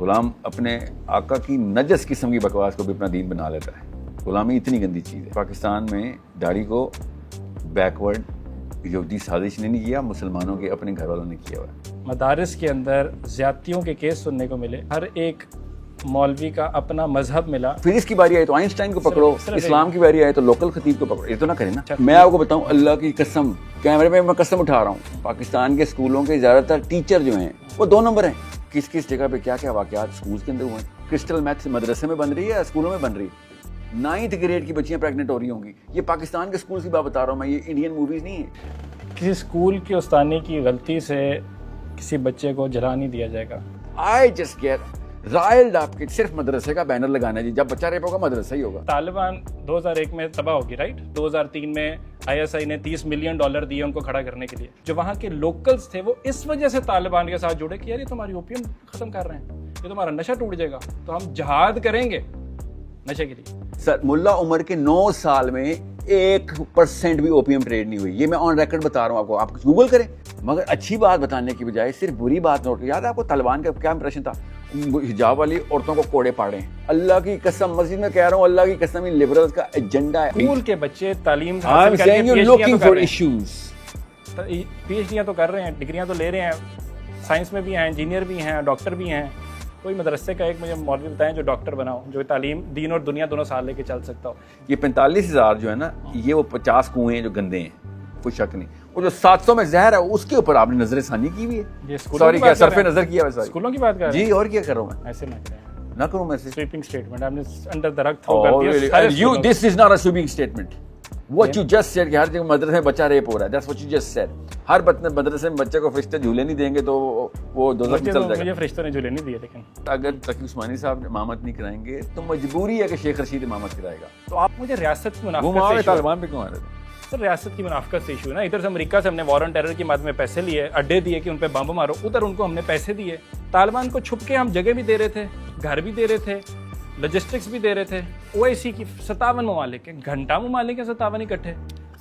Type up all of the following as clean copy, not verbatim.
غلام اپنے آقا کی نجس قسم کی بکواس کو بھی اپنا دین بنا لیتا ہے. غلامی اتنی گندی چیز ہے. پاکستان میں داڑھی کو بیکورڈ یہودی سازش نے نہیں کیا, مسلمانوں کے اپنے گھر والوں نے کیا ہوا ہے. مدارس کے اندر زیادتیوں کے کیس سننے کو ملے, ہر ایک مولوی کا اپنا مذہب ملا. فزکس کی باری آئے تو آئنسٹائن کو پکڑو, اسلام کی باری آئے تو لوکل خطیب کو پکڑو. یہ تو نہ کریں نا. میں آپ کو بتاؤں, اللہ کی قسم, کیمرے میں قسم اٹھا رہا ہوں, پاکستان کے اسکولوں کے زیادہ تر ٹیچر جو ہیں وہ 2 نمبر ہیں. کس کس جگہ پہ کیا کیا واقعات اسکول کے اندر ہوئے ہیں. کرسٹل میتھس مدرسے میں بن رہی ہے یا اسکولوں میں بن رہی ہے. 9th گریڈ کی بچیاں پریگننٹ ہو رہی ہوں گی. یہ پاکستان کے اسکول کی بات بتا رہا ہوں میں, یہ انڈین موویز نہیں ہے. کسی اسکول کے استانی کی غلطی سے کسی بچے کو جلا نہیں دیا جائے گا. آئی جسٹ گیٹ رائلڈ آپ کے صرف مدرسے کا بینر لگانا ہے جی. جب بچہ ریپ ہوگا مدرسہ ہی ہوگا. طالبان 2001 میں تباہ ہوگی, رائٹ. 2003 میں ISI نے $30 ملین دیے ان کو کھڑا کرنے کے لیے. جو وہاں کے لوکلز تھے وہ اس وجہ سے طالبان کے ساتھ جڑے کہ یار یہ تمہاری اوپیم ختم کر رہے ہیں, یہ تمہارا نشہ ٹوٹ جائے گا, تو ہم جہاد کریں گے نشے کے لیے. سر ملا عمر کے 9 سال میں 1% بھی اوپیم ٹریڈ نہیں ہوئی. یہ میں آن ریکارڈ بتا رہا ہوں آپ گوگل کریں. مگر اچھی بات بتانے کی بجائے صرف بری بات نوٹ. یاد ہے آپ کو طالبان کا کیا امپریشن تھا؟ حجاب والی عورتوں کو کوڑے پاڑے. اللہ کی قسم, مسجد میں کہہ رہا ہوں, اللہ کی قسم, یہ لبرلز کا ایجنڈا ہے. اسکول کے بچے تعلیم PhD تو کر رہے ہیں, ڈگریاں تو لے رہے ہیں, سائنس میں بھی ہیں, انجینئر بھی ہیں, ڈاکٹر بھی ہیں. کوئی مدرسے کا ایک مجھے مولوی بتائیں جو ڈاکٹر بنا ہو, جو تعلیم دین اور دنیا دونوں سال لے کے چل سکتا ہو. یہ 45,000 جو ہے نا, یہ وہ 50 کنویں ہیں جو گندے ہیں, کوئی شک نہیں. وہ جو 700 میں زہر ہے اس کے اوپر آپ نے نظر ثانی کی ہوئی ہے. سوری, کیا صرف نظر کیا ہے؟ اسکولوں کی بات کر رہے ہیں جی, اور کیا کر رہا ہوں میں؟ ایسے نہ کروں میں سے سویپنگ اسٹیٹمنٹ آپ نے انڈر دا رگ تھرو کر دیا. This is not a sweeping statement. What you just said کہ ہر جگہ مدرسے میں بچہ ریپ ہو رہا ہے, that's what you just said. ہر مدرسے میں بچے کو فرشتے جھولے نہیں دیں گے تو وہ دوزخ میں چل جائے گا. مجھے فرشتوں نے جھولے نہیں دیے, لیکن اگر تقی عثمانی صاحب امامت نہیں کرائیں گے تو مجبوری ہے کہ شیخ رشید امامت کرائے گا. تو آپ مجھے ریاست کی منافقت سے طالبان پہ کیوں آ رہے تھے؟ سر ریاست کی منافقت سے ایشو ہے نا. ادھر سے امریکہ سے ہم نے وار آن ٹیرر کی مد میں پیسے لیے, اڈے دیے کہ ان پہ بم مارو, ادھر ان کو ہم نے پیسے دیے. طالبان کو چھپ کے ہم جگہ بھی دے رہے تھے, گھر بھی دے رہے تھے, لاجسٹکس بھی دے رہے تھے. OIC کی 57 ممالک ہیں, گھنٹہ ممالک ہیں 57 اکٹھے.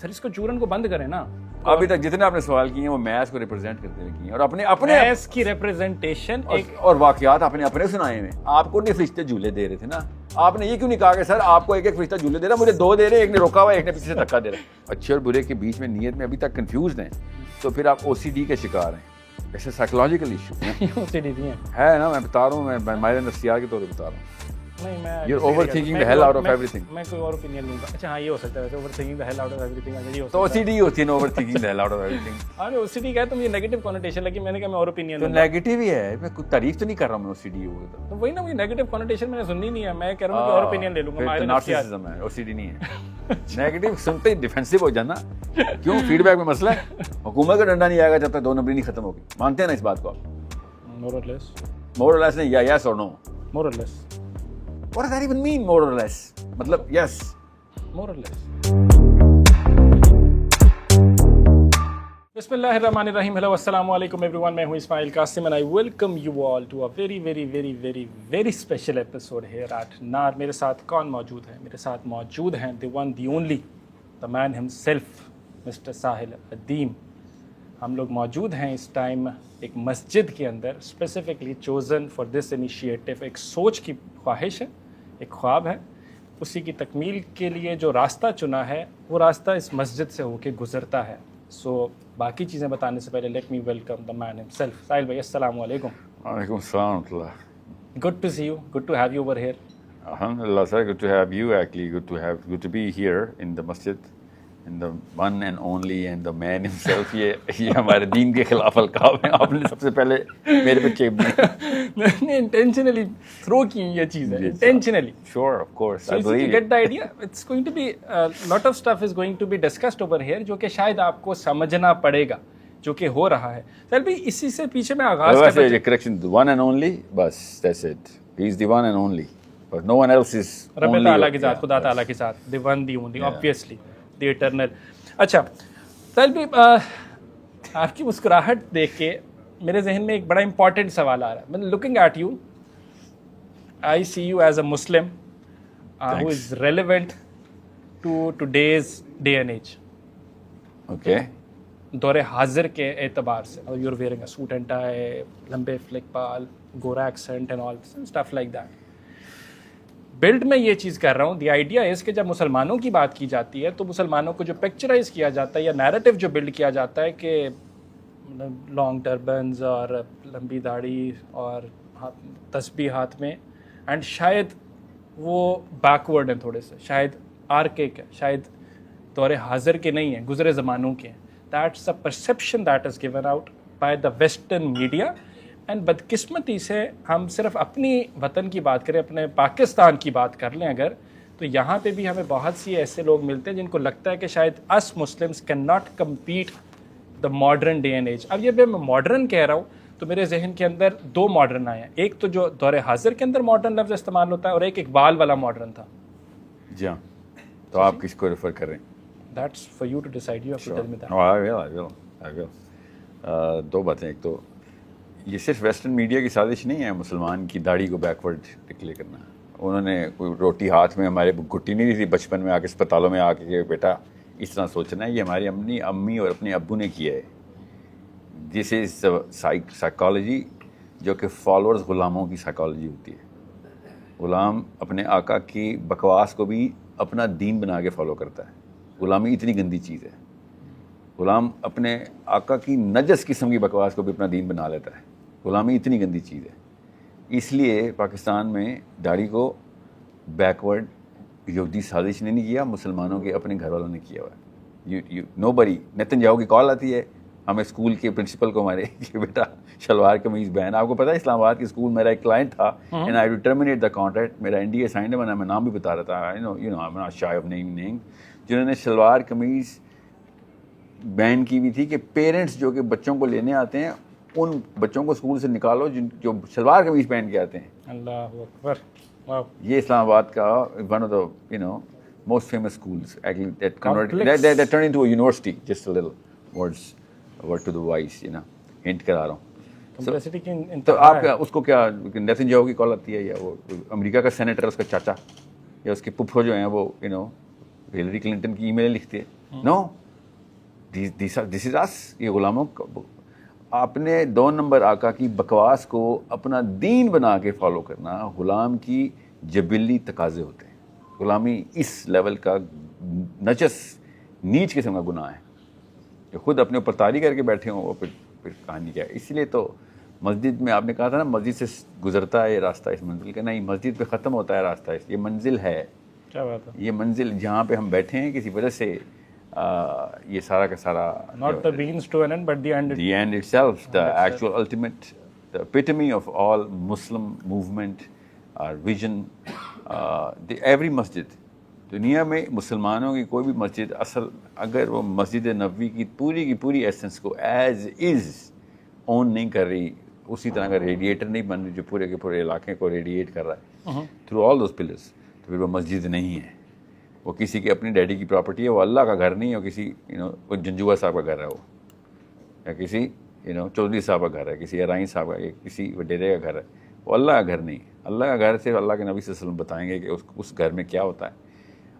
سر اس کو چورن کو بند کریں نا. ابھی تک جتنے آپ نے سوال کیے ہیں وہ میث کو ریپرزینٹ کرتے ہوئے کیے ہیں, اور اپنے میث کی ریپرزینٹیشن اور واقعات آپ نے اپنے سنائے ہیں. آپ کو نہیں فرشتے جھولے دے رہے تھے نا. آپ نے یہ کیوں نہیں کہا کہ سر آپ کو ایک فرشتہ جھولے دے رہا, مجھے 2 دے رہے, ایک نے روکا ہوا, ایک نے پیچھے سے دھکا دے رہا. اچھے اور برے کے بیچ میں نیت میں ابھی تک کنفیوزڈ ہیں, تو پھر آپ OCD کے شکار ہیں. ایسے سائیکولوجیکل ایشو OCD ہے نا. میں بتا رہا ہوں, میں ماہر نفسیات کے طور پہ بتا رہا ہوں. نہیں, میں You're overthinking the hell out of everything. میں کوئی اور اوپینین لوں گا. اچھا ہاں, یہ ہو سکتا ہے overthinking the hell out of everything. یہ ہو تو OCD ہوتی ہے نا, overthinking the hell out of everything. ہاں OCD کا ہے, تو مجھے نیگیٹو کنوٹیشن لگی, میں نے کہا میں اور اوپینین تو نیگیٹو ہی ہے. میں کوئی تعریف تو نہیں کر رہا ہوں میں OCD ہوگا تو وہی نا, مجھے نیگیٹو کنوٹیشن میں نے سننی نہیں ہے. میں کہہ رہا ہوں کہ اور اوپینین لے لوں گا. ماہر نارسسزم ہے, OCD نہیں ہے. نیگیٹو سنتے ہی ڈیفینسو ہو جانا. کیوں؟ فیڈ بیک میں مسئلہ ہے. حکومت کا ڈنڈا نہیں آئے گا جب تک 2 نمبری نہیں ختم ہوگی. مانتے ہیں نا اس بات کو آپ؟ مور اور لیس نہیں, یا یس اور نو. مور اور لیس. What does that even mean, more or less? مطلب yes. More or less. بسم اللہ الرحمن الرحیم. ہیلو السلام علیکم ایوری ون. میں ہوں اسماعیل Qasim and I welcome you all to a very very very very very special episode here at NAR. میرے ساتھ کون موجود ہے؟ میرے ساتھ موجود ہیں the one the only the man himself Mr. ساحل ادیم. ہم لوگ موجود ہیں اس ٹائم ایک مسجد کے اندر, specifically chosen for this initiative. ایک سوچ کی خواہش ہے, ایک خواب ہے, اسی کی تکمیل کے لیے جو راستہ چنا ہے وہ راستہ اس مسجد سے ہو کے گزرتا ہے. سو باقی چیزیں بتانے سے پہلے let me welcome the man himself. ساحل بھائی السلام علیکم. وعلیکم السلام ورحمۃ اللہ. Good to see you, good to have you over here. الحمدللہ sir, good to have you actually, good to be here in the مسجد, in the one and only and the man himself. یہ ہمارے دین کے خلاف القاب ہیں. آپ نے سب سے پہلے میرے پہ چیپ دی. انٹینشنلی تھرو کی یہ چیز ہے, intentionally. Sure, of course. So you get the idea. It's going to be lot of stuff is going to be discussed over here جو کہ شاید آپ کو سمجھنا پڑے گا جو کہ ہو رہا ہے. چل بھی اسی سے پیچھے میں آغاز کرتا ہوں. Correction, the one and only, بس that's it. He is the one and only. But no one else is only. رب تعالیٰ کی ذات, خدا تعالیٰ کی ذات, the one the only, obviously. The eternal. اچھا طیب بھی آپ کی مسکراہٹ دیکھ کے میرے ذہن میں ایک بڑا امپورٹنٹ سوال آ رہا ہے. میں looking at you, I see you as a Muslim who is relevant to today's day and age. Okay. دور حاضر کے اعتبار سے. You are wearing a suit and tie, لمبے فلک بال, گورا accent and all stuff like that. Blood میں یہ چیز کر رہا ہوں, دی آئیڈیا از کہ جب مسلمانوں کی بات کی جاتی ہے تو مسلمانوں کو جو پکچرائز کیا جاتا ہے یا نیریٹو جو بلڈ کیا جاتا ہے کہ لانگ ٹربنز اور لمبی داڑھی اور تسبیح ہاتھ میں, اینڈ شاید وہ بیکورڈ ہیں تھوڑے سے, شاید آرکیک ہے, شاید دور حاضر کے نہیں ہیں, گزرے زمانوں کے ہیں. That's a perception that is given out by the western media. And بدقسمتی سے ہم صرف اپنی وطن کی بات کریں, اپنے پاکستان کی بات کر لیں اگر, تو یہاں پہ بھی ہمیں بہت سی ایسے لوگ ملتے ہیں جن کو لگتا ہے کہ شاید اس Muslims can not compete the modern day and age. اب یہ میں ماڈرن کہہ رہا ہوں تو میرے ذہن کے اندر دو ماڈرن آئے ہیں, ایک تو جو دور حاضر کے اندر ماڈرن لفظ استعمال ہوتا ہے, اور ایک اقبال والا ماڈرن تھا. جی ہاں, تو آپ کس کو ریفر کر رہے ہیں؟ That's for you to decide, you have to tell me that. I will. دو باتیں, ایک تو یہ صرف ویسٹرن میڈیا کی سازش نہیں ہے مسلمان کی داڑھی کو بیکورڈ ڈکلیئر کرنا. انہوں نے کوئی روٹی ہاتھ میں ہمارے گھٹی نہیں تھی بچپن میں آ کے اسپتالوں میں آ کے کہ بیٹا اس طرح سوچنا ہے, یہ ہماری امی اور اپنے ابو نے کیا ہے. دس از سائیکالوجی جو کہ فالوورز غلاموں کی سائیکالوجی ہوتی ہے. غلام اپنے آقا کی بکواس کو بھی اپنا دین بنا کے فالو کرتا ہے. غلامی اتنی گندی چیز ہے. غلام اپنے آقا کی نجس قسم کی بکواس کو بھی اپنا دین بنا لیتا ہے. غلامی اتنی گندی چیز ہے. اس لیے پاکستان میں داڑھی کو بیکورڈ یہودی سازش نے نہیں کیا, مسلمانوں کے اپنے گھر والوں نے کیا ہوا ہے. نو بری. نتن یاہو کی کال آتی ہے ہمیں اسکول کے پرنسپل کو ہمارے کہ بیٹا شلوار قمیض پہن. آپ کو پتہ ہے اسلام آباد کے اسکول میرا ایک کلائنٹ تھا and I to terminate the contract. میرا NDA سائن ہے, میں نام بھی بتا رہا تھا, I'm not shy of naming, جنہوں نے شلوار قمیض بین کی بھی تھی کہ پیرنٹس جو کہ بچوں کو لینے آتے ہیں ان بچوں کو اسکول سے نکالو جو شلوار قمیض پہن کے آتے ہیں. اللہ اکبر. واو. یہ اسلام آباد کا one of the most famous schools actually that converted that turned into a university. Just a little word to the wise, hint کرا رہا ہوں. کمپلیکسٹی کی تو آپ اس کو کیا نیتن یاہو کی کال آتی ہے, یا وہ امریکہ کا سینیٹر اس کا چاچا یا اس کے پھپھو جو ہیں وہ ہلری کلنٹن کی ای میلیں لکھتے ہیں. نو, دس از اس. یہ غلاموں اپنے 2 نمبر آقا کی بکواس کو اپنا دین بنا کے فالو کرنا غلام کی جبلی تقاضے ہوتے ہیں. غلامی اس لیول کا نجس نیچ قسم کا گناہ ہے جو خود اپنے اوپر طاری کر کے بیٹھے ہوں, وہ پھر کہانی کیا ہے. اس لیے تو مسجد میں آپ نے کہا تھا نا مسجد سے گزرتا ہے یہ راستہ اس منزل کا, نہیں, مسجد پہ ختم ہوتا ہے راستہ. یہ منزل ہے. کیا بات ہے. یہ منزل جہاں پہ ہم بیٹھے ہیں کسی وجہ سے یہ سارا کا سارا not the means to an end but the end. The end itself, the actual ultimate, the epitome of all Muslim movement or vision. Every masjid دنیا میں مسلمانوں کی کوئی بھی مسجد اصل اگر وہ مسجد نبوی کی پوری ایسنس کو ایز از اون نہیں کر رہی, اسی طرح کا ریڈیٹر نہیں بن رہی جو پورے کے پورے علاقے کو ریڈیٹ کر رہا ہے تھرو آل دوز پلرس, تو پھر وہ مسجد نہیں ہے. وہ کسی کی اپنی ڈیڈی کی پراپرٹی ہے, وہ اللہ کا گھر نہیں ہے. وہ کسی وہ جنجوا صاحب کا گھر ہے, وہ یا کسی چودھری صاحب کا گھر ہے, کسی ارائیں صاحب کا, یا کسی وڈیرے کا گھر ہے. وہ اللہ کا گھر نہیں. اللہ کا گھر صرف اللہ کے نبی صلی اللہ علیہ وسلم بتائیں گے کہ اس گھر میں کیا ہوتا ہے.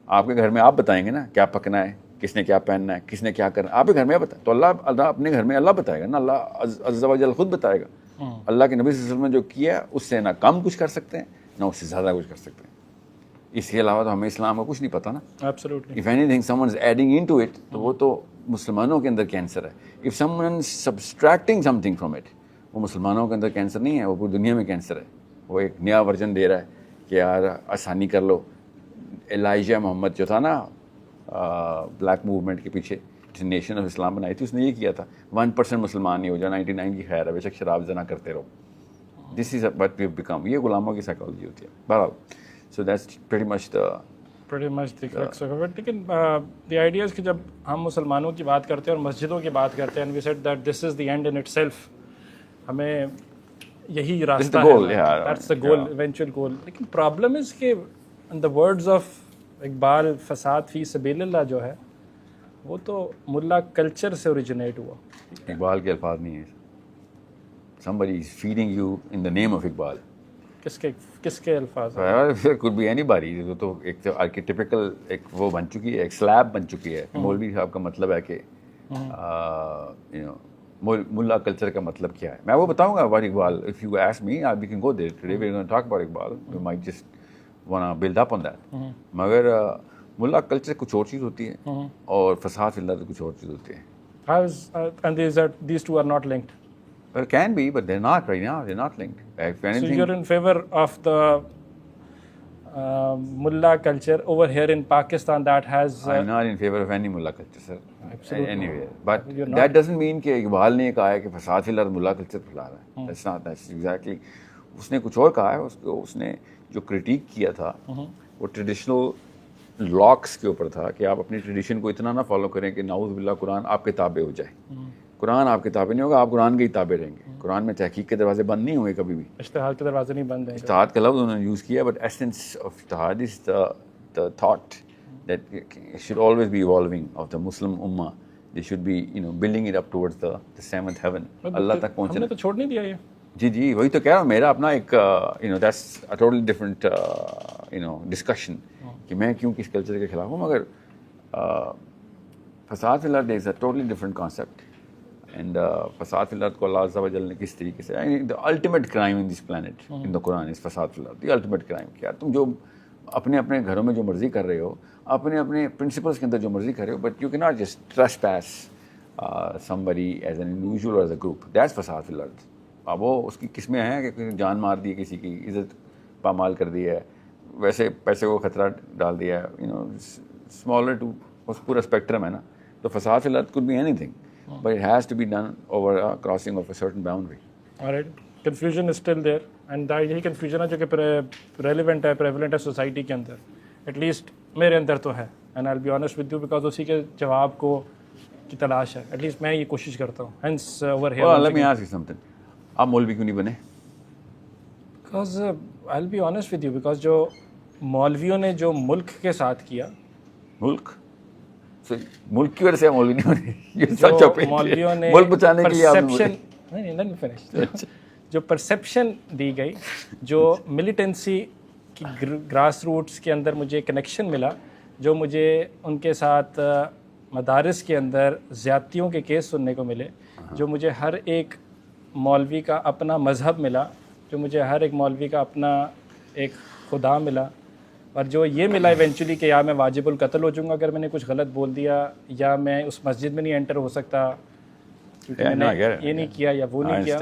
آپ کے گھر میں آپ بتائیں گے نا کیا پکنا ہے, کس نے کیا پہننا ہے, کس نے کیا کرنا ہے, آپ کے گھر میں بتائیں. تو اللہ اپنے گھر میں اللہ بتائے گا نا, اللہ عز و جل خود بتائے گا. اللہ کے نبی صلی اللہ علیہ وسلم نے جو کیا اس سے نہ کم کچھ کر سکتے ہیں نہ اس سے زیادہ کچھ کر سکتے ہیں. اس کے علاوہ تو ہمیں اسلام کا کچھ نہیں پتہ نا. Absolutely. If anything someone is adding into it, تو وہ تو مسلمانوں کے اندر کینسر ہے. If someone is subtracting something from it, وہ مسلمانوں کے اندر کینسر نہیں ہے, وہ پوری دنیا میں کینسر ہے. وہ ایک نیا ورژن دے رہا ہے کہ یار آسانی کر لو. الائجہ محمد جو تھا نا بلیک موومنٹ کے پیچھے نیشن آف اسلام بنائی تھی, اس نے یہ کیا تھا 1% مسلمان نہیں ہو جائے, 99 کی خیر ہے, بے شک شراب زنا کرتے رہو. This is what we have become. یہ غلاموں کی سائیکالوجی ہوتی ہے. بہرحال so that's pretty much the crux of it. لیکن the idea is کہ جب ہم مسلمانوں کی بات کرتے ہیں اور مسجدوں کی بات کرتے ہیں, and we said that this is the end in itself, ہمیں یہی راستہ ہے, that's the goal, eventual goal. لیکن problem is کہ in the words of Iqbal, فساد فی سبیل اللہ جو ہے وہ تو ملا کلچر سے اوریجنیٹ ہوا. اقبال کے الفاظ نہیں ہیں. somebody is feeding you in the name of Iqbal. کس کے الفاظ ہیں؟ could be anybody. تو ایک تو آرکیٹیپیکل ایک وہ بن چکی ہے, ایک سلیب بن چکی ہے. مولوی صاحب کا مطلب ہے کہ ملا کلچر کا مطلب کیا ہے. میں وہ بتاؤں گا about Iqbal. If you ask me, we can go there today. We're going to talk about Iqbal. We might just want to build up on that. مگر ملا کلچر کچھ اور چیز ہوتی ہے اور فساد فی الارض کچھ اور چیز ہوتی ہے. And these two are not linked. Well, it can be, but they're not right now. They're not linked. If anything, So you're in favor of the mullah culture over here in Pakistan that has I'm not in favor of any mullah culture, sir. Absolutely. Anywhere. But You're that doesn't mean کہ اقبال نے کہا ہے کہ فساد فی الارض ملا culture پھیلا رہا ہے. That's not, that's exactly. اس نے کچھ اور کہا ہے. اس نے جو کرٹیک کیا تھا وہ ٹریڈیشنل لاکس کے اوپر تھا کہ آپ اپنی ٹریڈیشن کو اتنا نہ فالو کریں کہ نعوذ باللہ قرآن آپ کے تابع ہو جائے. قرآن آپ کے تابع نہیں ہوگا, آپ قرآن کے ہی تابع رہیں گے. قرآن میں تحقیق کے دروازے بند نہیں ہوئے کبھی بھی. اشتہاد کے دروازے نہیں بند ہیں. اجتہاد کا لفظ انہوں نے یوز کیا, بٹ ایسنس آف اجتہاد از the thought that it should always be evolving of the Muslim ummah. They should be, building it up towards the seventh heaven. اللہ تک پہنچنا. ہم نے تو چھوڑ نہیں دیا یہ. جی وہی تو کہہ رہا ہوں. میرا اپنا ایک that's a totally different discussion کہ میں کیوں کس کلچر کے خلاف ہوں. مگر فساد فی الارض is a totally different concept. And فساد فی الارض کو اللہ عز و جل نے کس طریقے سے, the ultimate crime in this planet in the Quran is فساد فی الارض. the ultimate crime. کیا تم جو اپنے اپنے گھروں میں جو مرضی کر رہے ہو, اپنے اپنے پرنسپلس کے اندر جو مرضی کر رہے ہو, but you cannot just trespass somebody as an individual or as a group. That's فساد فی الارض. اب وہ اس کی قسمیں ہیں کہ کسی نے جان مار دی ہے, کسی کی عزت پامال کر دی ہے, ویسے پیسے کو خطرہ ڈال دیا ہے, smaller to اس پورا اسپیکٹرم ہے نا. تو فساد فی الارض could be anything, but it has to be done over a crossing of a certain boundary. Alright. Confusion is still there, and یہی کنفیوژن ہے جو کہ ریلیونٹ ہے, پریویلنٹ ہے سوسائٹی کے اندر. ایٹ لیسٹ میرے اندر تو ہے, and I will be honest with you because اسی کے جواب کو کی تلاش ہے. ایٹ لیسٹ میں یہ کوشش کرتا ہوں. Hence over here let me ask you something. آپ مولوی کیوں نہیں بنے؟ Because I will be honest with you because جو مولویوں نے جو ملک کے ساتھ کیا, ملک کی وجہ سے مولوی نہیں بنے. جو مولویوں نے ملک بچانے کے لیے جو پرسیپشن دی گئی, جو ملیٹنسی کی گراس روٹس کے اندر مجھے کنیکشن ملا, جو مجھے ان کے ساتھ مدارس کے اندر زیادتیوں کے کیس سننے کو ملے, جو مجھے ہر ایک مولوی کا اپنا مذہب ملا, جو مجھے ہر ایک مولوی کا اپنا ایک خدا ملا, اور جو یہ ملا ایونچولی کہ یا میں واجب القتل ہو جاؤں گا اگر میں نے کچھ غلط بول دیا, یا میں اس مسجد میں نہیں انٹر ہو سکتا کیونکہ میں نے یہ نہیں کیا یا وہ نہیں کیا.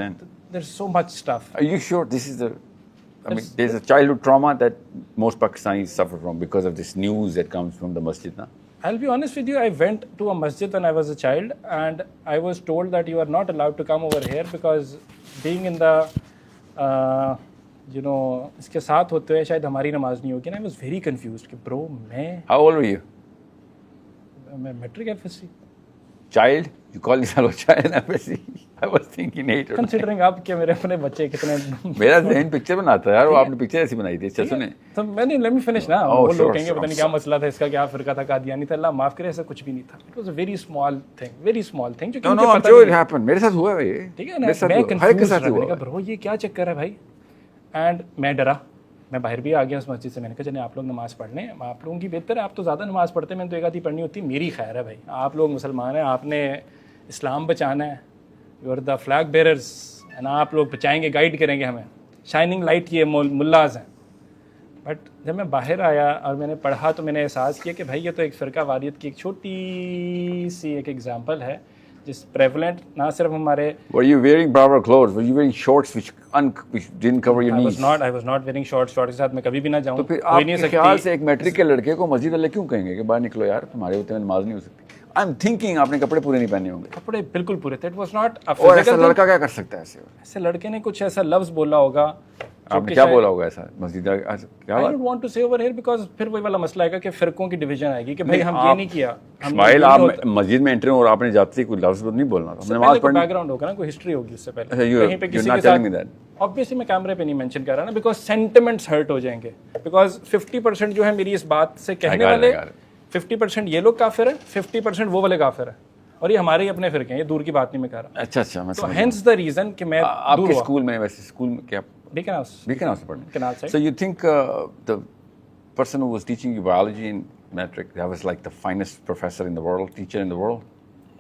There's so much stuff. Are you sure this is there's a childhood trauma that most Pakistanis suffer from because of this news that comes from the masjid, na? I'll be honest with you, I went to a masjid when I was a child and I was told that you are not allowed to come over here because being in the اس کے ساتھ ہوتے ہوئے شاید ہماری نماز نہیں ہوگی. نا I was very confused کہ برو میں How old were you? میں matric FSC. Child? You call yourself a child FSC? I was thinking 8 or 9. Considering آپ کہ میرے اپنے بچے کتنے میرا ذہن پکچر بناتا ہے یار, وہ آپ نے پکچر ایسی بنائی تھی. اچھا سنیں تو میں نے لیٹ می فنش نا. وہ لوگ کہیں گے پتہ نہیں کیا مسئلہ تھا اس کا, کیا فرقہ تھا, قادیانی تھا. اللہ معاف کرے, ایسا کچھ بھی نہیں تھا. It was a very small thing جو کہ No, I'm sure it happened. میرے ساتھ ہوا ہے یہ. ٹھیک ہے نا. میں کنفیوز رہا کہ برو یہ کیا چکر ہے بھائی. اینڈ میں ڈرا, میں باہر بھی آ گیا اس مسجد سے. میں نے کہا چلیں آپ لوگ نماز پڑھ لیں, آپ لوگوں کی بہتر ہے, آپ تو زیادہ نماز پڑھتے ہیں, میں نے تو ایک آدھی پڑھنی ہوتی, میری خیر ہے بھائی. آپ لوگ مسلمان ہیں, آپ نے اسلام بچانا ہے, you are the flag bearers, آپ لوگ بچائیں گے, گائیڈ کریں گے ہمیں. شائننگ لائٹ یہ ملاز ہیں. بٹ جب میں باہر آیا اور میں نے پڑھا تو میں نے احساس کیا کہ بھائی یہ تو ایک فرقہ واریت کی ایک چھوٹی سی ایک ایگزامپل ہے جس پریولنٹ نہ صرف ہمارے. Were you wearing proper clothes? Were you wearing shorts which didn't cover your knees? I was not wearing shorts کے ساتھ میں کبھی بھی نہ جاؤں. تو پھر آپ کے خیال سے ایک میٹرک کے لڑکے کو مسجد والے کیوں کہیں گے کہ باہر نکلو یار, تمہارے ہوتے ہوئے نماز نہیں ہو سکتی. I'm thinking آپ نے کپڑے پورے نہیں پہنے ہوں گے. کپڑے بالکل پورے تھے. It was not a اور ایسا لڑکا کیا کر سکتا ہے ایسے؟ ایسے لڑکے نے کچھ ایسا لفظ بولا ہوگا. آپ نے کیا بولا ہوگا ایسا مسجد کیا؟ I don't want to say over here because پھر وہی والا مسئلہ آئے گا کہ فرقوں کی ڈویژن آئے گی کہ بھائی ہم یہ نہیں کیا. اسماعیل آپ مسجد میں انٹر اور آپ نے جاتے کوئی لفظ نہیں بولنا تھا, نماز پڑھنی. بیک گراؤنڈ ہوگا نا, کوئی ہسٹری ہوگی اس سے پہلے کہیں پہ کسی کے ساتھ. obviously میں کیمرے پہ نہیں مینشن کر رہا نا بیکاز سینٹیمنٹس ہرٹ ہو جائیں گے. بیکاز 50% جو ہے میری اس بات سے کہنے والے 50% یہ لوگ کافر ہیں, 50% وہ والے کافر ہیں, اور یہ ہمارے ہی اپنے فرقے ہیں, یہ دور کی بات نہیں میں کہہ رہا. اچھا تو ہینس دا ریزن کہ میں آپ کے اسکول میں, ویسے اسکول میں کیا بیکن ہاؤس سے پڑھنے. So you think the person who was teaching you biology in metric, that was like the finest professor in the world, teacher in the world?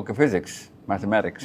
Okay, physics, mathematics.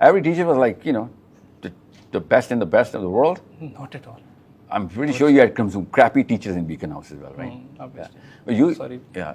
Every teacher was like, you know, the best and the best of the world. Not at all. I'm pretty sure you had some crappy teachers in Beacon House as well, right? Obviously. But you, Sorry. yeah.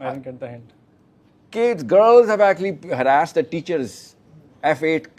I didn't get the hint. Kids, girls have actually harassed the teachers. F8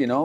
you know,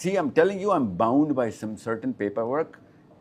see. I'm telling you, I'm bound by some certain paperwork.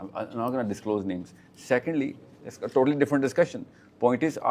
I'm not gonna disclose names. Secondly, it's a totally different discussion. Point is,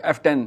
F10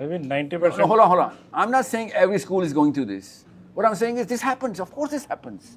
Maybe 90%. Hold on. I'm not saying every school is going through this. What I'm saying is this happens. Of course this happens.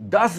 10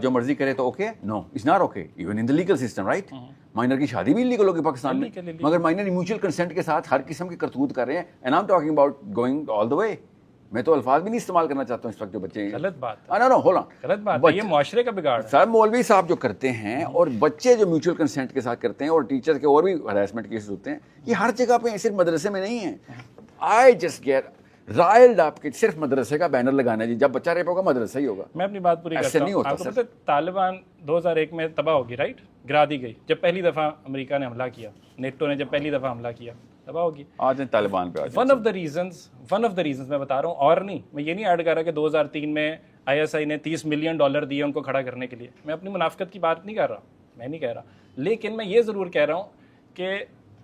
جو مرضی کرے تو okay? No, it's not okay even in the legal system, right? Minor کی شادی بھی legal ہوگی پاکستان میں، مگر مائنر میوچل کنسنٹ کے ساتھ ہر قسم کی کرتوت کر رہے ہیں. And I am talking about going all the way. میں تو الفاز بھی نہیں استعمال کرنا چاہتا ہوں اس وقت جو بچے. غلط بات غلط بات ہے، یہ معاشرے کا بگاڑ ہے. سر مولوی صاحب جو کرتے ہیں اور بچے جو میوچل کنسنٹ کے ساتھ کرتے ہیں اور ٹیچر کے اور بھی ہراسمنٹ کیسز ہوتے ہیں، یہ ہر جگہ پہ صرف مدرسے میں نہیں ہیں. آئی جسٹ گیٹ رائلڈ آپ کے صرف مدرسے کا بینر لگانا ہے جی، جب بچہ ریپ ہوگا مدرسہ ہی ہوگا. میں اپنی بات پوری کرتا ہوں. آپ کو پتہ ہے طالبان 2001 میں تباہ ہوگی، رائٹ؟ گرا دی گئی جب پہلی دفعہ امریکہ نے حملہ کیا، نیٹو نے جب پہلی دفعہ حملہ کیا، تباہ ہوگی. آج طالبان پہ ون آف دا ریزنز میں بتا رہا ہوں، اور نہیں، میں یہ نہیں ایڈ کر رہا کہ 2003 میں ISI نے $30 ملین دیے ان کو کھڑا کرنے کے لیے. میں اپنی منافقت کی بات نہیں کر رہا، میں نہیں کہہ رہا، لیکن میں یہ ضرور کہہ رہا ہوں کہ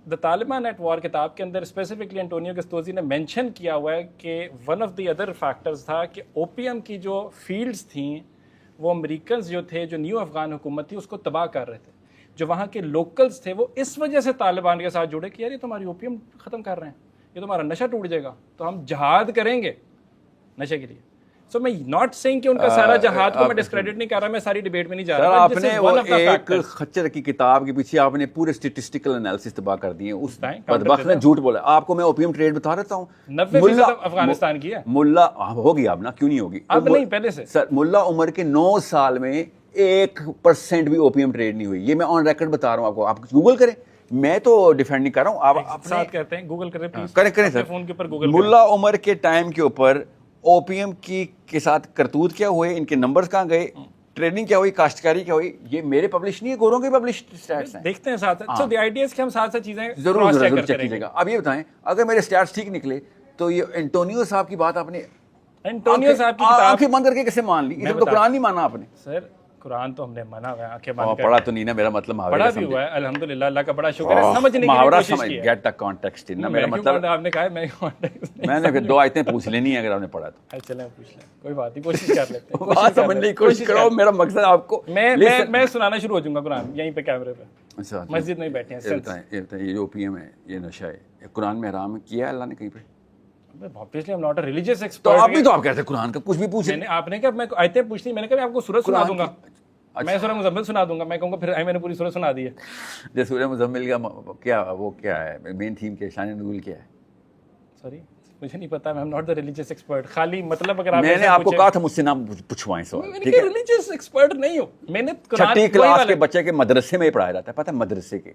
دا طالبان ایٹ وار کتاب کے اندر اسپیسیفکلی انٹونیو گستوزی نے مینشن کیا ہوا ہے کہ one of the other factors تھا کہ اوپیم کی جو فیلڈز تھیں وہ امریکنز جو تھے، جو نیو افغان حکومت تھی، اس کو تباہ کر رہے تھے. جو وہاں کے لوکلز تھے وہ اس وجہ سے طالبان کے ساتھ جڑے کہ یار یہ تو ہماری اوپیم ختم کر رہے ہیں، یہ تو ہمارا نشہ ٹوٹ جائے گا، تو ہم جہاد کریں گے نشے کے لیے. سو میں ناٹ سیئنگ کہ ان کا سارا جہاد کو میں ڈسکریڈٹ نہیں کر رہا، میں ساری ڈیبیٹ میں نہیں جا رہا. آپ نے وہ ایک خچر کی کتاب کے پیچھے آپ نے پورے اسٹیٹسٹیکل انالیسس تباہ کر دیے. اس بدبخت نے جھوٹ بولا. آپ کو میں اوپیم ٹریڈ بتا رہتا ہوں، 90% افغانستان کی ہے. ملا ہوگی اب نا، کیوں نہیں ہوگی؟ اب نہیں، پہلے سے. سر ملا عمر کے 9 سال میں 1% بھی اوپیم ٹریڈ نہیں ہوئی. یہ میں آن ریکارڈ بتا رہا ہوں آپ کو. آپ گوگل کریں، میں تو ڈیفینڈ نہیں کر رہا ہوں. آپ ساتھ کہتے ہیں گوگل کریں پلیز. کریں سر. فون کے اوپر گوگل. ملا عمر کے ٹائم کے اوپر اوپیم کے ساتھ کرتوت کیا ہوئے، ان کے نمبرز کہاں گئے، ٹریڈنگ کیا ہوئی، کاشتکاری کیا ہوئی، یہ میرے پبلش نہیں ہے، گوروں کے پبلش سٹیٹس ہیں. دیکھتے ہیں ساتھ. سو دی آئیڈیا ہے کہ ہم ساتھ چیزیں ضرور چیک کیجیے گا. اب یہ بتائیں اگر میرے سٹیٹس ٹھیک نکلے تو یہ انٹونیو صاحب کی بات آپ نے انٹونیو صاحب کی آنکھیں بند کر کے کیسے مان لی؟ تو قرآن نہیں مانا آپ نے. سر قرآن تو ہم نے مانا ہوا ہے، آنکھیں بند کر. پڑھا تو نہیں نا، میرا مطلب پڑھا بھی ہوا ہے الحمدللہ، اللہ کا بڑا شکر ہے. سمجھنے کی کوشش کی ہے. گیٹ دا کانٹیکسٹ نا، میرا مطلب آپ نے کہا میں کانٹیکسٹ میں نے پھر 2 آیتیں پوچھ لینی ہے اگر آپ نے پڑھا تو. چلیں پوچھ لیں، کوئی بات نہیں، کوشش کر لیتے ہیں. بات سمجھنے کی کوشش کرو. میرا مقصد آپ کو میں سنانا شروع ہو جاؤں گا قرآن یہیں پہ کیمرے پہ. اچھا مسجد میں بیٹھے ہیں. یہ جو اوپیم ہے، یہ نشہ ہے، قرآن میں حرام کیا ہے اللہ نے کہیں پہ؟ obviously I'm not a religious expert. تو آپ بھی تو آپ کہتے ہیں قرآن کا کچھ بھی پوچھ. آپ نے کہا میں آیتیں پوچھنی، میں نے کہا میں آپ کو سورۃ سنا دوں گا، میں سورہ مزمل سنا دوں گا. میں کہوں گا پھر میں نے پوری سورۃ سنا دی ہے. جیسے سورہ مزمل کا کیا وہ کیا ہے مین تھیم، کیا شان نزول کیا ہے؟ سوری مجھے نہیں پتا، I'm not the religious expert. خالی مطلب اگر میں نے آپ کو کہا تھا مجھ سے نام پوچھوائیں سوال. ٹھیک ہے، ریلیجیس ایکسپرٹ نہیں ہوں میں نے. 6ٹھی کلاس کے بچے کے مدرسے میں پڑھایا جاتا ہے، پتہ ہے مدرسے کے.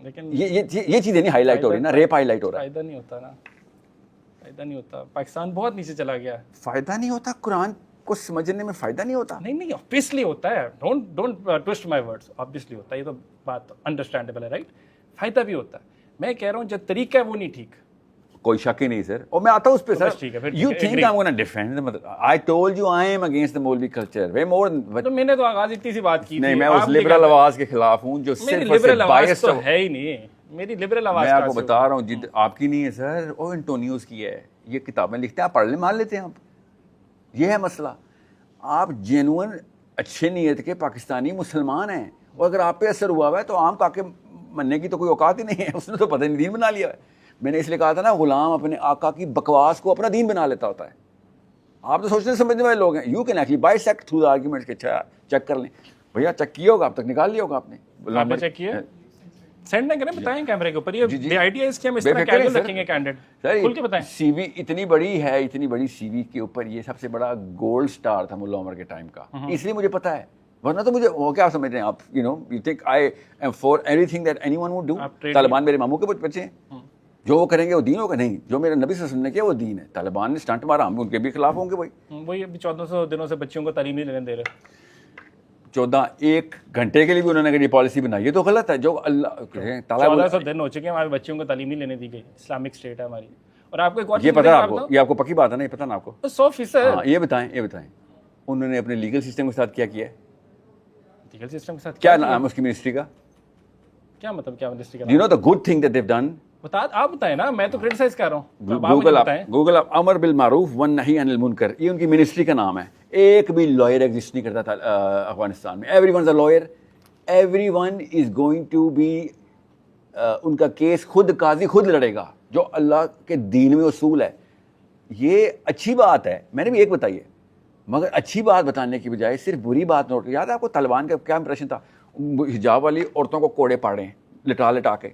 لیکن یہ چیزیں نہیں ہائی لائٹ ہو رہی نا، ریپ ہائی لائٹ ہو رہا ہے. فائدہ نہیں ہوتا نا، فائدہ نہیں ہوتا. پاکستان بہت نیچے چلا گیا. فائدہ نہیں ہوتا، قرآن کو سمجھنے میں فائدہ نہیں ہوتا. نہیں obviously ہوتا ہے. Don't twist my words. obviously ہوتا ہے، یہ تو بات انڈرسٹینڈیبل ہے، رائٹ؟ فائدہ بھی ہوتا ہے. میں کہہ رہا ہوں جو طریقہ ہے وہ نہیں ٹھیک. کوئی شک ہی نہیں سر. اور میں آتا ہوں اس پہ sir. You think I am gonna defend, I told you I am against the maulvi culture وے مور. تو میں نے تو آغاز اتنی سی بات کی. نہیں، میں اس لبرل آواز کے خلاف ہوں جو صرف لبرل آواز تو ہے ہی نہیں. میری لبرل آواز میں آپ کو بتا رہا ہوں جد آپ کی نہیں ہے سر، وہ انٹونیوز کی ہے. یہ کتابیں لکھتے ہیں، آپ پڑھ لیں، مان لیتے ہیں آپ. یہ ہے مسئلہ. آپ جینوئن اچھے نیت کے پاکستانی مسلمان ہیں، اور اگر آپ پہ اثر ہوا ہے تو عام کا کے مننے کی تو کوئی اوقات ہی نہیں ہے. اس نے تو پتہ نہیں دین بنا لیا ہے. میں نے اس لیے کہا تھا نا، غلام اپنے آقا کی بکواس کو اپنا دین بنا لیتا ہوتا ہے. آپ تو سوچنے سمجھنے والے لوگ ہیں. You can actually bisect through the arguments کے چیک کر لیں. بھیا چیک کیا ہوگا، اب تک نکال لیا ہوگا آپ نے. چیک کیا سینڈ نہ کریں، بتائیں کیمرے کے اوپر. یہ آئیڈیا اس کے ہم اس طرح کیجول رکھیں گے کینڈیڈیٹ. کھل کے بتائیں. سی وی اتنی بڑی ہے، اتنی بڑی سی وی کے اوپر یہ سب سے بڑا گولڈ سٹار تھا ملا عمر کے ٹائم کا. اس لیے مجھے پتا ہے، ورنہ تو مجھے وہ کیا سمجھ رہے ہیں آپ، you think I M for every thing that any one would do. Taliban میرے ماموں کے بچے ہیں، جو وہ کریں گے وہ دین ہوگا. نہیں، جو میرے نبی صلی اللہ علیہ وسلم نے کیا وہ دین ہے. طالبان نے اسٹنٹ مارا، ہم ان کے بھی خلاف ہوں گے. وہی ابھی 1400 دنوں سے بچیوں کو تعلیم نہیں لینے دے رہے. 1 گھنٹے کے لیے بھی انہوں نے اگر یہ پالیسی بنائی ہے تو غلط ہے. جو اللہ 1400 دن ہو چکے ہیں ہمارے بچیوں کو تعلیم نہیں لینے دی گئی. اسلامک اسٹیٹ ہے ہماری. اور آپ کو ایک اور یہ پتہ ہے آپ کو، یہ آپ کو پکی بات ہے نا، یہ پتہ نا آپ کو 100%. یہ بتائیں انہوں نے اپنے لیگل سسٹم کے ساتھ کیا ہے؟ لیگل سسٹم کے ساتھ کیا نام اس کی منسٹری کا؟ کیا مطلب کیا منسٹری کا؟ You know the good thing that they have done. آپ بتائیں نا، میں تو کرٹیسائز کر رہا ہوں. گوگل امر بالمعروف والنہی عن المنکر، یہ ان کی منسٹری کا نام ہے. ایک بھی لائر ایگزسٹ نہیں کرتا تھا افغانستان میں. Everyone is a liar, everyone is going to be, ان کا کیس خود قاضی خود لڑے گا، جو اللہ کے دین میں اصول ہے. یہ اچھی بات ہے. میں نے بھی ایک بتائی ہے، مگر اچھی بات بتانے کی بجائے صرف بری بات نوٹ. یاد ہے آپ کو طالبان کا کیا امپریشن تھا؟ حجاب والی عورتوں کو کوڑے پاڑے ہیں لٹا لٹا کے.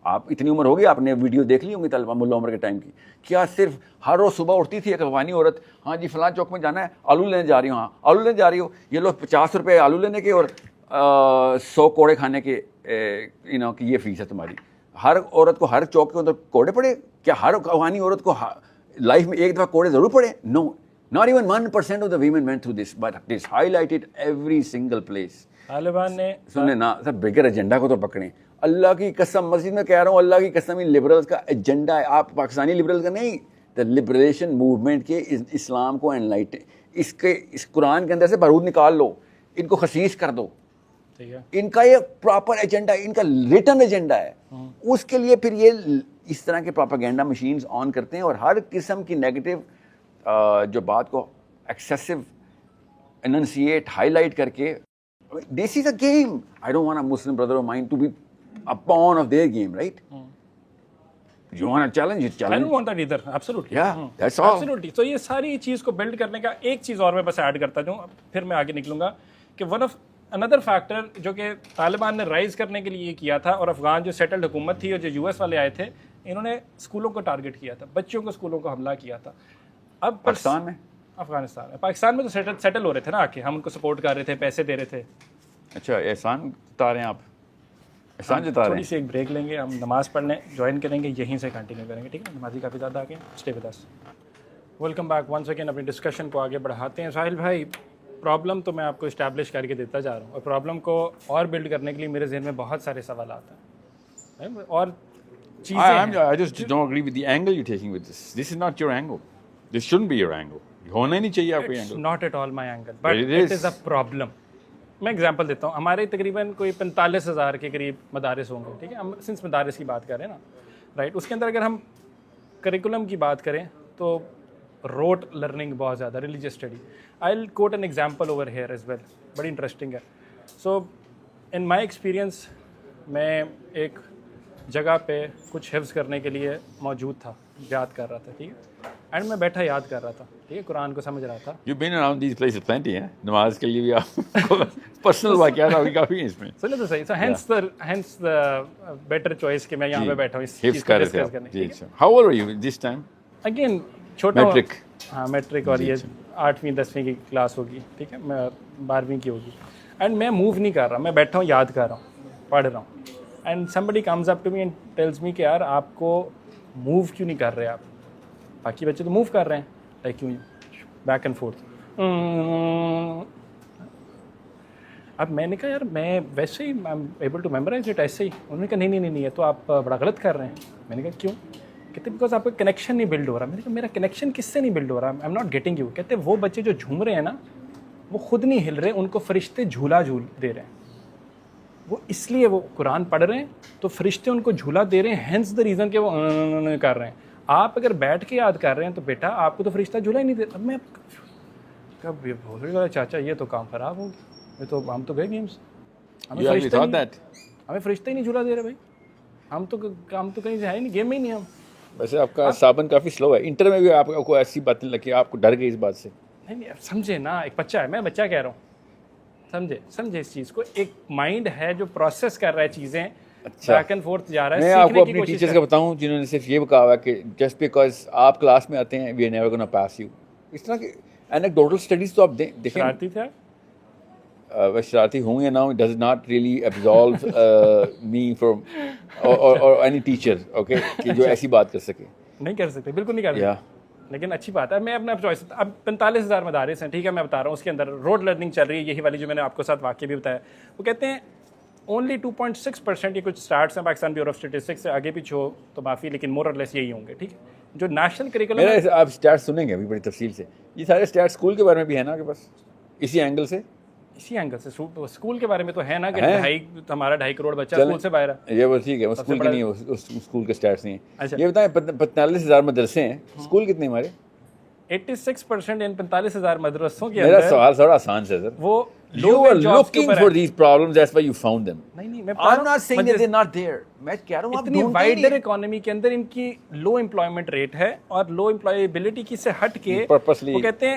آپ اتنی عمر ہوگی, آپ نے ویڈیو دیکھ لی ہوں گی طالبان ملا عمر کے ٹائم کی. کیا صرف ہر روز صبح اٹھتی تھی ایک افغانی عورت, ہاں جی فلاں چوک میں جانا ہے, آلو لینے جا رہی ہوں, ہاں آلو لینے جا رہی ہو, یہ لو 50 روپے آلو لینے کے اور 100 کوڑے کھانے کے کہ یہ فیس ہے تمہاری. ہر عورت کو ہر چوک کے اندر کوڑے پڑے؟ کیا ہر افغانی عورت کو لائف میں ایک دفعہ کوڑے ضرور پڑے؟ نو, not even 1% of the women went through this, but it is highlighted every single place. Taliban نے سنیں نا سر, بگر ایجنڈا کو تو پکڑیں. اللہ کی قسم, مسجد میں کہہ رہا ہوں, اللہ کی قسم, یہ لبرلز کا ایجنڈا ہے. آپ پاکستانی لبرلز کا نہیں, دا لبریشن موومنٹ کے اسلام کو انلائٹ اس قرآن کے اندر سے بارود نکال لو, ان کو خسیس کر دو. ان کا یہ پراپر ایجنڈا ہے, ان کا ریٹن ایجنڈا ہے. اس کے لیے پھر یہ اس طرح کے پروپیگنڈا مشینز آن کرتے ہیں اور ہر قسم کی نیگیٹو جو بات کو ایکسیسو اننسیٹ ہائی لائٹ کر کے, this is a game. I don't want a Muslim brother of mine to be a pawn of their game, right? You want to challenge, you challenge. I don't want that either. Absolutely. Yeah, that's all. Absolutely. So یہ ساری چیز کو blood کرنے کا ایک چیز اور میں بس ایڈ کرتا جاؤں, پھر میں آگے نکلوں گا, کہ ون آف اندر فیکٹر جو کہ طالبان نے رائز کرنے کے لیے یہ کیا تھا, اور افغان جو سیٹلڈ حکومت تھی اور جو یو ایس والے آئے تھے, انہوں نے اسکولوں کو ٹارگٹ کیا تھا, بچوں کو اسکولوں کو حملہ کیا تھا. اب پاکستان میں, افغانستان میں, پاکستان میں تو سیٹل ہو رہے تھے نا, آ کے ہم ان کو سپورٹ کر رہے تھے, پیسے دے رہے تھے. اچھا احسان جتا رہے ہیں آپ, احسان جتا رہے ہیں. تھوڑی سی ایک بریک لیں گے, ہم نماز پڑھنے جوائن کریں گے, یہیں سے کنٹینیو کریں گے, ٹھیک ہے؟ نمازی کافی زیادہ آ گئے, stay with us. Welcome back once again. اپنی ڈسکشن کو آگے بڑھاتے ہیں. ساحل بھائی, پرابلم تو میں آپ کو اسٹیبلش کر کے دیتا جا رہا ہوں, اور پرابلم کو اور بلڈ کرنے کے لیے میرے ذہن میں بہت سارے سوالات ہیں اور چیزیں. I just don't agree with the angle you're taking with this. This is not your angle. This shouldn't be your angle. ہونا ہی نہیں چاہیے آپ کو angle. Not at all my angle, but it is a problem. میں example دیتا ہوں. ہمارے تقریباً کوئی 45,000 کے قریب مدارس ہوں گے, ٹھیک ہے, ہم سنس مدارس کی بات کر رہے ہیں نا, رائٹ. اس کے اندر اگر ہم کریکولم کی بات کریں تو روٹ لرننگ بہت زیادہ, religious study. I will quote an example over here as well, بڑی انٹرسٹنگ ہے. سو ان مائی ایکسپیرئنس, میں ایک جگہ پہ کچھ حفظ کرنے کے لیے موجود تھا, یاد کر رہا تھا, ٹھیک ہے, اینڈ میں بیٹھا یاد کر رہا تھا, ٹھیک ہے, قرآن کو سمجھ رہا تھا. You've been around these places plenty, ہیں, نماز کے لیے بھی آپ پرسنل واقعات آپ کافی ہیں اس میں. چلو تو صحیح. So hence the better choice کہ میں یہاں پہ بیٹھا ہوں اس چیز کو ڈسکس کرنے کے لیے. How old were you this time? Again چھوٹا, میٹرک. ہاں میٹرک, اور یہ 8ویں 10ویں کی کلاس ہوگی, ٹھیک ہے, میں 12ویں کی ہوگی. اینڈ میں موو نہیں کر رہا, میں بیٹھا ہوں, یاد کر رہا ہوں, پڑھ رہا ہوں. And somebody comes up to me and tells me کہ یار آپ کو موو کیوں نہیں کر رہے آپ, باقی بچے تو موو کر رہے ہیں, لائک کیوں بیک اینڈ فورتھ. اب میں نے کہا یار میں ویسے ہی ایبل ٹو میمورائز اٹ ایسے ہی. انہوں نے کہا نہیں یہ تو آپ بڑا غلط کر رہے ہیں. میں نے کہا کیوں؟ کہتے بیکاز آپ کا کنیکشن نہیں بلڈ ہو رہا. میں نے کہا میرا کنیکشن کس سے نہیں بلڈ ہو رہا, I am not getting you. کہتے وہ بچے جو جھوم رہے ہیں نا, وہ خود نہیں ہل رہے, ان کو فرشتے جھولا جھول دے رہے ہیں. وہ اس لیے وہ قرآن پڑھ رہے ہیں تو فرشتے ان کو جھولا دے رہے ہیں, ہینس دا ریزن کہ وہ کر رہے ہیں. آپ اگر بیٹھ کے یاد کر رہے ہیں تو بیٹا آپ کو تو فرشتہ جھولا ہی نہیں دے. اب میں کب بول رہا چاچا یہ تو کام خراب ہو گیا, یہ تو ہم تو گئے گیمس, ہمیں فرشتہ ہی نہیں جھولا دے رہے بھائی, ہم تو کہیں سے ہے ہی نہیں, گیم میں ہی نہیں ہم. ویسے آپ کا صابن کافی سلو ہے. انٹر میں بھی آپ کو ایسی باتیں لگی, آپ کو ڈر گئی اس بات سے؟ نہیں سمجھے نا, ایک بچہ ہے, میں بچہ کہہ رہا ہوں, سمجھے اس چیز کو. ایک مائنڈ ہے جو پروسیس کر رہا ہے چیزیں, بیک اینڈ فورتھ جا رہا ہے. میں آپ کو اپنی ٹیچرز کا بتاؤں جنہوں نے صرف یہ کہا ہوا کہ جسٹ بیکاز آپ کلاس میں آتے ہیں we are never gonna pass you. اس طرح کی اینیکڈوٹل اسٹڈیز تو آپ دیکھیں. شرارتی تھے شرارتی ہوں یا نہ ہوں, does not really absolve me from اور اینی ٹیچر, اوکے, کہ جو ایسی بات کر سکے. نہیں کر سکتے, بالکل نہیں کر سکتے, لیکن اچھی بات ہے. میں اپنا چوائس, اب 45,000 مدارس ہیں, ٹھیک ہے, میں بتا رہا ہوں, اس کے اندر روڈ لرننگ چل رہی ہے, یہی والی جو میں نے آپ کو ساتھ واقعہ بھی بتایا. وہ کہتے ہیں اونلی 2.6% یہ کچھ اسٹارٹس ہیں, پاکستان بیورو آف اسٹیٹسٹکس سے آگے پیچھے ہو تو معافی, لیکن مور اور لیس یہی ہوں گے, ٹھیک ہے. جو نیشنل کریکولم, آپ اسٹیٹس سنیں گے ابھی بڑی تفصیل سے, یہ سارے اسٹیٹس اسکول کے بارے میں بھی ہے نا, کہ بس اسی اینگل سے اسکول کے بارے میں تو ہے نا, کہ ہمارا 2.5 کروڑ بچہ اسکول سے باہر ہے. یہ وہ ٹھیک ہے, وہ اسکول کی نہیں ہے, اسکول کے اسٹیٹس نہیں ہیں. یہ بتائیں 45,000 مدرسے ہیں, اسکول کتنے ہمارے؟ 86% ان 45,000 مدرسوں کے اندر. میرا سوال تھوڑا آسان ہے سر. وہ you are looking for these problems, that's why you found them. نہیں I'm not saying that they're not there. میں کہہ رہا ہوں اتنی وائڈر اکانومی کے اندر ان کی لو امپلائمنٹ ریٹ ہے, اور لو امپلائیبلٹی کی سے ہٹ کے وہ کہتے ہیں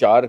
4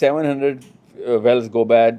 700 wells go bad.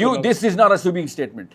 You, this is not a sweeping statement.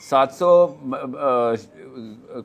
700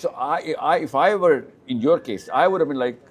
So if I were in your case, I would have been like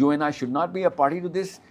You and I should not be a party to this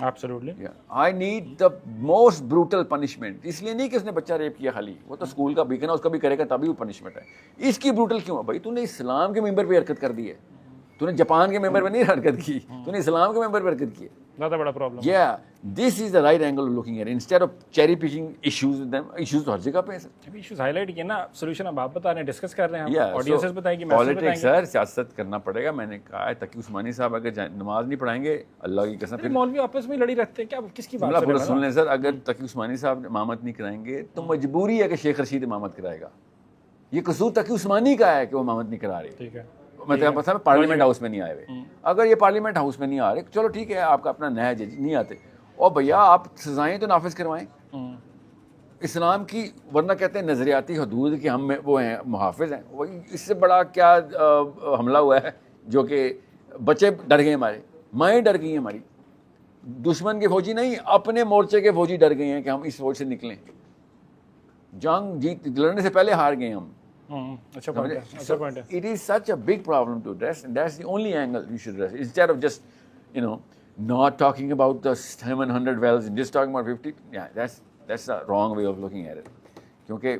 Absolutely. I need the most brutal punishment. اس لیے نہیں کہ اس نے بچہ rape کیا خالی, وہ تو school کا بیکن ہے, اس کا بھی کرے گا تبھی وہ پنشمنٹ ہے. اس کی بروٹل کیوں ہے بھائی؟ تو نے اسلام کے ممبر پہ حرکت کر دی ہے, تو نے جاپان کے ممبر پہ نہیں حرکت کی, تو نے اسلام کے ممبر پہ حرکت کی ہے. زیادہ بڑا problem. Yeah, this is the right angle of looking at it. Instead of cherry picking issues with them, issues تو ہر جگہ پہ ہیں سر. ابھی ایشوز ہائی لائٹ کیے نا, سولوشن اب آپ بتا رہے ہیں, ڈسکس کر رہے ہیں, Yeah, آڈینسز بتائیں گی, politics سر, سیاست کرنا پڑے گا. میں نے کہا ہے تقی عثمانی صاحب اگر نماز نہیں پڑھائیں گے, اللہ کی قسم, پھر مولوی آپس میں لڑی رکھتے ہیں, کیا کس کی بات اللہ پورا سن لیں سر. اگر تقی عثمانی صاحب امامت نہیں کرائیں گے تو مجبوری ہے کہ شیخ رشید امامت کرائے گا. یہ قصور تقی عثمانی کا ہے کہ وہ امامت نہیں کرا رہے. ٹھیک ہے, مطلب پارلیمنٹ ہاؤس میں نہیں آئے ہوئے. اگر یہ پارلیمنٹ ہاؤس میں نہیں آ رہے, چلو ٹھیک ہے, آپ کا اپنا نہج نہیں آتے, اور بھیا آپ سزائیں تو نافذ کروائیں اسلام کی, ورنہ کہتے ہیں نظریاتی حدود کہ ہم وہ ہیں محافظ ہیں. وہی اس سے بڑا کیا حملہ ہوا ہے جو کہ بچے ڈر گئے, ہمارے مائیں ڈر گئی ہیں ہماری. دشمن کے فوجی نہیں, اپنے مورچے کے فوجی ڈر گئے ہیں کہ ہم اس فوج سے نکلیں. جنگ لڑنے سے پہلے ہار گئے ہم. اچھا پوائنٹ ہے. It is such a big problem to address, and that's the only angle you should address. Instead of just, not talking about the 700 wells and just talking about 50, yeah, that's the wrong way of looking at it. کیونکہ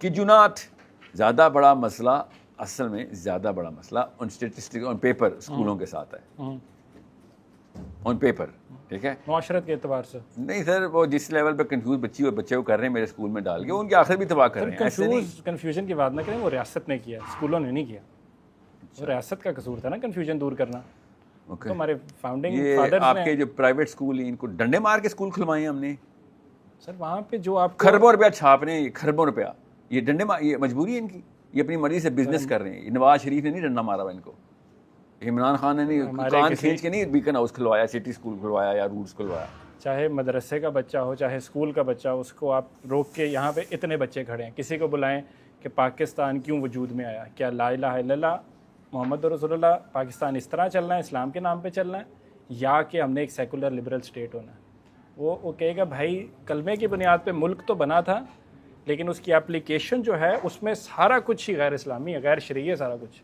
کجونات زیادہ بڑا مسئلہ, اصل میں زیادہ بڑا مسئلہ ان statistic on paper اسکولوں کے ساتھ ہے, آن پیپر, ٹھیک ہے, معاشرت کے اعتبار سے نہیں سر. وہ جس لیول پہ کنفیوز بچے کو کر رہے ہیں میرے اسکول میں ڈال کے, ان کے آخر بھی تباہ کر رہے ہیں. کنفیوژن کی بات نہ کریں, وہ ریاست نے کیا, اسکولوں نے نہیں کیا. وہ ریاست کا قصور تھا نا کنفیوژن دور کرنا. تو ہمارے فاؤنڈنگ فادرز نے, آپ کے جو پرائیویٹ اسکول ہیں ان کو ڈنڈے مار کے اسکول کھلوائے ہیں ہم نے سر. وہاں پہ جو آپ خربوں روپیہ چھاپ رہے ہیں, خربوں روپیہ, یہ ڈنڈے یہ مجبوری ہے ان کی, یہ اپنی مرضی سے بزنس کر رہے ہیں. نواز شریف نے نہیں ڈنڈا مارا ہوا ان کو, عمران خان نے نہیں کان کھینچ کے نہیں بیکن ہاؤس کھلوایا, سٹی اسکول کھلوایا یا روٹس کھلوایا. چاہے مدرسے کا بچہ ہو, چاہے اسکول کا بچہ ہو, اس کو آپ روک کے, یہاں پہ اتنے بچے کھڑے ہیں, کسی کو بلائیں کہ پاکستان کیوں وجود میں آیا, کیا لا الہ الا اللہ محمد رسول اللہ, پاکستان اس طرح چلنا ہے, اسلام کے نام پہ چلنا ہے, یا کہ ہم نے ایک سیکولر لبرل اسٹیٹ ہونا ہے. وہ کہے گا بھائی کلمے کی بنیاد پہ ملک تو بنا تھا, لیکن اس کی اپلیکیشن جو ہے اس میں سارا کچھ ہی غیر اسلامی ہے, غیر شرعی ہے سارا کچھ,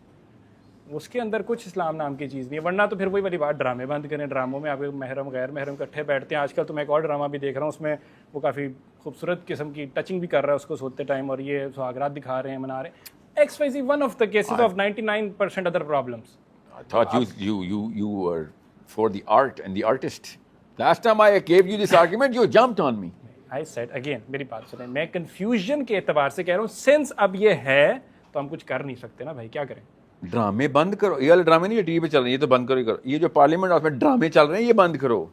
اس کے اندر کچھ اسلام نام کی چیز نہیں ہے. ورنہ تو پھر وہی والی بات, ڈرامے بند کریں, ڈراموں میں آپ محرم غیر محرم اکٹھے بیٹھتے ہیں. آج کل تو میں ایک اور ڈرامہ بھی دیکھ رہا ہوں, اس میں وہ کافی خوبصورت قسم کی ٹچنگ بھی کر رہا ہے اس کو سوتے ٹائم, اور یہ سہاگرات دکھا رہے ہیں, منا رہے ہیں. XYZ, one of the cases of 99% other problems. I thought you were for the art and the artist. Last time I gave you this argument, you jumped on me. I said again, میری بات سنیں, میں confusion کے اعتبار سے کہہ رہا ہوں, سنس اب یہ ہے تو ہم کچھ کر نہیں سکتے نا بھائی, کیا کریں. ڈرامے بند کرو, یہ والے ڈرامے نہیں جو ٹی وی پہ چل رہے ہیں یہ تو بند کرو. یہ جو پارلیمنٹ ہاؤس میں ڈرامے چل رہے ہیں یہ بند کرو.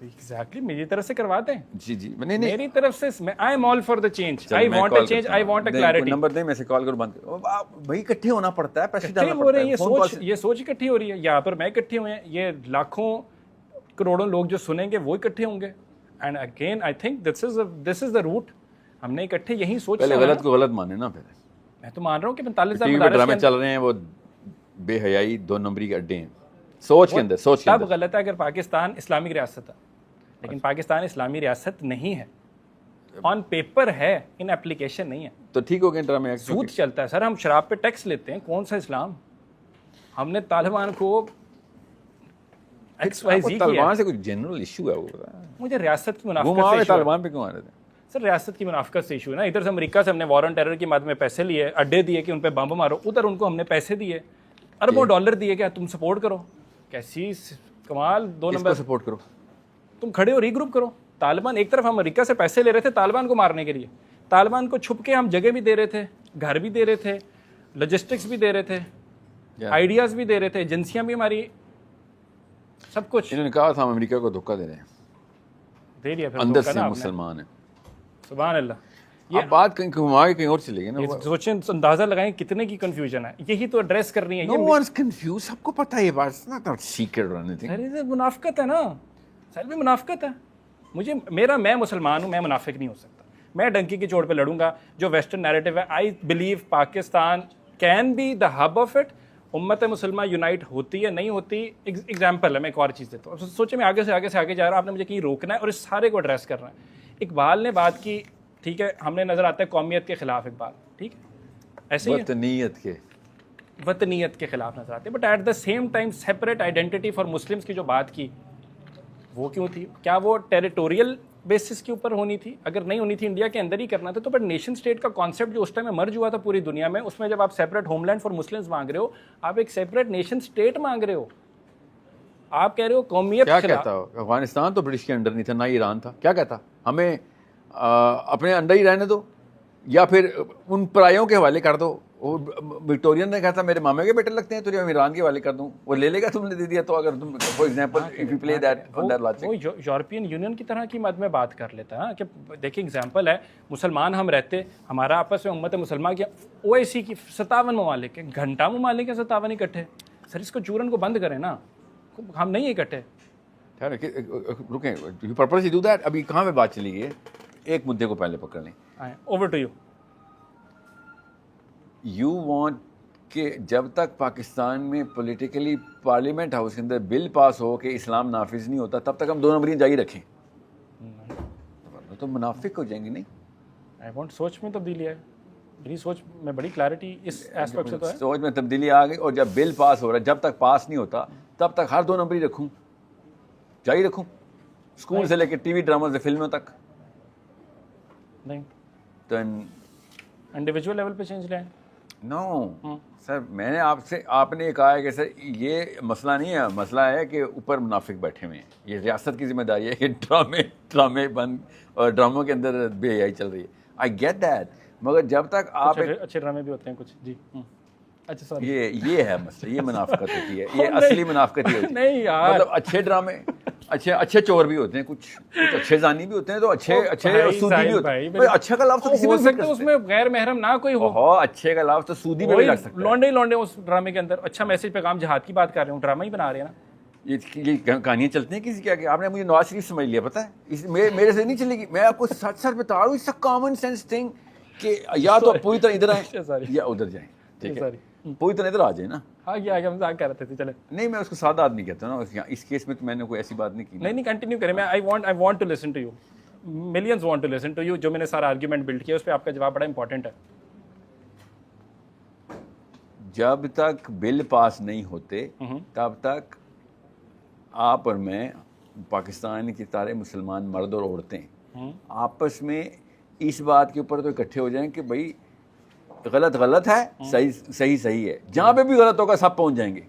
ایگزیکٹلی میری طرف سے کرواتے ہیں. جی میری طرف سے I am all for the change, I want a change, I want a clarity. Number دیں, میں سے کال کرو, بند کرو بھائی. اکٹھے ہونا پڑتا ہے, پیسے ڈالنا ہو پڑتا رہے ہے, یہ سوچ اکٹھی ہو رہی ہے. یہاں پر میں اکٹھے ہوئے ہیں, یہ لاکھوں کروڑوں لوگ جو سنیں گے وہ اکٹھے ہوں گے. And again I think this is the root. ہم نے اکٹھے یہی سوچ, پہلے غلط کو غلط مانے نا. پھر میں تو مان رہا ہوں کہ 45,000 مدارس ڈرامے چل رہے ہیں, وہ بے حیائی 2 نمبری کے اڈے ہیں سوچ کے اندر. سوچ تب غلط ہے اگر پاکستان اسلامک ریاست ہے, لیکن پاکستان اسلامی ریاست نہیں ہے. آن پیپر ہے, ان ایپلیکیشن نہیں ہے. تو ٹھیک ہو گیا, ڈرامے سود چلتا ہے سر. ہم شراب پہ ٹیکس لیتے ہیں, کون سا اسلام. ہم نے طالبان کو طالبان سے کوئی جنرل ایشو ہے, وہ مجھے ریاست کی منافقت سے طالبان پہ کیوں آ رہے تھے سر. ریاست کی منافقت سے ایشو ہے نا. ادھر سے امریکہ سے ہم نے وار آن ٹیرر کی مد میں پیسے لیے, اڈے دیے کہ ان پہ بم مارو, ادھر ان کو ہم نے پیسے دیے, اربوں ڈالر دیے کہ تم سپورٹ کرو. کیسی کمال, 2 نمبر سپورٹ کرو, تم کھڑے ہو, ری گروپ کرو. طالبان ایک طرف ہم امریکہ سے پیسے لے رہے تھے طالبان کو مارنے کے لیے, طالبان کو چھپ کے ہم جگہ بھی دے رہے تھے, گھر بھی دے رہے تھے, لاجسٹکس بھی دے رہے تھے, آئیڈیاز بھی دے رہے تھے, ایجنسیاں بھی ہماری, سب کچھ. انہوں نے کہا تھا ہم امریکہ کو دھوکہ دے رہے ہیں, دے دیا. اندر سے مسلمان ہیں. سبحان اللہ. یہ بات کہیں گھما کے کہیں اور چلے گی نا. سوچیں, اندازہ لگائیں کتنے کی کنفیوژن ہے. یہی تو ایڈریس کرنی ہے. No one's confused, سب کو پتہ ہے یہ بات. It's not secret or anything. منافقت ہے نا سر, بھی منافقت ہے. مجھے میں مسلمان ہوں, میں منافق نہیں ہو سکتا. میں ڈنکی کی چوٹ پہ لڑوں گا. جو ویسٹرن نیریٹو ہے, I believe Pakistan can be the hub of it. امت مسلمہ یونائٹ ہوتی ہے نہیں ہوتی. ایگزامپل ہے, میں ایک اور چیز دیتا ہوں. سوچیں میں آگے سے آگے جا رہا ہوں, آپ نے مجھے کہیں روکنا ہے اور اس سارے کو ایڈریس کرنا ہے. اقبال نے بات کی, ٹھیک ہے, ہم نے نظر آتا ہے قومیت کے خلاف اقبال, ٹھیک ہے, ایسے ہی وطنیت کے خلاف نظر آتے ہیں. But at the same time separate identity for Muslims کی جو بات کی, وہ کیوں تھی؟ کیا وہ ٹیریٹوریل بیسس کے اوپر ہونی تھی؟ اگر نہیں ہونی تھی انڈیا کے اندر ہی کرنا تھا تو بٹ نیشن اسٹیٹ کا کانسیپٹ جو اس ٹائم میں مرج ہوا تھا پوری دنیا میں، اس میں جب آپ separate homeland for Muslims مانگ رہے ہو، آپ ایک سیپریٹ نیشن اسٹیٹ مانگ رہے ہو، آپ کہہ رہے ہو قومیت. کیا کہتا ہو؟ افغانستان تو برٹش کے انڈر نہیں تھا، نہ ایران تھا. کیا کہتا؟ ہمیں اپنے انڈر ہی رہنے دو یا پھر ان پرایوں کے حوالے کر دو. وہ وکٹورین نے کہا تھا میرے مامے کے بیٹے لگتے ہیں تو ہم ایران کے حوالے کر دوں، وہ لے لے گا تم نے دے دیا تو. اگر تم for example if you play that on that logic, وہ یورپین یونین کی طرح کی مد میں بات کر لیتا ہے کہ دیکھیں ایگزامپل ہے، مسلمان ہم رہتے، ہمارا آپس میں امت مسلمہ کی OIC کی 57 ممالک ہیں، گھنٹہ ممالک ہیں 57 اکٹھے. سر اس کو چورن کو بند کریں نا، ہم نہیں اکٹھے. رکیں یو پرپز ڈو دیٹ. ابھی کہاں پہ بات چلی گئی ہے؟ ایک مدعے کو پہلے پکڑ لیں. Over to you. You want کہ جب تک پاکستان میں پولیٹیکلی پارلیمنٹ ہاؤس کے اندر بل پاس ہو کہ اسلام نافذ نہیں ہوتا تب تک ہم 2 نمبری جاری رکھیں تو منافق ہو جائیں گے. نہیں آئی وانٹ سوچ میں تبدیلی ہے، میری سوچ میں بڑی کلیئرٹی اس ایسپیکٹ سے تو ہے. سوچ میں تبدیلی آ گئی. اور جب بل پاس ہو رہا ہے جب تک پاس نہیں ہوتا تب تک ہر 2 نمبری رکھوں، جاری رکھوں، اسکول سے لے کے ٹی وی ڈراموں سے فلموں تک. نہیں تو انڈیویجول لیول پہ چینج لائیں. نو سر، میں نے آپ نے یہ کہا ہے کہ سر یہ مسئلہ نہیں ہے، مسئلہ ہے کہ اوپر منافق بیٹھے ہوئے ہیں. یہ ریاست کی ذمہ داری ہے کہ ڈرامے بند اور ڈراموں کے اندر بے حیائی چل رہی ہے. آئی گیٹ دیٹ، مگر جب تک آپ اچھے ڈرامے بھی ہوتے ہیں کچھ. جی اچھا سوری، یہ ہے مسئلہ، یہ منافقت ہوتی ہے، یہ اصلی منافقت ہی ہوتی ہے. نہیں یار، مطلب اچھے ڈرامے اچھے چور بھی ہوتے ہیں، کچھ اچھے زانی بھی ہوتے ہیں، تو اچھے سودی بھی ہوتے ہیں. اچھا کا لفظ تو کسی ہو بھی سکتا ہے اس میں غیر محرم نہ کوئی ہو. اچھے کا لفظ تو سودی میں بھی لگ سکتا ہے. لونڈے اس ڈرامے کے اندر اچھا میسج پیغام جہاد کی بات کر رہے ہوں، ڈرامہ ہی بنا رہے ہیں نا. یہ کہانیاں چلتی ہیں کسی کیا کہ آپ نے مجھے نواز شریف سمجھ لیا. پتہ ہے میرے سے نہیں چلے گی. میں آپ کو سچ سچ بتا رہا ہوں، it's a common sense thing کہ یا تو پوری طرح ادھر آئیں یا ادھر جائیں. ٹھیک ہے، پوری طرح ادھر آ جائیں نا. ہاں یہ آگے ہم مذاق کر رہے تھے. چلے نہیں، میں اس کو سادہ آدمی کہتا ہوں نا. اس کیس میں تو میں نے کوئی ایسی بات نہیں کی. نہیں کنٹینیو کریں. میں I want to listen to you, millions want to listen to you. جو میں نے سارا آرگیومنٹ بلڈ کیا اس پہ آپ کا جواب بڑا امپورٹنٹ ہے. جب تک بل پاس نہیں ہوتے تب تک آپ اور میں، پاکستان کے سارے مسلمان مرد اور عورتیں آپس میں اس بات کے اوپر تو اکٹھے ہو جائیں کہ بھائی غلط ہے، صحیح ہے. جہاں پہ بھی غلط ہوگا سب پہنچ جائیں گے.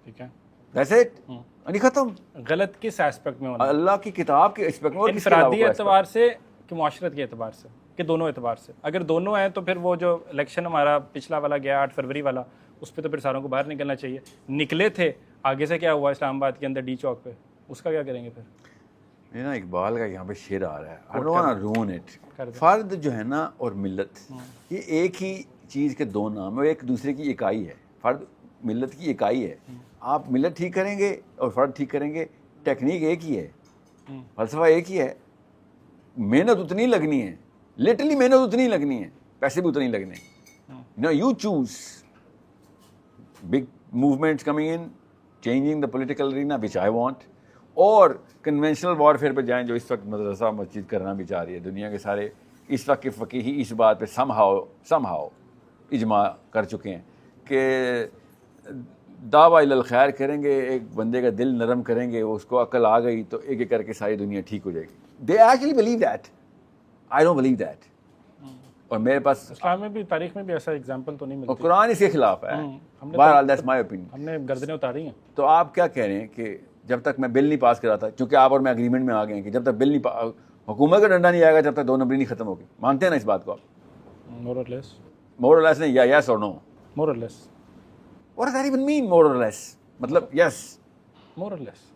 ٹھیک ہے، that's it. نہیں ختم. غلط کس ایسپیکٹ میں ہونا؟ اللہ کی کتاب کے ایسپیکٹ میں، انفرادی اعتبار سے کہ معاشرت کے اعتبار سے کہ دونوں اعتبار سے؟ اگر دونوں ہیں تو پھر وہ جو الیکشن ہمارا پچھلا والا گیا 8 فروری والا، اس پہ تو پھر ساروں کو باہر نکلنا چاہیے. نکلے تھے، آگے سے کیا ہوا اسلام آباد کے اندر ڈی چوک پہ، اس کا کیا کریں گے پھر؟ یہ نا اقبال کا یہاں پہ شعر آ رہا ہے، I don't wanna ruin it. فرد جو ہے نا اور ملت، یہ ایک ہی چیز کے 2 نام ہے، ایک دوسرے کی اکائی ہے. فرد ملت کی اکائی ہے. آپ ملت ٹھیک کریں گے اور فرد ٹھیک کریں گے، ٹیکنیک ایک ہی ہے، فلسفہ ایک ہی ہے. محنت اتنی لگنی ہے، لٹرلی محنت اتنی لگنی ہے، پیسے بھی اتنے لگنے. Now you choose. Big movements coming in, changing the political arena, which I want. اور کنونشنل وارفیئر پہ جائیں جو اس وقت مدرسہ مسجد کرنا بھی چاہ رہی ہے دنیا کے سارے. اس وقت کے فقیہی اس بات پہ somehow اجماع کر چکے ہیں کہ دعویٰ الی الخیر کریں گے، ایک بندے کا دل نرم کریں گے، اس کو عقل آ گئی تو ایک ایک کر کے ساری دنیا ٹھیک ہو جائے گی. They actually believe that. I don't believe that. اور میرے پاس اسلام میں بھی، تاریخ میں بھی ایسا ایگزامپل تو نہیں ملتا. اور قرآن اس کے خلاف ہے. بہرحال that's my opinion. ہم نے گردنیں اتاری ہیں. تو آپ کیا کہہ رہے ہیں کہ جب تک میں بل نہیں پاس کراتا، چونکہ آپ اور میں اگریمنٹ میں آ گئے ہیں کہ جب تک بل نہیں حکومت کا ڈنڈا نہیں آئے گا جب تک 2 نمبری نہیں ختم ہوگی. مانتے ہیں نا اس بات کو آپ؟ مور اور لیس. مور اور لیس نہیں، یا یس اور نو؟ مور اور لیس. What does that even mean, more or less? مطلب یس، مور اور لیس.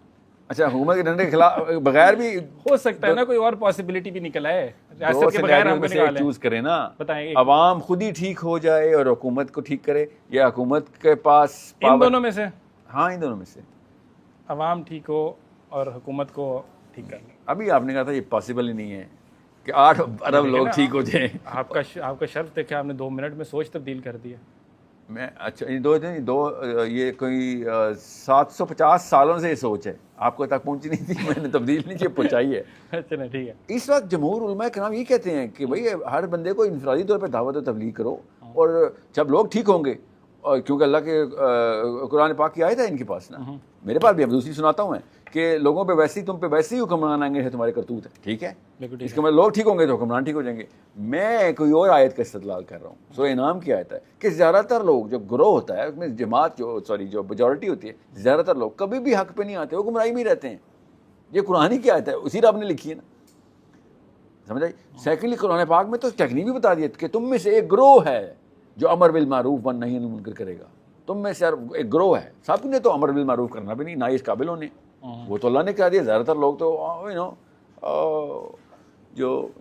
اچھا حکومت کے ڈنڈے کے خلاف بغیر بھی ہو سکتا ہے نا، کوئی اور پاسبلٹی بھی نکل آئے. ریاست کے بغیر ہم نکالیں، چوز کریں نا. بتائیں عوام خود ہی ٹھیک ہو جائے اور حکومت کو ٹھیک کرے، یا حکومت کے پاس ان دونوں میں سے؟ ہاں ان دونوں میں سے. عوام ٹھیک ہو اور حکومت کو ٹھیک کر لیں. ابھی آپ نے کہا تھا یہ پاسبل ہی نہیں ہے کہ 8 ارب لوگ ٹھیک ہو جائیں. آپ کا شرط دیکھا، آپ نے 2 منٹ میں سوچ تبدیل کر دی ہے. میں اچھا یہ کوئی 750 سالوں سے یہ سوچ ہے، آپ کو تک پہنچی نہیں تھی، میں نے تبدیل نہیں پہنچائی ہے. اچھا ٹھیک ہے. اس وقت جمہور علماء کرام یہ کہتے ہیں کہ بھائی ہر بندے کو انفرادی طور پہ دعوت و تبلیغ کرو، اور جب لوگ ٹھیک ہوں گے، اور کیونکہ اللہ کے قرآن پاک کی آیت ہے ان کے پاس نا، میرے پاس بھی اب دوسری سناتا ہوں میں کہ لوگوں پہ ویسے ہی تم پہ ویسے ہی حکمران آئیں گے تمہارے کرتوت ہے. ٹھیک ہے, اس کے مطلب لوگ ٹھیک ہوں گے تو حکمران ٹھیک ہو جائیں گے. میں کوئی اور آیت کا استدلال کر رہا ہوں. سورہ انعام کی آیت ہے کہ زیادہ تر لوگ جب گروہ ہوتا ہے اس میں جماعت جو میجورٹی ہوتی ہے, زیادہ تر لوگ کبھی بھی حق پہ نہیں آتے, وہ گمراہی میں رہتے ہیں. یہ قرآن کی آیت ہے, اسی رب نے لکھی ہے نا, سمجھ آئی. سیکنڈلی قرآن پاک میں تو ٹیکنیک بھی بتا دی کہ تم میں سے ایک گروہ ہے جو امر بالمعروف والنہی عن المنکر کرے گا. تم میں سے ایک گروہ ہے. سب نے تو امر بالمعروف کرنا بھی نہیں, نہ اس قابل ہونے, وہ تو اللہ نے کہہ دیا. زیادہ تر لوگ تو جو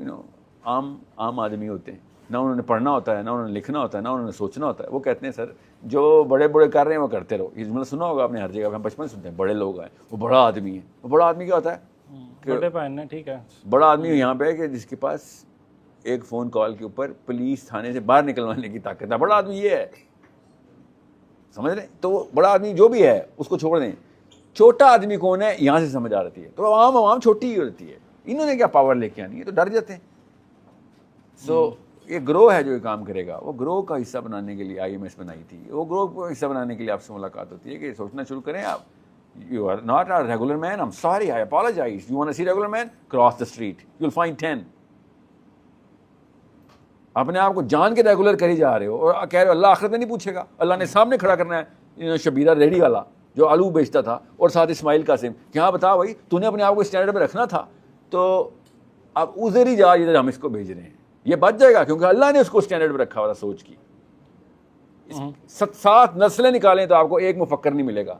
عام آدمی ہوتے ہیں, نہ انہوں نے پڑھنا ہوتا ہے, نہ انہوں نے لکھنا ہوتا ہے, نہ انہوں نے سوچنا ہوتا ہے. وہ کہتے ہیں سر جو بڑے بڑے کر رہے ہیں وہ کرتے رہو. یہ جملہ سنا ہوگا آپ نے ہر جگہ, ہم بچپن سنتے ہیں بڑے لوگ ہیں, وہ بڑا آدمی ہے. وہ بڑا آدمی کیا ہوتا ہے؟ ٹھیک ہے, بڑا بڑا آدمی یہاں پہ کہ جس کے پاس ایک فون کال کے اوپر پولیس تھانے سے باہر نکلوانے کی طاقت ہے. بڑا آدمی یہ ہے, سمجھ رہے ہیں. تو وہ بڑا آدمی جو بھی ہے اس کو چھوڑ دیں. چھوٹا آدمی کون ہے یہاں سے سمجھ آ رہتی ہے. تو عوام چھوٹی ہی ہوتی ہے. انہوں نے کیا پاور لے کے آنی ہے, تو ڈر جاتے ہیں. سو یہ گروہ ہے جو یہ کام کرے گا. وہ گروہ کا حصہ بنانے کے لیے IMS بنائی تھی. وہ گروہ کا حصہ بنانے کے لیے آپ سے ملاقات ہوتی ہے کہ سوچنا شروع کریں آپ, you are not a regular man, I'm sorry, I apologize. You want to see regular man? Cross the street, you'll find 10. اپنے آپ کو جان کے ریگولر کری جا رہے ہو اور کہہ رہے ہو اللہ آخرت میں نہیں پوچھے گا. اللہ نے سامنے کھڑا کرنا ہے شبیرہ ریڈی والا جو آلو بیچتا تھا اور ساتھ اسماعیل قاسم کہ ہاں بتا بھائی تو نے اپنے آپ کو اسٹینڈرڈ میں رکھنا تھا, تو اب ادھر ہی جا جدھر ہم اس کو بھیج رہے ہیں. یہ بچ جائے گا کیونکہ اللہ نے اس کو اسٹینڈرڈ میں رکھا ہوا تھا سوچ کی. 7 نسلیں نکالیں تو آپ کو ایک مفکر نہیں ملے گا,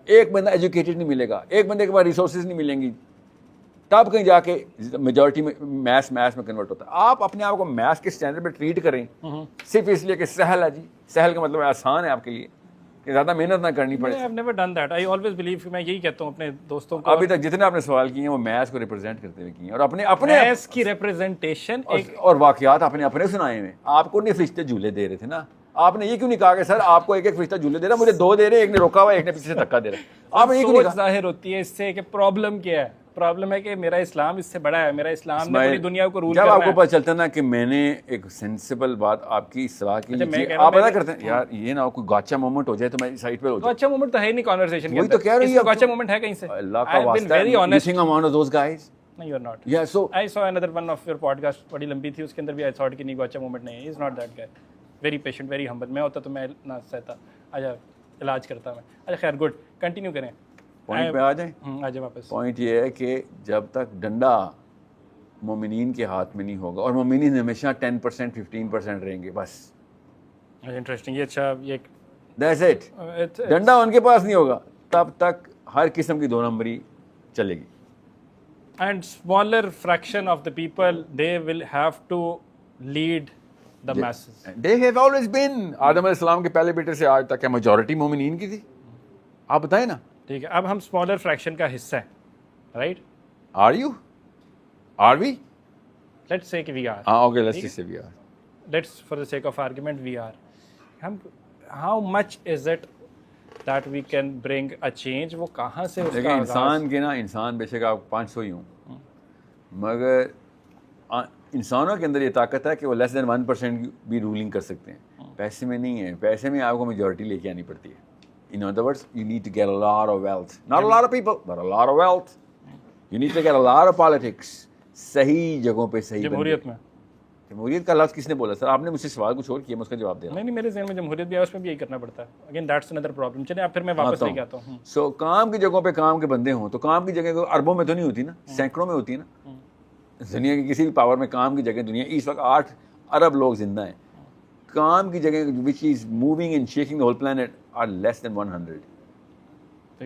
ایک بندہ ایجوکیٹڈ نہیں ملے گا, ایک بندے کے پاس ریسورسز نہیں ملیں گی, تب کہیں جا کے میجورٹی میں میتھس میں کنورٹ ہوتا ہے. آپ اپنے آپ کو میتھس کے اسٹینڈرڈ پہ ٹریٹ کریں صرف اس لیے کہ سہل ہے. جی سہل کا مطلب آسان ہے آپ کے لیے کہ زیادہ محنت نہ کرنی پڑے. I've never done that. I always believe, میں یہی کہتا ہوں اپنے دوستوں کو, ابھی تک جتنے آپ نے سوال کیے ہیں وہ میتھس کو ریپرزینٹ کرتے ہوئے کیے ہیں, اور اپنے میتھس کی ریپرزینٹیشن اور واقعات اپنے سنائے ہوئے. آپ کو نہیں فرشتے جھولے دے رہے تھے نا, آپ نے یہ کیوں نہیں کہا کہ سر آپ کو ایک فرشتہ جھولے دے رہا, مجھے 2 دے رہے, ایک نے روکا ہوا ایک نے پیچھے سے دھکا دے رہا. آپ نے یہ کیوں نہیں کہا؟ ظاہر ہوتی ہے اس سے کہ پرابلم کیا ہے. پرابلم ہے کہ میرا اسلام اس سے بڑا ہے, میرا اسلام نے پوری دنیا کو رول کرنا ہے. جب آپ کو پتہ چلتا ہے نا کہ میں نے ایک سینسیبل بات آپ کی اصلاح کی, آپ پتہ کرتے ہیں یار یہ نہ کوئی گاچا مومنٹ ہو جائے تو میں سائٹ پہ ہو جاؤں. گاچا مومنٹ تو ہے ہی نہیں کانورسیشن کے وہی تو کہہ رہی ہے, گاچا مومنٹ ہے کہیں سے. اللہ کا واسطہ ہے, you think I'm one of those guys? No, you are not. Yeah, so I saw another one of your podcast, بڑی لمبی تھی, اس کے اندر بھی I thought کہ نہیں گاچا مومنٹ نہیں ہے. He is not that guy. Very patient, very humble. میں ہوتا تو میں نہ سہتا, آجا علاج کرتا میں. اچھا خیر, گڈ, کنٹینیو کریں. پوائنٹ پہ آ جائیں. آ جائیں واپس. پوائنٹ یہ ہے کہ جب تک ڈنڈا مومنین کے ہاتھ میں نہیں ہوگا, اور مومنین ہمیشہ 10% 15% رہیں گے بس. انٹرسٹنگ, یہ اچھا, یہ دیٹس اٹ. ڈنڈا ان کے پاس نہیں ہوگا تب تک ہر قسم کی 2 نمبری چلے گی. And smaller fraction of the people, they will have to lead the masses. They have always been. آدم علیہ السلام کے پہلے بیٹے سے آج تک کیا میجورٹی مومنین کی تھی؟ آپ بتائیں نا. ٹھیک ہے, اب ہم smaller fraction کا حصہ ہیں, right? Are you? Are we? Let's say کہ we are. Okay, let's just say we are. Let's, for the sake of argument, we are. How much is it that we can bring a change? وہ کہاں سے اس کا انسان کے نا, انسان بے شک آپ 500 ہی ہوں, مگر انسانوں کے اندر یہ طاقت ہے کہ وہ لیس دین 1% بھی رولنگ کر سکتے ہیں. پیسے میں نہیں ہے. پیسے میں آپ کو میجورٹی لے کے آنی پڑتی ہے. In other words, you need to get a lot of wealth. Not a lot of people, but a lot of wealth. You need to get a lot of politics. صحیح جگہوں پہ صحیح. جمہوریت میں جمہوریت کا لفظ کس نے بولا؟ سر آپ نے مجھ سے سوال کچھ اور کیا, میں اس کا جواب دے رہا ہوں. نہیں, میرے ذہن میں جمہوریت بھی ہے, اس میں بھی یہی کرنا پڑتا ہے. Again that's another problem. چلیں اب پھر میں واپس لے کے آتا ہوں. سو کام کی جگہوں پہ کام کے بندے ہوں تو کام کی جگہ اربوں میں تو نہیں ہوتی نا, سینکڑوں میں ہوتی ہے نا. دنیا کی کسی بھی پاور میں کام کی جگہ, دنیا اس وقت 8 ارب لوگ زندہ ہیں. کام کی جگہ which is moving and shaking the whole planet are less than 100.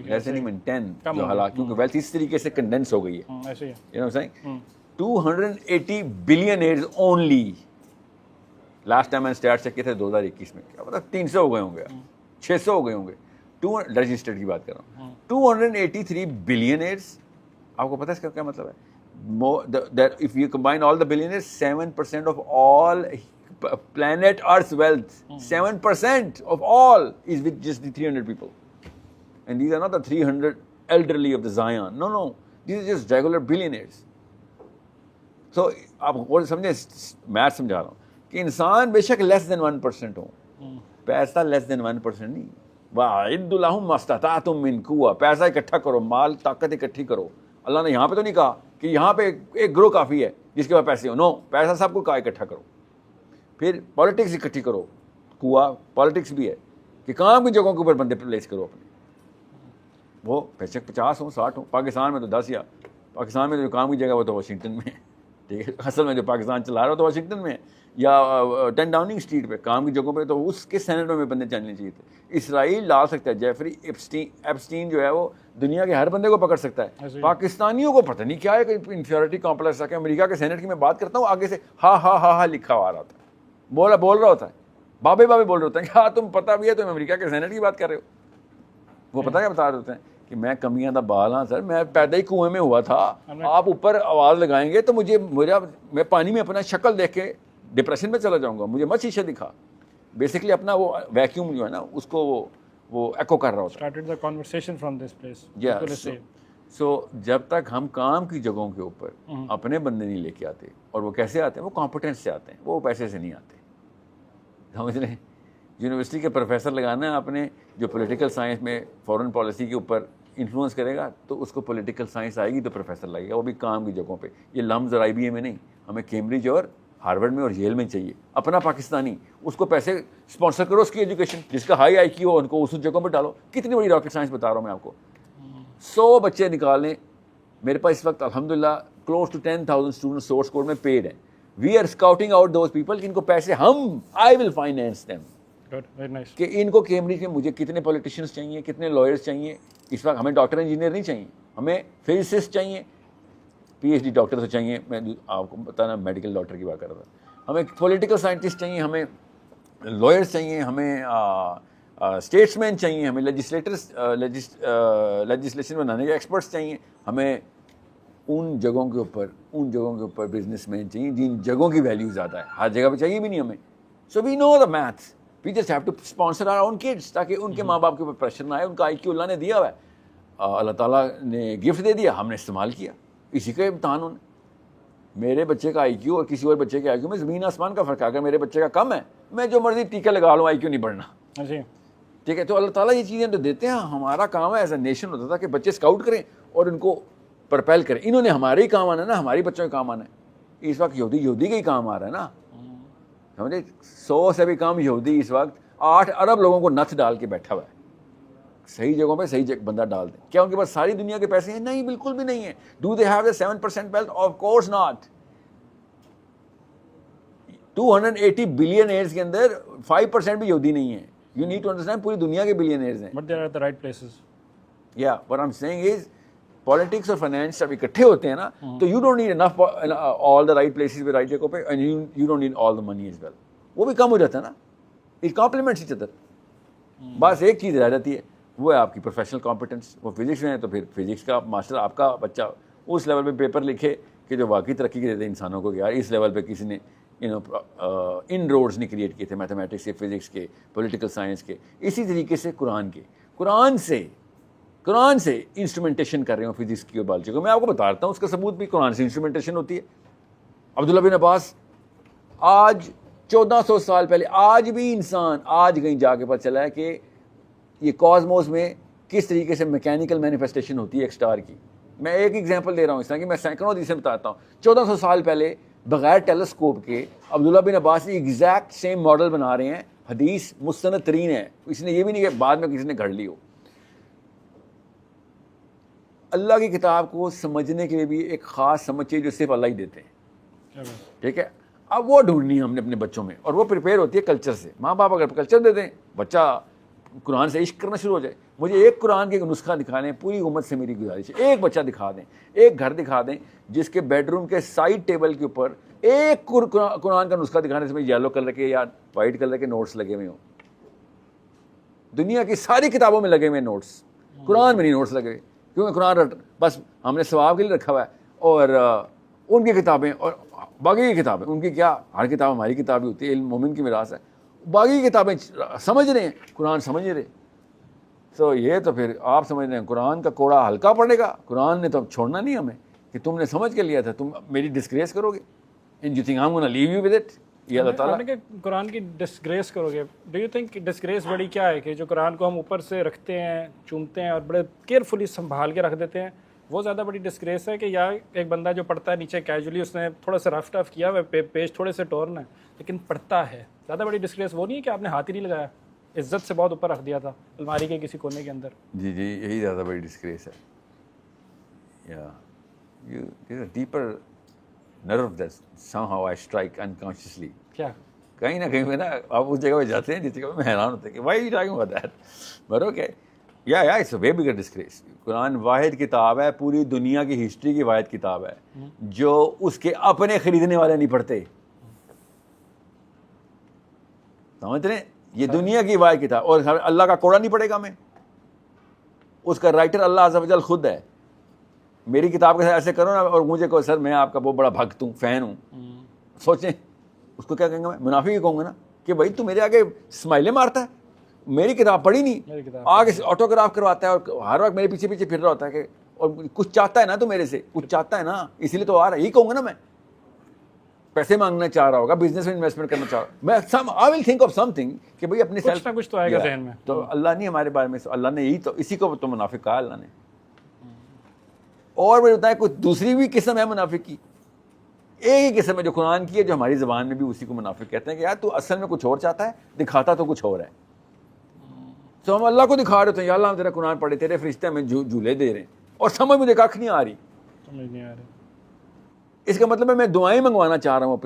less than even 10 جو حالات, کیونکہ ویلتھ اس طریقے سے کنڈینس ہو گئی ہے. ایسے ہی ہے. You know what I'm saying? 280 billionaires only. Last time میں نے اسٹارٹ چیک کیا تھا 2021 میں, کیا پتا 300 ہو گئے ہوں گے, 600 ہو گئے ہوں گے. رجسٹرڈ کی بات کر رہا ہوں. 283 billionaires. آپ کو پتا اس کا کیا مطلب ہے؟ If you combine all the billionaires, 7% of all planet Earth's wealth, 7% of all is with just the 300 people. And these are not the 300 elderly of the Zion. No. These are just regular billionaires. So آپ اور سمجھیں, math سمجھا رہا ہوں کہ انسان بے شک لیس دین 1% ہوں, پیسہ لیس دین 1% نہیں, وَأَعِدُّوا لَهُم مَّا اسْتَطَعْتُم مِّن قُوَّةٍ, پیسہ اکٹھا کرو, مال طاقت اکٹھی کرو. اللہ نے یہاں پہ تو نہیں کہا کہ یہاں پہ ایک گروہ کافی ہے جس کے پاس پیسے ہو, نو, پیسہ سب کو کہا اکٹھا کرو. پھر پالیٹکس اکٹھی کرو, قوہ پالیٹکس بھی ہے کہ کام کی جگہوں کے اوپر بندے پلیس کرو اپنے, وہ پیسے 50 ہوں 60 ہوں. پاکستان میں تو 10 یا پاکستان میں جو کام کی جگہ وہ تو واشنگٹن میں ہے, ٹھیک ہے, اصل میں جو پاکستان چلا رہا ہو تو واشنگٹن میں ہے, یا 10 ڈاؤننگ اسٹریٹ پہ کام کی جگہوں پہ, تو اس کے سینٹ میں بندے چلنے چاہیے تھے. اسرائیل ڈال سکتا ہے, جیفری ایپسٹین جو ہے وہ دنیا کے ہر بندے کو پکڑ سکتا ہے. پاکستانیوں کو پتہ نہیں کیا ہے کہ انفیورٹی کمپلیکس ہے کہ امریکہ کے سینٹ کی میں بات کرتا ہوں, آگے سے ہاں ہاں ہاں ہاں لکھا ہوا رہا تھا, بول رہا ہوتا ہے, بابے بول رہے ہوتے ہیں کہ ہاں تم پتہ بھی ہے تم امریکہ کے سینٹ کی بات کر رہے ہو. وہ پتہ کیا بتا رہے ہوتے ہیں کہ میں کمیاں دا بال ہاں سر, میں پیدا ہی کنویں میں ہوا تھا, آپ اوپر آواز لگائیں گے تو میں پانی میں اپنا شکل دیکھ کے ڈپریشن میں چلا جاؤں گا, مجھے مت شیشہ دکھا. بیسکلی اپنا وہ ویکیوم جو ہے نا اس کو وہ ایکو کر رہا ہوتا ہے. started the conversation from this place. سو جب تک ہم کام کی جگہوں کے اوپر اپنے بندے نہیں لے کے آتے, اور وہ کیسے آتے ہیں, وہ کمپیٹنس سے آتے ہیں, وہ پیسے سے نہیں آتے. سمجھ لیں, یونیورسٹی کے پروفیسر لگانا ہے اپنے, جو پولیٹیکل سائنس میں فورن پالیسی کے اوپر انفلوئنس کرے گا تو اس کو پولیٹیکل سائنس آئے گی تو پروفیسر لگے گا, وہ بھی کام کی جگہوں پہ. یہ لمز اور IBA میں نہیں, ہمیں کیمبرج اور ہارورڈ میں اور ییل میں چاہیے. اپنا پاکستانی, اس کو پیسے اسپانسر کرو, اس کی ایجوکیشن جس کا ہائی IQ ہو ان کو اس جگہوں پہ ڈالو. کتنی بڑی راکٹ سائنس بتا رہا ہوں میں آپ کو. 100 بچے نکالیں, میرے پاس اس وقت الحمدللہ close to 10,000 student source code میں پیڈ ہیں. We are scouting out those people, ان کو پیسے آئی ول فائنینس دیم, کہ ان کو کیمبرج میں مجھے کتنے پولیٹیشینس چاہیے, کتنے لائرس چاہیے. اس وقت ہمیں ڈاکٹر انجینئر نہیں چاہیے, ہمیں فزسسٹ چاہیے, PhD ڈاکٹر تو چاہیے. میں آپ کو بتانا میڈیکل ڈاکٹر کی بات کر رہا تھا. ہمیں پولیٹیکل سائنٹسٹ چاہیے, ہمیں لائرس چاہیے, ہمیں اسٹیٹس مین چاہیے, ہمیں لیجسلیشن بنانے کے ایکسپرٹس چاہیے, ہمیں ان جگہوں کے اوپر بزنس مین چاہیے جن جگہوں کی ویلیو زیادہ ہے. ہر جگہ پہ چاہیے بھی نہیں ہمیں. So we know the maths, we just have to sponsor our own kids, تاکہ ان کے ماں باپ کے اوپر پریشر نہ آئے. ان کا IQ اللہ نے دیا ہوا ہے, اللہ تعالیٰ نے گفٹ دے دیا, ہم نے استعمال کیا. اسی کا امتحان ہونا. میرے بچے کا IQ اور کسی اور بچے کے IQ میں زمین آسمان کا فرق ہے. اگر میرے بچے کا کم ہے, میں جو مرضی ٹیکے لگا لوں, IQ نہیں بڑھنا. ٹھیک ہے, تو اللہ تعالیٰ یہ چیزیں تو دیتے ہیں. ہمارا کام ہے ایز اے نیشن ہوتا تھا کہ بچے اسکاؤٹ کریں اور ان کو پرپیل کریں. انہوں نے ہمارے ہی کام آنا ہے نا, ہماری بچوں کے کام آنا ہے. اس وقت یہودی کا ہی کام آ رہا ہے نا, سمجھے. 100 سے بھی کم یہودی اس وقت 8 ارب لوگوں کو نتھ ڈال کے بیٹھا ہوا ہے. صحیح جگہوں پہ صحیح بندہ ڈال دیں. کیا ان کے پاس ساری دنیا کے پیسے ہیں؟ نہیں, بالکل بھی نہیں ہے. Do they have the 7% wealth? Of course not. 280 billionaires کے اندر 5% بھی یہودی نہیں ہے. You need to understand, پوری دنیا کے بلینئرز ہیں. But they are at the right places. Yeah, what I'm saying is politics اور finance جب اکٹھے ہوتے ہیں نا, تو you don't need enough all the right places with right جگہوں پہ, and you don't need all the money as well. وہ بھی کم ہو جاتا ہے نا. It complements each other. بس ایک چیز رہ جاتی ہے, وہ ہے آپ کی پروفیشنل کمپیٹنس. وہ فزکس میں ہے تو پھر فزکس کا ماسٹر آپ کا بچہ اس لیول پہ پیپر لکھے کہ جو واقعی ترقی کے دیتے ہیں انسانوں کو, کہ یار اس لیول پہ کسی نے ان روڈز نہیں کریٹ کیے تھے, میتھمیٹکس کے, فزکس کے, پولیٹیکل سائنس کے. اسی طریقے سے قرآن سے انسٹرومنٹیشن کر رہے ہوں فزکس کی اور بایولوجی کو. میں آپ کو بتاتا ہوں اس کا ثبوت بھی قرآن سے انسٹرومنٹیشن ہوتی ہے. عبداللہ بن عباس آج 1400 سال پہلے, آج بھی انسان آج کہیں جا کے پتہ چلا ہے کہ یہ کاسموس میں کس طریقے سے میکینیکل مینیفیسٹیشن ہوتی ہے ایک سٹار کی. میں ایک ایگزامپل دے رہا ہوں اس طرح کہ میں سینکڑوں حدیثیں بتاتا ہوں. 1400 سال پہلے بغیر ٹیلیسکوپ کے عبداللہ بن عباس ایگزیکٹ سیم ماڈل بنا رہے ہیں. حدیث مستند ترین ہے, اس نے یہ بھی نہیں کہ بعد میں کسی نے گھڑ لی ہو. اللہ کی کتاب کو سمجھنے کے لیے بھی ایک خاص سمجھ چاہیے جو صرف اللہ ہی دیتے ہیں. ٹھیک ہے, اب وہ ڈھونڈنی ہے ہم نے اپنے بچوں میں, اور وہ پریپیئر ہوتی ہے کلچر سے. ماں باپ اگر کلچر دے دیں, بچہ قرآن سے عشق کرنا شروع ہو جائے. مجھے ایک قرآن کے نسخہ دکھا دیں, پوری امت سے میری گزارش ہے, ایک بچہ دکھا دیں, ایک گھر دکھا دیں جس کے بیڈ روم کے سائڈ ٹیبل کے اوپر ایک قرآن کا نسخہ دکھانے اس میں یلو کلر کے یا وائٹ کلر کے نوٹس لگے ہوئے ہوں. دنیا کی ساری کتابوں میں لگے ہوئے نوٹس, قرآن میں نہیں نوٹس لگے ہوئے, کیونکہ قرآن بس ہم نے ثواب کے لیے رکھا ہوا ہے. اور ان کی کتابیں اور باقی کی کتابیں, ان کی کیا, ہر کتاب ہماری کتاب ہی ہوتی ہے, علم مومن کی میراث ہے. باقی کتابیں سمجھ رہے ہیں, قرآن سمجھ رہے. تو یہ تو پھر آپ سمجھ رہے ہیں قرآن کا کوڑا ہلکا پڑے گا. قرآن نے تو چھوڑنا نہیں ہمیں کہ تم نے سمجھ کے لیا تھا, تم میری ڈسکریس کرو گے. And you think I am gonna leave you with it. یہ اللہ تعالیٰ آپ نے کہ قرآن کی ڈسگریس کرو گے. ڈو یو تھنک ڈسگریس بڑی کیا ہے کہ جو قرآن کو ہم اوپر سے رکھتے ہیں, چومتے ہیں اور بڑے کیئرفلی سنبھال کے رکھ دیتے ہیں, وہ زیادہ بڑی ڈسگریس ہے کہ یا ایک بندہ جو پڑھتا ہے نیچے کیجولی اس نے تھوڑا سا رف ٹف کیا ہوا پیج تھوڑے سے ٹورن ہے لیکن پڑھتا ہے, زیادہ بڑی ڈسگریس وہ نہیں ہے کہ آپ نے ہاتھ ہی نہیں لگایا, عزت سے بہت اوپر رکھ دیا تھا الماری کے کسی کونے کے اندر. جی جی یہی زیادہ بڑی ڈسگریس ہے. Deeper nerve that some how I strike unconsciously. کیا کہیں نہ کہیں پہ نا آپ اس جگہ پہ جاتے ہیں جس جگہ پہ میں حیران ہوتا ہے کہ why talking about that. But okay یا it's a way bigger disgrace. قرآن واحد کتاب ہے, پوری دنیا کی ہسٹری کی واحد کتاب ہے جو اس کے اپنے خریدنے والے نہیں پڑھتے. سمجھ رہے ہیں, یہ دنیا کی واحد کتاب, اور اللہ کا کوڑا نہیں پڑے گا میں, اس کا رائٹر اللہ عز و جل خود ہے. میری کتاب کے ساتھ ایسے کرو نا اور مجھے کہو سر میں آپ کا بہت بڑا بھکت ہوں, فین ہوں, سوچیں اس کو کیا کہیں گے, میں منافق ہی کہوں گا نا کہ بھائی تو میرے آگے اسمائلیں مارتا ہے, میری کتاب پڑھی نہیں, آگے آٹوگراف کرواتا ہے اور ہر وقت میرے پیچھے پیچھے پھر رہا ہوتا ہے کہ اور کچھ چاہتا ہے نا تو میرے سے کچھ چاہتا ہے نا, اسی لیے تو آ رہا ہے. یہی کہوں گا نا میں, پیسے مانگنا چاہ رہا ہوگا, بزنس میں انویسٹمنٹ کرنا چاہ رہا ہوں میں, I will think of something کہ بھائی اپنے سیلف کچھ تو آئے گا ذہن میں. تو اللہ نہیں ہمارے بارے میں, اللہ نے یہی تو اسی کو تو منافق کہا اللہ نے. اور مجھے بتائیں کوئی دوسری بھی قسم ہے منافق کی, ایک ہی قسم ہے جو قرآن کی ہے, جو ہماری زبان میں بھی اسی کو منافق کہتے ہیں کہ یار تو اصل میں کچھ اور چاہتا ہے, دکھاتا تو کچھ اور ہے. تو ہم اللہ کو دکھا رہے ہوتے ہیں یا اللہ ہم تیرا قرآن پڑھے, تیرے فرشتے ہمیں جھولے دے رہے ہیں اور سمجھ مجھے کھ نہیں آ رہی. اس کا مطلب ہے میں دعائیں منگوانا چاہ رہا ہوں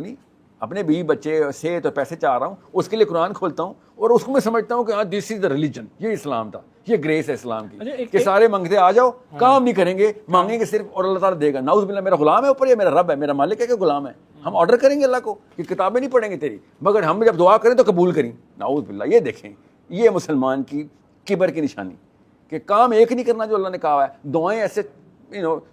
اپنے بیوی بچے سے, تو پیسے چاہ رہا ہوں, اس کے لیے قرآن کھولتا ہوں اور اس کو میں سمجھتا ہوں کہ ہاں دس از دا ریلیجن, یہ اسلام تھا, یہ گریس ہے اسلام کی کہ سارے منگتے آ جاؤ, کام نہیں کریں گے, مانگیں گے صرف اور اللہ تعالیٰ دے گا. نعوذ باللہ, میرا غلام ہے اوپر یا میرا رب ہے, میرا مالک ہے کہ غلام ہے. ہم آرڈر کریں گے اللہ کو کہ کتابیں نہیں پڑھیں گے تیری, مگر ہم جب دعا کریں تو قبول کریں. نعوذ باللہ. یہ دیکھیں یہ مسلمان کی کبر کی نشانی کہ کام ایک نہیں کرنا جو اللہ نے کہا ہے, دعائیں ایسے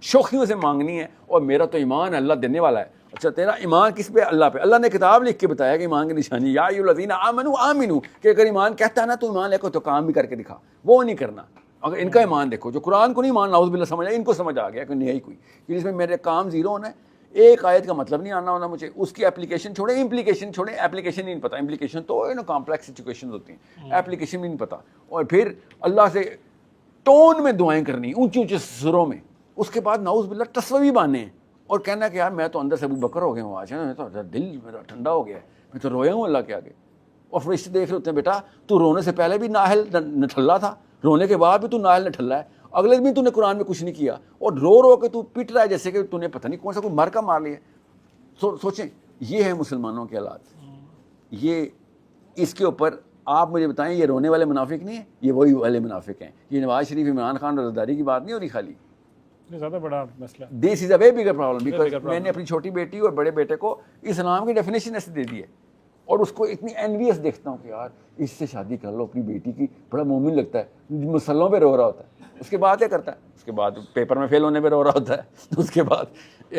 شوخیوں سے مانگنی ہے. اور میرا تو ایمان اللہ دینے والا ہے. اچھا تیرا ایمان کس پہ؟ اللہ پہ. اللہ نے کتاب لکھ کے بتایا کہ ایمان کی نشانی یا ایھا الذین آمنوا آمنوا, کہ اگر ایمان کہتا ہے نا تو ایمان لے کو تو کام بھی کر کے دکھا. وہ نہیں کرنا. اگر ان کا ایمان دیکھو جو قرآن کو نہیں مان, نعوذ باللہ, سمجھ ان کو سمجھ آ گیا کہ نہیں کوئی کہ اس میں میرے کام زیرو ہونا ہے, ایک آیت کا مطلب نہیں آنا ہونا مجھے, اس کی اپلیکیشن چھوڑیں, امپلیکیشن چھوڑیں. اپلیکیشن نہیں پتہ, امپلیکیشن تو کمپلیکس سچویشن ہوتی ہیں, اپلیکیشن بھی نہیں پتہ. اور پھر اللہ سے ٹون میں دعائیں کرنی, اونچے اونچے سروں میں. اس کے بعد نعوذ باللہ تصویب بانے ہیں اور کہنا کہ یار میں تو اندر سے ابو بکر ہو گیا ہوں, آج میں تو دل میرا ٹھنڈا ہو گیا ہے, میں تو رویا ہوں اللہ کے آگے. اور فرشتے دیکھ رہے ہوتے ہیں بیٹا تو رونے سے پہلے بھی نااہل نٹھلا تھا, رونے کے بعد بھی تو نااہل نٹھلا ہے, اگلے دن تو نے قرآن میں کچھ نہیں کیا اور رو کے تو پٹ رہا ہے جیسے کہ تو نے پتہ نہیں کون سا کوئی مر کا مار لیا. سوچیں یہ ہے مسلمانوں کے حالات. یہ اس کے اوپر آپ مجھے بتائیں یہ رونے والے منافق نہیں ہیں, یہ وہی والے منافق ہیں. یہ نواز شریف عمران خان رضاداری کی بات نہیں ہو رہی خالی, زیادہ بڑا مسئلہ. دس is a way bigger problem because میں نے اپنی چھوٹی بیٹی اور بڑے بیٹے کو اسلام کی ڈیفینیشن ایسے دے دی ہے اور اس کو اتنی اینویس دیکھتا ہوں کہ یار اس سے شادی کر لو اپنی بیٹی کی, بڑا مومن لگتا ہے, مسلوں پہ رو رہا ہوتا ہے, اس کے بعد کیا کرتا ہے, اس کے بعد پیپر میں فیل ہونے پہ رو رہا ہوتا ہے, اس کے بعد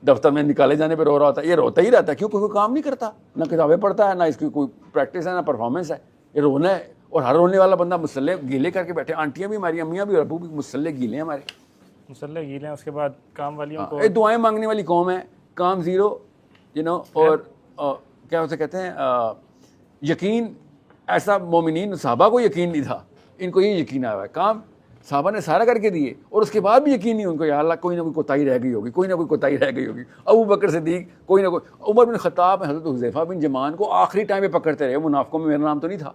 دفتر میں نکالے جانے پہ رو رہا ہوتا ہے. یہ روتا ہی رہتا ہے کیوں, کوئی کام نہیں کرتا, نہ کتابیں پڑھتا ہے, نہ اس کی کوئی پریکٹس ہے, نہ پرفارمنس ہے, یہ رونا ہے. اور ہر رونے والا بندہ مسلح گیلے کر کے بیٹھے, آنٹیاں بھی ہماری, امیاں بھی اور ابو بھی مسلح گیلے ہیں ہمارے, مسلح گیلے ہیں. اس کے بعد کام والیوں کو دعائیں مانگنے والی قوم ہے, کام زیرو. اور کیا اسے کہتے ہیں, یقین ایسا مومنین صحابہ کو یقین نہیں تھا, ان کو یہ یقین آیا ہے, کام صحابہ نے سارا کر کے دیے اور اس کے بعد بھی یقین نہیں ان کو, یا اللہ کوئی نہ کوئی کوتاہی رہ گئی ہوگی, کوئی نہ کوئی کوتاہی رہ گئی ہوگی. ابو بکر صدیق کوئی نہ کوئی, عمر بن خطاب, حضرت حذیفہ بن یمان کو آخری ٹائم پہ پکڑتے رہے, منافقوں میں میرا نام تو نہیں تھا.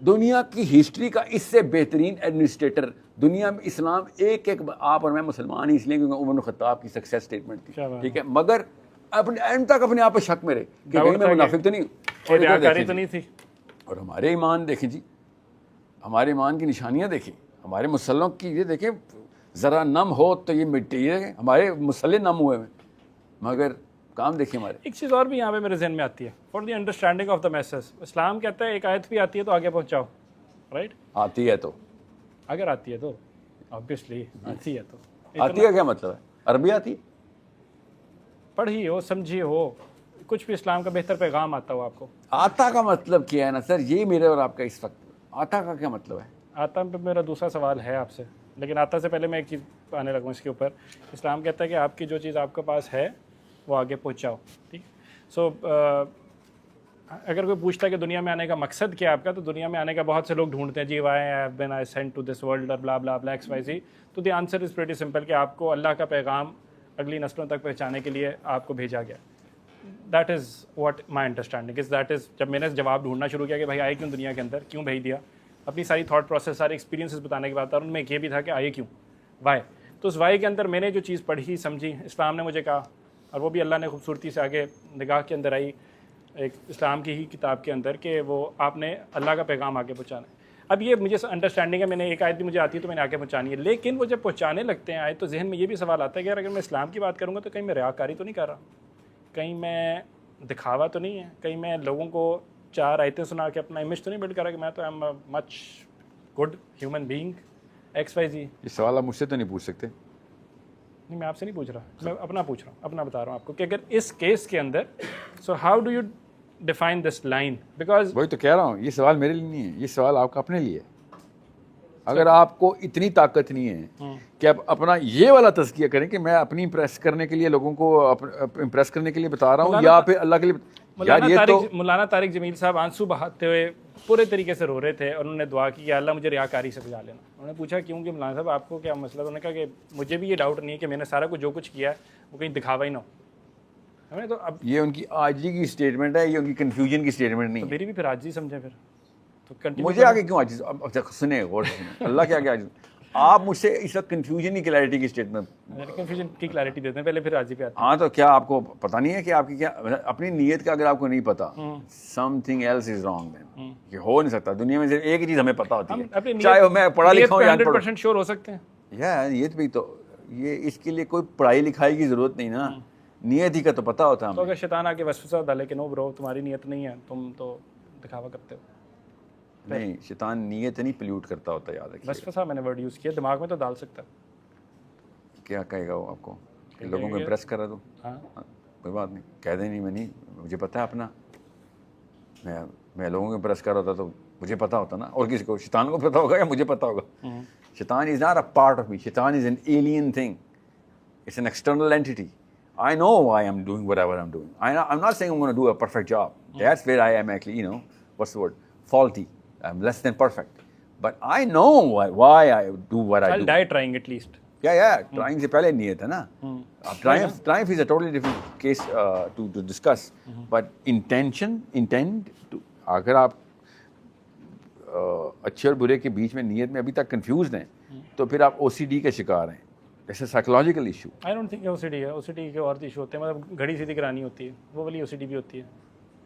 دنیا کی ہسٹری کا اس سے بہترین ایڈمنسٹریٹر دنیا میں اسلام ایک آپ اور میں مسلمان ہی اس لیے کیونکہ عمر بن خطاب کی سکسیس سٹیٹمنٹ تھی, ٹھیک ہے, مگر اپنے اینڈ تک اپنے آپ پہ شک میں رہے کہ کہیں میں منافق تو نہیں, تو نہیں تھی. اور ہمارے ایمان دیکھیں جی, ہمارے ایمان کی نشانیاں دیکھیں, ہمارے مسلوں کی یہ دیکھیں, ذرا نم ہو تو یہ مٹی, ہمارے مسلح نم ہوئے ہیں, مگر کام دیکھیں ہمارے. ایک چیز اور بھی یہاں پہ میرے ذہن میں آتی ہے, for the understanding of the message. Islam کہتا ہے ایک آیت بھی آتی ہے تو آگے پہنچاؤ, رائٹ, آتی ہے تو, اگر آتی ہے تو آبویسلی آتی ہے تو, آتی ہے کیا مطلب ہے, عربی آتی ہے, پڑھی ہو, سمجھی ہو, کچھ بھی اسلام کا بہتر پیغام آتا ہو آپ کو. آتا کا مطلب کیا ہے نا سر, یہ میرے اور آپ کا اس وقت, آتا کا کیا مطلب ہے؟ آتا پہ میرا دوسرا سوال ہے آپ سے, لیکن آتا سے پہلے میں ایک چیز آنے لگوں اس کے اوپر. اسلام کہتا ہے کہ آپ کی جو چیز آپ کے پاس ہے وہ آگے پہنچاؤ, ٹھیک. سو اگر کوئی پوچھتا ہے کہ دنیا میں آنے کا مقصد کیا ہے آپ کا, تو دنیا میں آنے کا بہت سے لوگ ڈھونڈتے ہیں, جی why have been I sent to this world اور blah blah blah X Y Z. تو the answer is pretty simple کہ آپ کو اللہ کا پیغام اگلی نسلوں تک پہنچانے کے لیے آپ کو بھیجا گیا. That is what my understanding is. That is جب میں نے جواب ڈھونڈنا شروع کیا کہ بھائی آئے کیوں دنیا کے اندر, کیوں بھیج دیا, اپنی ساری تھاٹ پروسیس, سارے ایکسپیرینسز بتانے کے بعد, اور ان میں یہ بھی تھا کہ آئے کیوں, وائی. تو اس وائی کے اندر میں نے جو چیز پڑھی سمجھی, اسلام نے مجھے کہا, اور وہ بھی اللہ نے خوبصورتی سے آگے نگاہ کے اندر آئی ایک اسلام کی ہی کتاب کے اندر, کہ وہ آپ نے اللہ کا پیغام آگے پہنچانا ہے. اب یہ مجھے انڈرسٹینڈنگ ہے, میں نے ایک آیت بھی مجھے آتی ہے تو میں نے آگے پہنچانی ہے, لیکن وہ جب پہنچانے لگتے ہیں آیت تو ذہن میں یہ بھی سوال آتا ہے کہ یار اگر میں اسلام کی بات کروں گا تو کہیں میں ریاکاری تو نہیں کر رہا, کہیں میں دکھاوا تو نہیں ہے, کہیں میں لوگوں کو 4 آیتیں سنا کے اپنا امیج تو نہیں بلڈ کر رہا کہ میں تو am much good human being X Y Z. یہ سوال آپ مجھ سے تو نہیں پوچھ سکتے. نہیں, میں آپ سے نہیں پوچھ رہا, میں اپنا پوچھ رہا ہوں, اپنا بتا رہا ہوں آپ کو کہ اگر اس کیس کے اندر so how do you define this line, because وہی تو کہہ رہا ہوں, یہ سوال میرے لیے نہیں ہے, یہ سوال آپ کا اپنے لیے ہے. اگر آپ کو اتنی طاقت نہیں ہے کہ آپ اپنا یہ والا تزکیہ کریں کہ میں اپنی امپریس کرنے کے لیے, لوگوں کو امپریس کرنے کے لیے بتا رہا ہوں, یا پھر اللہ کے لیے. مولانا طارق جمیل صاحب آنسو بہاتے ہوئے پورے طریقے سے رو رہے تھے, اور انہوں نے دعا کی کہ اللہ مجھے ریاکاری سے بچا لینا. انہوں نے پوچھا کیوں, کہ مولانا صاحب آپ کو کیا مسئلہ؟ انہوں نے کہا کہ مجھے بھی یہ ڈاؤٹ نہیں ہے کہ میں نے سارا کچھ جو کچھ کیا ہے وہ کہیں دکھاوا ہی نہ ہو. ہمیں تو اب یہ ان کی آجزی کی اسٹیٹمنٹ ہے, یہ ان کی کنفیوژن کی اسٹیٹمنٹ نہیں ہے. میری بھی پھر عاجزی سمجھیں پھر تو مجھے آگے کیوں عاجز, سنیں غور سے سنیں, اللہ کیا کیا عاجز. آپ مجھ سے اس وقت کنفیوژن کی کلیئرٹی کی اسٹیٹمنٹ, کنفیوژن کی کلیئرٹی دیتے ہیں پہلے, پھر عاجزی پہ آتے ہیں. ہاں تو کیا آپ کو پتہ نہیں ہے کہ آپ کی کیا اپنی نیت کا اگر آپ کو نہیں پتا, something else is wrong then. یہ ہو نہیں سکتا دنیا میں, صرف ایک ہی چیز ہمیں پتا ہوتی ہے, چاہے میں پڑھا لکھا ہوں یا 100% شیور ہو سکتے ہیں. یا نیت بھی تو, یہ اس کے لیے کوئی پڑھائی لکھائی کی ضرورت نہیں نا, نیت ہی کا تو پتا ہوتا ہے. تو اگر شیطان آ کے وسوسہ ڈالے کہ نو برو تمہاری نیت نہیں ہے, تم تو دکھاوا کرتے ہو. نہیں, شیطان نیت نہیں پلیوٹ کرتا ہوتا, یاد رکھیے. وسوسہ میں نے ورڈ یوز کیا, دماغ میں تو ڈال سکتا ہے. کیا کہے گا وہ آپ کو, کہ لوگوں کو امپریس کر رہا تو کوئی بات نہیں, کہہ دیں نہیں, میں نہیں, مجھے پتا ہے اپنا, میں لوگوں کو امپریس کر رہا تھا تو مجھے پتا ہوتا نا, اور کسی کو, شیطان کو پتا ہوگا یا مجھے پتا ہوگا. شیطان is not a part of me, شیطان is an alien thing, it's an external entity. I know why I'm doing whatever I'm doing. I'm not saying I'm going to do a perfect job. That's where I am actually, you know, what's the word? Faulty. I'm less than perfect. But I know why I do what I do. I'll die trying at least. Yeah. Trying سے پہلے نیت ہے نا. Triumph is a totally different case to discuss. But intend to, اگر آپ اچھے اور برے کے بیچ میں نیت میں ابھی تک کنفیوزڈ ہیں, تو پھر آپ OCD کے شکار ہیں. ایسا psychological issue. I don't think OCD ہے, OCD کے اور ایشو ہوتے ہیں, مطلب گھڑی سیدھی کرانی ہوتی ہے, وہ والی OCD بھی ہوتی ہے.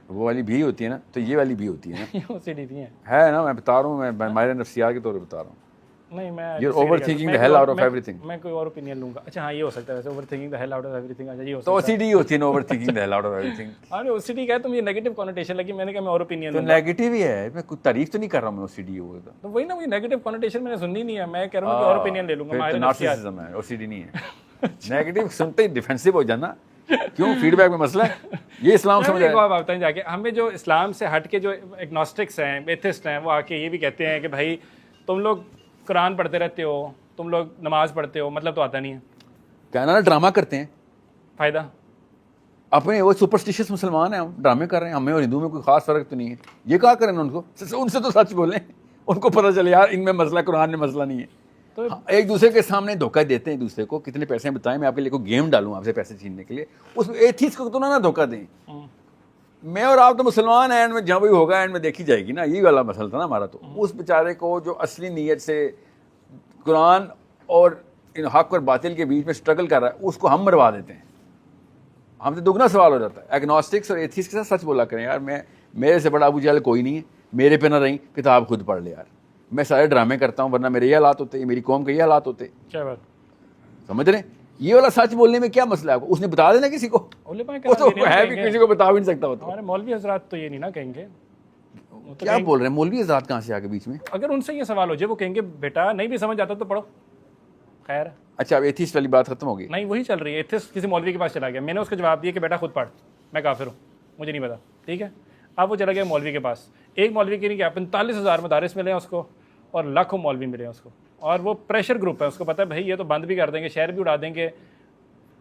وہ والی بھی ہوتی ہے نا, تو یہ والی بھی ہوتی ہے نا. OCD بھی ہے نا, میں بتا رہا ہوں, میں ماہر نفسیات کے طور پہ بتا رہا ہوں. نہیں, میں You're overthinking the hell out of everything. میں کوئی اور اوپینین لوں گا. اچھا ہاں, یہ ہو سکتا ہے ویسے, overthinking the hell out of everything. اچھا یہ ہو سکتا ہے, تو OCD ہوتی ہے نا, overthinking the hell out of everything. ہاں OCD کا تو مجھے نیگیٹو کنوٹیشن لگی, میں نے کہا میں اور اوپینین تو نیگیٹو ہی ہے, میں کوئی تعریف تو نہیں کر رہا ہوں میں OCD ہوگا تو وہی نا, وہی نیگیٹو کنوٹیشن میں نے سنی نہیں ہے, میں کہہ رہا ہوں کہ اور اوپینین لے لوں گا. ماہر نفسیات ہے, OCD نہیں ہے. نیگیٹو سنتے ہی ڈیفینسو ہو جانا, کیوں, فیڈ بیک میں مسئلہ ہے, یہ اسلام سمجھ رہے ہیں. بتائیں جا کے ہمیں جو اسلام سے ہٹ کے جو ایگنوسٹکس ہیں, ایتھسٹ ہیں, وہ آ کے یہ بھی کہتے ہیں کہ بھائی تم لوگ قرآن پڑھتے رہتے ہو, تم لوگ نماز پڑھتے ہو, مطلب تو آتا نہیں ہے. کہنا نا ڈرامہ کرتے ہیں, فائدہ اپنے وہ سپرسٹیشس مسلمان ہیں, ہم ڈرامے کر رہے ہیں, ہمیں اور ہندوؤں میں کوئی خاص فرق تو نہیں ہے. یہ کہا کریں ان کو, ان سے تو سچ بولیں, ان کو پتہ چلے یار ان میں مسئلہ, قرآن میں مسئلہ نہیں ہے. تو ایک دوسرے کے سامنے دھوکہ دیتے ہیں دوسرے کو, کتنے پیسے بتائیں, میں آپ کے لیے کوئی گیم ڈالوں آپ سے پیسے چھیننے کے لیے, اس ایتھیسٹ کو تو نہ دھوکہ دیں. میں اور آپ تو مسلمان ہیں, اینڈ میں جہاں بھی ہوگا اینڈ میں دیکھی جائے گی نا, یہی والا مسئلہ تھا نا ہمارا. تو اس بیچارے کو جو اصلی نیت سے قرآن اور حق اور باطل کے بیچ میں اسٹرگل کر رہا ہے, اس کو ہم مروا دیتے ہیں. ہم سے دگنا سوال ہو جاتا ہے. ایگنوسٹکس اور ایتھیسٹ کے ساتھ سچ بولا کریں, یار میرے سے بڑا ابو جہل کوئی نہیں ہے, میرے پہ نہ رہی, کتاب خود پڑھ لے یار, میں سارے ڈرامے کرتا ہوں, ورنہ میرے یہ حالات ہوتے, میری قوم کے یہ حالات ہوتے. کیا بات سمجھ رہے ہیں, یہ والا سچ بولنے میں کیا مسئلہ ہے, اس نے بتا دینا کسی کو, وہ تو ہے بھی کسی کو بتا بھی نہیں سکتا. ہمارے مولوی حضرات تو یہ نہیں نا کہیں گے. کیا بول رہے ہیں مولوی حضرات, کہاں سے آ کے بیچ میں؟ اگر ان سے یہ سوال ہو جائے, وہ کہیں گے بیٹا نہیں بھی سمجھ آتا تو پڑھو. خیر, اچھا اب ایتھیسٹ والی بات ختم ہو گئی. نہیں, وہی چل رہی ہے. ایتھسٹ کسی مولوی کے پاس چلا گیا, میں نے اس کو جواب دیا کہ بیٹا خود پڑھ, میں کافر ہوں, مجھے نہیں پتا, ٹھیک ہے. اب وہ چلا گیا مولوی کے پاس. ایک مولوی کی نہیں کیا 45,000 مدارس ملے ہیں اس کو, اور لاکھوں مولوی ملے ہیں اس کو, اور وہ پریشر گروپ ہے, اس کو پتا ہے بھائی یہ تو بند بھی کر دیں گے, شہر بھی اڑا دیں گے,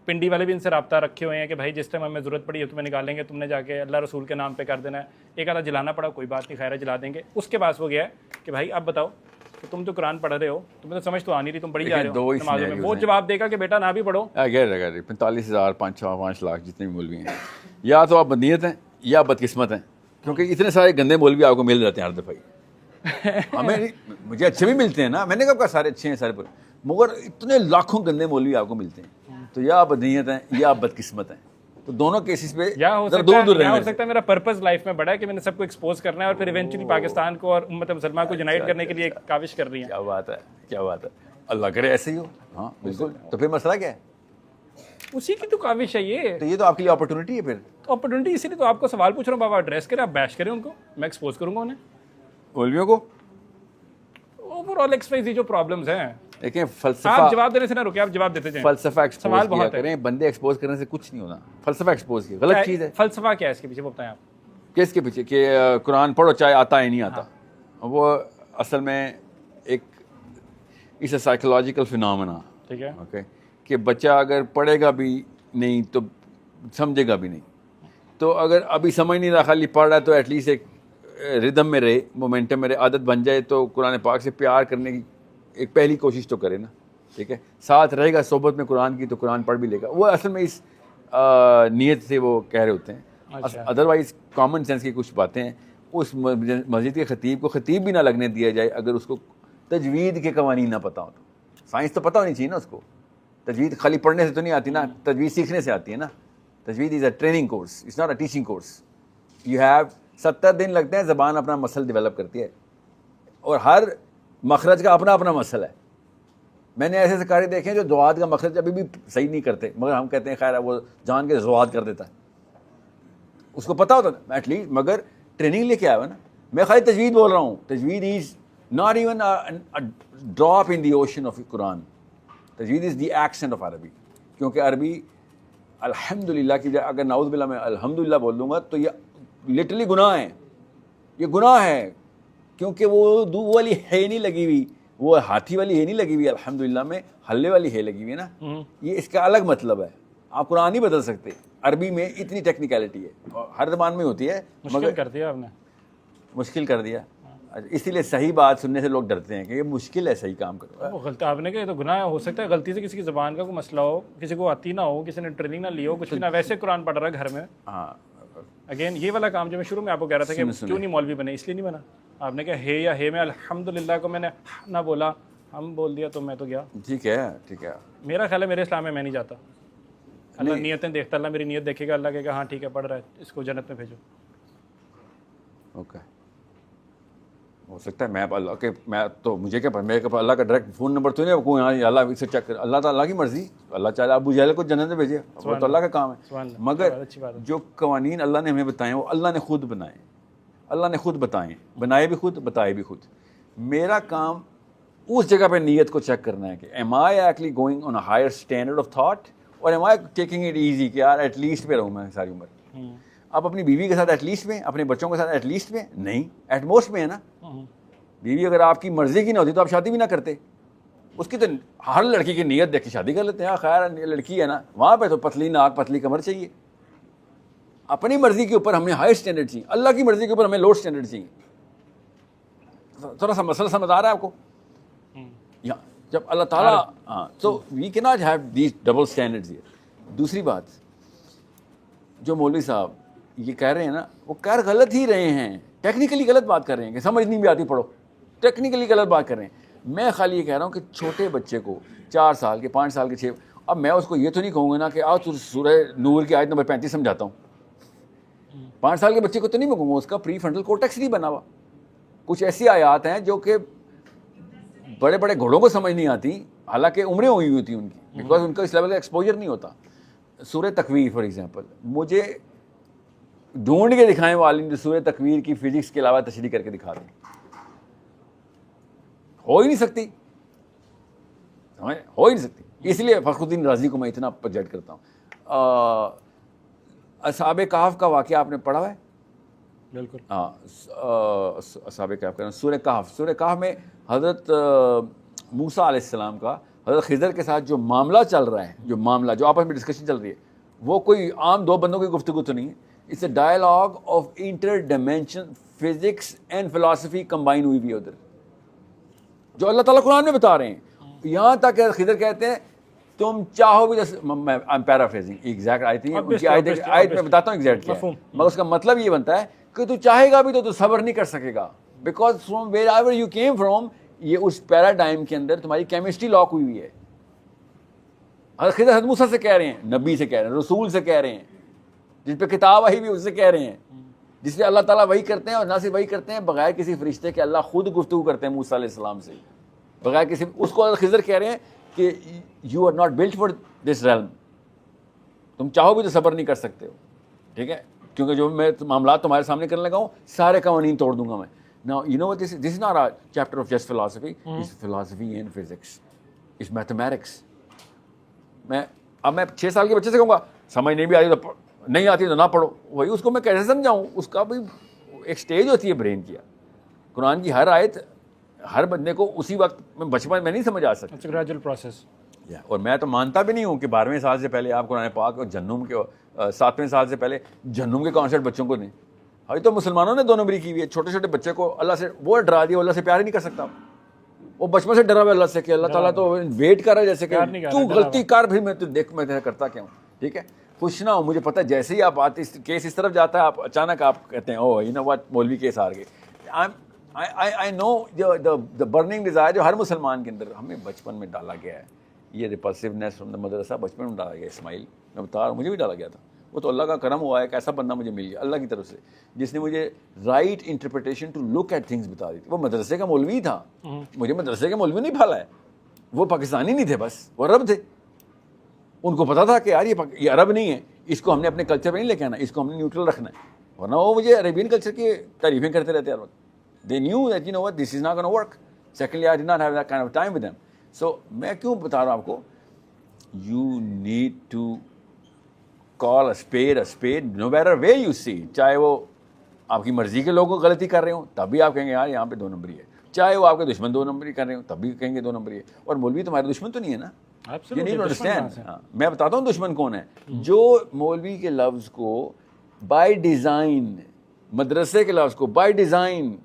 پنڈی والے بھی ان سے رابطہ رکھے ہوئے ہیں کہ بھائی جس ٹائم ہمیں ضرورت پڑی ہے تمہیں نکال لیں گے, تم نے جا کے اللہ رسول کے نام پہ کر دینا ہے. ایک آدھا جلانا پڑا, کوئی بات نہیں, خیر ہے جلا دیں گے. اس کے پاس وہ گیا ہے کہ بھائی اب بتاؤ کہ تم تو قرآن پڑھ رہے ہو, تمہیں تو سمجھ تو آ نہیں رہی, تم پڑھی جا رہے ہو نمازوں میں. وہ جواب دے گا کہ بیٹا نہ بھی پڑھو. 45,000 5 لاکھ جتنے بھی مولوی ہیں, یا تو آپ بدنیت ہیں یا بدقسمت ہیں, کیونکہ اتنے سارے گندے مولوی آپ کو مل جاتے ہیں ہر دفعہ. ہمیں مجھے اچھے بھی ملتے ہیں نا, میں نے کہا سارے اچھے ہیں سارے, مگر اتنے لاکھوں گندے مولوی آپ کو ملتے ہیں. تو یا آپ بدنیت ہیں یا آپ بدقسمت ہیں. تو دونوں کیسز پہ ہو سکتا ہے میرا پرپز لائف میں بڑا ہے کہ میں نے سب کو ایکسپوز کرنا ہے اور پھر ایونچولی پاکستان کو اور امت مسلمہ کو یونائٹ کرنے کے لیے ایک کاوش کر رہی ہیں. کیا بات ہے, کیا بات ہے, اللہ کرے ایسے ہی ہو. ہاں بالکل. تو پھر مسئلہ کیا ہے؟ اسی کی تو کاوش ہے یہ. تو یہ تو آپ کے لیے اپرچونٹی ہے. پھر اپرچونٹی اسی لیے تو آپ کو سوال پوچھ رہا ہوں, بابا ایڈریس کریں, آپ بیش کریں ان کو, میں ایکسپوز کروں گا انہیں, مولویوں کو. اوور آل ایکسپائز جو پرابلمز ہیں. دیکھیں فلسفہ, آپ جواب دینے سے نہ رکے, آپ جواب دیتے جائیں. فلسفہ سوال ایکسپوز کیا کریں, بندے ایکسپوز کرنے سے کچھ نہیں ہونا. فلسفہ ایکسپوز کیا غلط چیز ہے. فلسفہ کیا ہے اس کے پیچھے, وہ بتائیں آپ. کس کے پیچھے؟ کہ قرآن پڑھو چاہے آتا ہے نہیں آتا. وہ اصل میں ایک اس اے سائیکولوجیکل فینومینا. ٹھیک ہے, اوکے, کہ بچہ اگر پڑھے گا بھی نہیں تو سمجھے گا بھی نہیں. تو اگر ابھی سمجھ نہیں رہا, خالی پڑھ رہا ہے, تو ایٹ لیسٹ ایک ردم میں رہے, مومنٹم میں رہے, عادت بن جائے, تو قرآن پاک سے پیار کرنے کی ایک پہلی کوشش تو کرے نا. ٹھیک ہے, ساتھ رہے گا صحبت میں قرآن کی تو قرآن پڑھ بھی لے گا. وہ اصل میں اس نیت سے وہ کہہ رہے ہوتے ہیں. ادروائز کامن سینس کی کچھ باتیں ہیں. اس مسجد کے خطیب کو خطیب بھی نہ لگنے دیا جائے اگر اس کو تجوید کے قوانین نہ پتہ ہو. تو سائنس تو پتہ ہونی چاہیے نا اس کو. تجوید خالی پڑھنے سے تو نہیں آتی نا, تجوید سیکھنے سے آتی ہے نا. تجوید is a training course, it's not a teaching course. You have 70 دن لگتے ہیں, زبان اپنا مسل ڈیولپ کرتی ہے, اور ہر مخرج کا اپنا اپنا مسل ہے. میں نے ایسے قاری دیکھے ہیں جو دعات کا مخرج ابھی بھی صحیح نہیں کرتے, مگر ہم کہتے ہیں خیر وہ جان کے زوات کر دیتا ہے, اس کو پتہ ہوتا ہے ایٹ لیسٹ, مگر ٹریننگ لے کے آیا ہوا نا. میں خالی تجوید بول رہا ہوں. تجوید is not even drop in the ocean of Quran. تجوید از دی ایکسنٹ آف عربی, کیونکہ عربی الحمدللہ کی اگر نعوذ باللہ میں الحمدللہ بول دوں گا تو یہ لٹرلی گناہ ہے. یہ گناہ ہے, کیونکہ وہ دو والی ہے نہیں لگی ہوئی, وہ ہاتھی والی ہے نہیں لگی ہوئی, الحمدللہ میں ہلے والی ہے لگی ہوئی ہے نا. یہ اس کا الگ مطلب ہے. آپ قرآن نہیں بدل سکتے. عربی میں اتنی ٹیکنیکلٹی ہے, ہر زبان میں ہوتی ہے, مشکل کر دیا آپ نے, مشکل کر دیا. اسی لیے صحیح بات سننے سے لوگ ڈرتے ہیں کہ یہ مشکل ہے, صحیح کام کرو. وہ غلط آپ نے کہا, یہ تو گناہ ہو سکتا ہے غلطی سے کسی کی زبان کا کوئی مسئلہ ہو, کسی کو آتی نہ ہو, کسی نے ٹریننگ نہ لی ہو, کچھ بھی نہ, ویسے قرآن پڑھ رہا ہے گھر میں. ہاں اگین یہ والا کام جو میں شروع میں آپ کو کہہ رہا تھا کہ کیوں نہیں مولوی بنے, اس لیے نہیں بنا. آپ نے کہا ہے یا ہے میں الحمدللہ کو میں نے نہ بولا, ہم بول دیا تو میں تو گیا. ٹھیک ہے, ٹھیک ہے. میرا خیال ہے میرے اسلام میں نہیں جاتا. اللہ نیتیں دیکھتا, اللہ میری نیت دیکھے گا, اللہ کہے گا ہاں ٹھیک ہے پڑھ رہا ہے, اس کو جنت میں بھیجو. اوکے, ہو سکتا ہے میں اللہ کے, میں تو مجھے کیا میرے کے پاس اللہ کا ڈائریکٹ فون نمبر تو نہیں ہے کوئی, یہاں اللہ سے چیک کر, اللہ تعالیٰ کی مرضی, اللہ چاہے ابو جہل کو جنت میں بھیجے, وہ تو اللہ کا کام ہے. مگر جو قوانین اللہ نے ہمیں بتائے وہ اللہ نے خود بنائے, اللہ نے خود بتائے, بنائے بھی خود, بتائے بھی خود. میرا کام اس جگہ پہ نیت کو چیک کرنا ہے کہ am I actually going on a higher standard of thought, اور am I taking it easy کہ یار ایٹ لیسٹ پہ رہوں میں ساری عمر. آپ اپنی بیوی کے ساتھ ایٹ لیسٹ میں, اپنے بچوں کے ساتھ ایٹ لیسٹ میں نہیں, ایٹ موسٹ میں ہے نا. بیوی اگر آپ کی مرضی کی نہ ہوتی تو آپ شادی بھی نہ کرتے. اس کی تو ہر لڑکی کی نیت دیکھ کے شادی کر لیتے ہیں, خیر لڑکی ہے نا, وہاں پہ تو پتلی ناک پتلی کمر چاہیے. اپنی مرضی کے اوپر ہمیں ہائی اسٹینڈرڈ چاہیے, اللہ کی مرضی کے اوپر ہمیں لو اسٹینڈرڈ چاہیے. تھوڑا سا مسئلہ سمجھ آ رہا ہے آپ کو؟ جب اللہ تعالیٰ, ہاں, تو وی کی not have these double standards here. دوسری بات, جو مولوی صاحب یہ کہہ رہے ہیں نا, وہ کہہ غلط ہی رہے ہیں, ٹیکنیکلی غلط بات کر رہے ہیں کہ سمجھ نہیں بھی آتی پڑھو, ٹیکنیکلی غلط بات کر رہے ہیں. میں خالی یہ کہہ رہا ہوں کہ چھوٹے بچے کو 4 سال کے 5 سال کے 6, اب میں اس کو یہ تو نہیں کہوں گا نا کہ آؤ تو سورہ نور کی آیت نمبر 35 سمجھاتا ہوں. 5 سال کے بچے کو تو نہیں میں کہوں گا, اس کا پری فرنٹل کورٹیکس نہیں بنا ہوا. کچھ ایسی آیات ہیں جو کہ بڑے بڑے گھوڑوں کو سمجھ نہیں آتی, حالانکہ عمریں ہوئی ہوتی ان کی, بیکاز ان کا اس لیول کا ایکسپوجر نہیں ہوتا. سورہ تکویر فار ایگزامپل, مجھے ڈھونڈ کے دکھائیں وہ عالم جو سورہ تکویر کی فزکس کے علاوہ تشریح کر کے دکھا دیں, ہو ہی نہیں سکتی, ہو ہی نہیں سکتی. اس لیے فخر الدین رازی کو میں اتنا پروجیکٹ کرتا ہوں. اصحاب کہف کا واقعہ آپ نے پڑھا ہے؟ بالکل. ہاں, اصحاب کہف کا سورہ کہف, سورہ کہف میں حضرت موسیٰ علیہ السلام کا حضرت خضر کے ساتھ جو معاملہ چل رہا ہے, جو آپس میں ڈسکشن چل رہی ہے, وہ کوئی عام دو بندوں کی گفتگو تو نہیں ہے. It's a dialogue of inter dimension physics and philosophy combine ہوئی ہے ادھر, جو اللہ تعالیٰ قرآن میں بتا رہے ہیں. یہاں تک خضر کہتے ہیں تم چاہو بھی, میں پیرافریزنگ ایگزیکٹ آیت میں بتاتا ہوں ایگزیکٹ کیا, مگر اس کا مطلب یہ بنتا ہے کہ تو چاہے گا بھی تو صبر نہیں کر سکے گا, because from wherever you came from, یہ اس پیراڈائم کے اندر تمہاری کیمسٹری لاک ہوئی ہوئی ہے. حضرت خضر حضرت موسیٰ سے کہہ رہے ہیں, نبی سے کہہ رہے ہیں, رسول سے کہہ رہے ہیں, جس پہ کتاب آئی بھی اس سے کہہ رہے ہیں, جس پہ اللہ تعالیٰ وحی کرتے ہیں, اور نہ صرف وحی کرتے ہیں بغیر کسی فرشتے کے, اللہ خود گفتگو کرتے ہیں موسیٰ علیہ السلام سے بغیر کسی. اس کو حضرت خضر کہہ رہے ہیں کہ you are not built for this realm, تم چاہو بھی تو صبر نہیں کر سکتے ہو, ٹھیک ہے, کیونکہ جو میں معاملات تمہارے سامنے کرنے لگا ہوں سارے قوانین توڑ دوں گا میں. Now, you know what this is not a chapter of just philosophy, it's philosophy and physics, it's mathematics. اب میں 6 سال کے بچے سے کہوں گا سمجھ نہیں بھی آتی تو نہیں آتی تو نہ پڑھو, وہی اس کو میں کیسے سمجھاؤں؟ اس کا بھی ایک سٹیج ہوتی ہے برین کی. قرآن کی ہر آیت ہر بندے کو اسی وقت میں بچپن میں نہیں سمجھ آ سکتی. It's a gradual process. اور میں تو مانتا بھی نہیں ہوں کہ 12ویں سال سے پہلے آپ قرآن پاک اور جہنم کے 7ویں سال سے پہلے جہنم کے کانسیپٹ بچوں کو دیں. ابھی تو مسلمانوں نے 2 نمبری کی ہوئی ہے. چھوٹے چھوٹے بچے کو اللہ سے وہ ڈرا دیا, اللہ سے پیار ہی نہیں کر سکتا. وہ بچپن سے ڈرا ہوا اللہ سے کہ اللہ تعالیٰ تو ویٹ کر رہا ہے جیسے کہ تو غلطی کر, پھر میں تو دیکھ میں کرتا کیا ہوں, ٹھیک ہے, خوش نہ ہو. مجھے پتہ ہے جیسے ہی آپ آتے کیس اس طرف جاتا ہے آپ اچانک آپ کہتے ہیں او یو نو واٹ مولوی کیس آ گئے. I know the burning desire جو ہر مسلمان کے اندر ہمیں بچپن میں ڈالا گیا ہے, یہ ریپلسونیس فرام دا مدرسہ بچپن میں ڈالا گیا. اسماعیل میں بتا رہا ہوں مجھے بھی ڈالا گیا تھا. وہ تو اللہ کا کرم ہوا ہے, ایک ایسا بندہ مجھے مل گیا اللہ کی طرف سے جس نے مجھے right interpretation to look at things بتا دی تھی. وہ مدرسے کا مولوی تھا, مجھے مدرسے کا مولوی نہیں پالا ہے. وہ پاکستانی نہیں تھے, بس وہ عرب تھے. ان کو پتا تھا کہ یار یہ عرب نہیں ہے, اس کو ہم نے اپنے کلچر پہ نہیں لے کے آنا, اس کو ہم نے نیوٹرل رکھنا ہے. ورنہ وہ مجھے عربین کلچر کی تعریفیں کرتے رہتے ہر وقت. They knew that you know what this is not going to work. Secondly, I did not have that kind of time with them. So میں کیوں بتا رہا ہوں آپ کو, you need to call a spade no matter where you see. چاہے وہ آپ کی مرضی کے لوگ غلطی کر رہے ہوں تب بھی آپ کہیں گے یار یہاں پہ 2 نمبری ہے, چاہے وہ آپ کے دشمن 2 نمبری کر رہے ہوں تب بھی کہیں گے 2 نمبری ہے. اور مولوی تمہارے دشمن تو نہیں ہے نا. You need to understand. میں بتاتا ہوں دشمن کون ہے. جو مولوی کے لفظ کو بائی ڈیزائن, مدرسے کے لفظ کو بائی ڈیزائن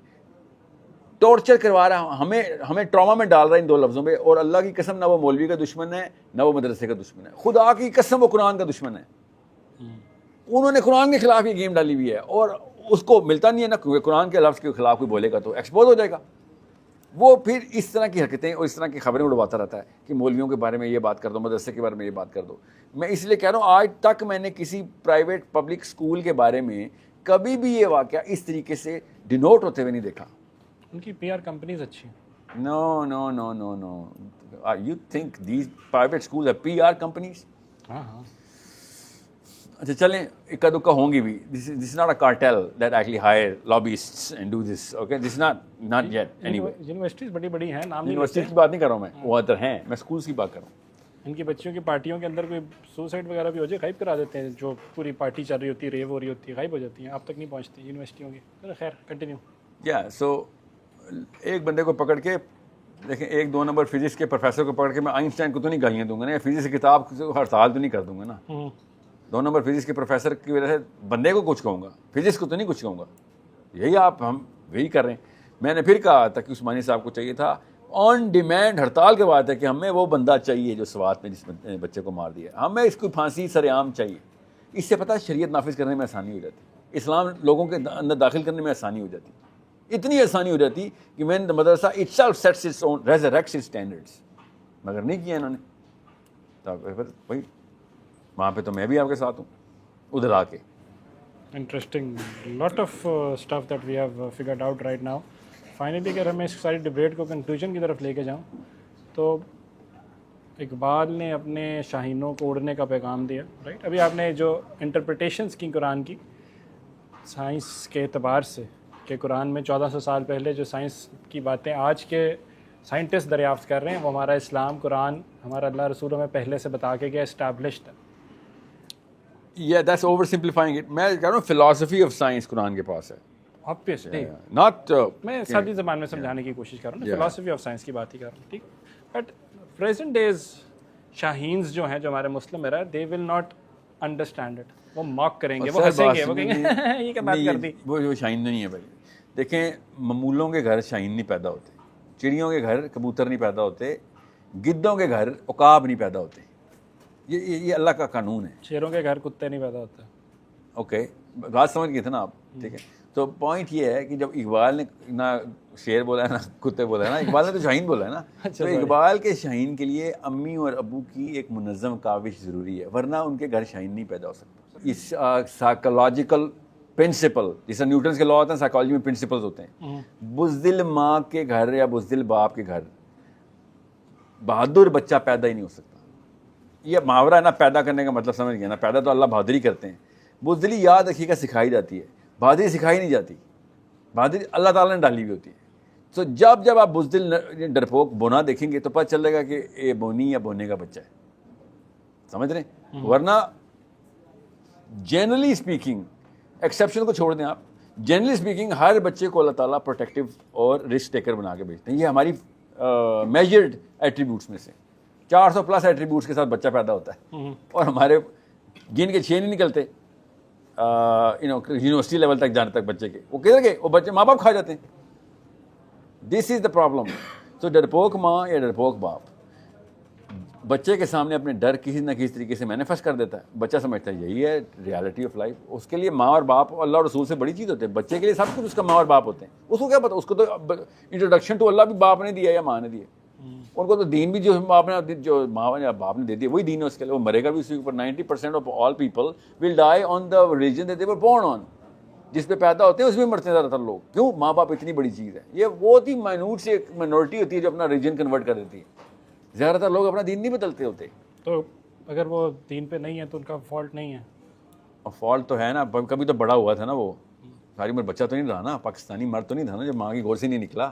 ٹارچر کروا رہا ہے, ہمیں ٹراما میں ڈال رہا ہے ان 2 لفظوں پہ. اور اللہ کی قسم نہ وہ مولوی کا دشمن ہے نہ وہ مدرسے کا دشمن ہے, خدا کی قسم وہ قرآن کا دشمن ہے. انہوں نے قرآن کے خلاف یہ گیم ڈالی ہوئی ہے اور اس کو ملتا نہیں ہے نا, کیونکہ قرآن کے لفظ کے خلاف کوئی بولے گا تو ایکسپوز ہو جائے گا. وہ پھر اس طرح کی حرکتیں اور اس طرح کی خبریں اڑواتا رہتا ہے کہ مولویوں کے بارے میں یہ بات کر دو, مدرسے کے بارے میں یہ بات کر دو. میں اس لیے کہہ رہا ہوں آج تک میں نے کسی پرائیویٹ پبلک اسکول کے بارے میں کبھی بھی یہ واقعہ اس طریقے سے ڈینوٹ ہوتے ہوئے نہیں دیکھا. ان کی پی آر کمپنیز اچھی ہیں. No. You think these private schools are PR companies? ہاں. اچھا چلیں اکا دکا ہوں گی بھی. This is not a cartel that actually hire lobbyists and do this. Okay, this is not yet anyway. Universities بڑی ہیں, نام نہیں یونیورسٹی کی بات نہیں کر رہا ہوں میں, وہ ادھر ہیں, میں اسکولس کی بات کر رہا ہوں. ان کی بچیوں کی پارٹیوں کے اندر کوئی سوسائڈ وغیرہ بھی ہو جائے غائب کرا دیتے ہیں. جو پوری پارٹی چل رہی ہوتی ہے, ریو ہو رہی ہوتی ہے, غائب ہو جاتی ہیں, آپ تک نہیں پہنچتی یونیورسٹیوں کی. خیر کنٹینیو. سو ایک بندے کو پکڑ کے دیکھیں, 1-2 نمبر فزکس کے پروفیسر کو پکڑ کے میں آئنسٹائن کو تو نہیں گالیاں دوں گا نا, فزکس کی کتاب ہڑتال تو نہیں کر دوں گا نا. 2 نمبر فزکس کے پروفیسر کی وجہ سے بندے کو کچھ کہوں گا, فزکس کو تو نہیں کچھ کہوں گا. یہی ہم وہی کر رہے ہیں. میں نے پھر کہا تھا کہ عثمانی صاحب کو چاہیے تھا آن ڈیمانڈ ہڑتال کے بعد ہے کہ ہمیں وہ بندہ چاہیے جو سوات میں جس بچے کو مار دیا, ہمیں اس کو پھانسی سر عام چاہیے. اس سے پتہ شریعت نافذ کرنے میں آسانی ہو جاتی, اسلام لوگوں کے اندر داخل کرنے میں آسانی ہو جاتی, اتنی آسانی ہو جاتی کہ میں نے مدرسہ itself sets its own resurrects its standards. مگر نہیں کیا انہوں نے. تو بھائی وہاں پہ تو میں بھی آپ کے ساتھ ہوں ادھر آ کے. Interesting lot of stuff that we have figured out right now. Finally اگر ہمیں اس ساری ڈبیٹ کو کنکلوژن کی طرف لے کے جاؤں تو اقبال نے اپنے شاہینوں کو اڑنے کا پیغام دیا, رائٹ. ابھی آپ نے جو انٹرپریٹیشنس کی قرآن کی سائنس کے اعتبار سے کہ قرآن میں 1400 سال پہلے جو سائنس کی باتیں آج کے سائنٹسٹ دریافت کر رہے ہیں, وہ ہمارا اسلام, قرآن, ہمارا اللہ رسولوں میں پہلے سے بتا کے گیا, اسٹیبلشڈ ہے. that's oversimplifying it. میں کہہ رہا ہوں فلاسفی آف سائنس قرآن کے پاس ہے. Obviously. Not میں سادی زبان میں سمجھانے کی کوشش کر رہا ہوں, فلاسفی آف سائنس کی بات ہی کر رہا ہوں, ٹھیک. بٹ present days شاہینز جو ہیں جو ہمارے مسلم میرا they will not understand it. وہ موک کریں گے, وہ ہنسیں گے, وہ کہیں گے یہ کیا بات کر دی. وہ شاہین نہیں ہے بھائی. دیکھیں ممولوں کے گھر شاہین نہیں پیدا ہوتے, چڑیوں کے گھر کبوتر نہیں پیدا ہوتے, گدوں کے گھر عقاب نہیں پیدا ہوتے. یہ اللہ کا قانون ہے. شیروں کے گھر کتے نہیں پیدا ہوتے. اوکے, بات سمجھ گئے تھے نا آپ, ٹھیک ہے. تو پوائنٹ یہ ہے کہ جب اقبال نے نہ شیر بولا ہے نہ کتے بولا ہے نا, اقبال نے تو شاہین بولا ہے نا. تو اقبال کے شاہین کے لیے امی اور ابو کی ایک منظم کاوش ضروری ہے, ورنہ ان کے گھر شاہین نہیں پیدا ہو سکتا. اس سائیکولوجیکل پرنسپل, جیسے نیوٹنس کے لا ہوتے ہیں, سائیکالوجی میں پرنسپلز ہوتے ہیں. بزدل ماں کے گھر یا بزدل باپ کے گھر بہادر بچہ پیدا ہی نہیں ہو سکتا. یہ محاورہ ہے نا, پیدا کرنے کا مطلب سمجھ گیا نا. پیدا تو اللہ بہادری کرتے ہیں, بزدلی یاد رکھیے گا سکھائی جاتی ہے, بہادری سکھائی نہیں جاتی. بہادری اللہ تعالیٰ نے ڈالی ہوئی ہوتی ہے. تو جب آپ بزدل ڈرپوک بونا دیکھیں گے تو پتہ چلے گا کہ یہ بونی یا بونے کا بچہ ہے. سمجھ رہے ہیں؟ ورنہ جنرلی اسپیکنگ, ایکسیپشن کو چھوڑ دیں آپ, جنرلی اسپیکنگ ہر بچے کو اللہ تعالیٰ پروٹیکٹیو اور رسک ٹیکر بنا کے بھیجتے ہیں. یہ ہماری میجرڈ ایٹریبیوٹس میں سے 400+ ایٹریبیوٹس کے ساتھ بچہ پیدا ہوتا ہے, اور ہمارے گن کے 6 نہیں نکلتے یونیورسٹی لیول تک جانے تک بچے کے. وہ کدھر گئے؟ وہ بچے ماں باپ کھا جاتے ہیں. دس از دا پرابلم. تو ڈرپوک ماں یا ڈرپوک باپ بچے کے سامنے اپنے ڈر کسی نہ کسی طریقے سے مینیفیسٹ کر دیتا ہے. بچہ سمجھتا ہے یہی ہے ریالٹی آف لائف. اس کے لیے ماں اور باپ اللہ اور رسول سے بڑی چیز ہوتے ہیں. بچے کے لیے سب کچھ اس کا ماں اور باپ ہوتے ہیں. اس کو کیا پتا, اس کو تو انٹروڈکشن ٹو اللہ بھی باپ نے دیا یا ماں نے دیا. ان کو تو دین بھی جو باپ نے, جو ماں یا باپ نے دے دیا وہی دین ہے اس کے لیے. وہ مرے گا بھی اسی کے اوپر. 90% of all people will die on the religion that they were born on. جس پہ پیدا ہوتے ہیں اس میں مرتے ہیں زیادہ تر لوگ. کیوں؟ ماں باپ اتنی بڑی چیز ہے. یہ بہت ہی مائنوٹ سی ایک مائنورٹی ہوتی ہے جو اپنا ریلیجن کنورٹ کر دیتی ہے. زیادہ تر لوگ اپنا دین نہیں بدلتے ہوتے. تو اگر وہ دین پہ نہیں ہے تو ان کا فالٹ نہیں ہے. فالٹ تو ہے نا, کبھی تو بڑا ہوا تھا نا. وہ ساری عمر بچہ تو نہیں رہا نا, پاکستانی مرد تو نہیں تھا نا جو ماں کی گور سے نہیں نکلا.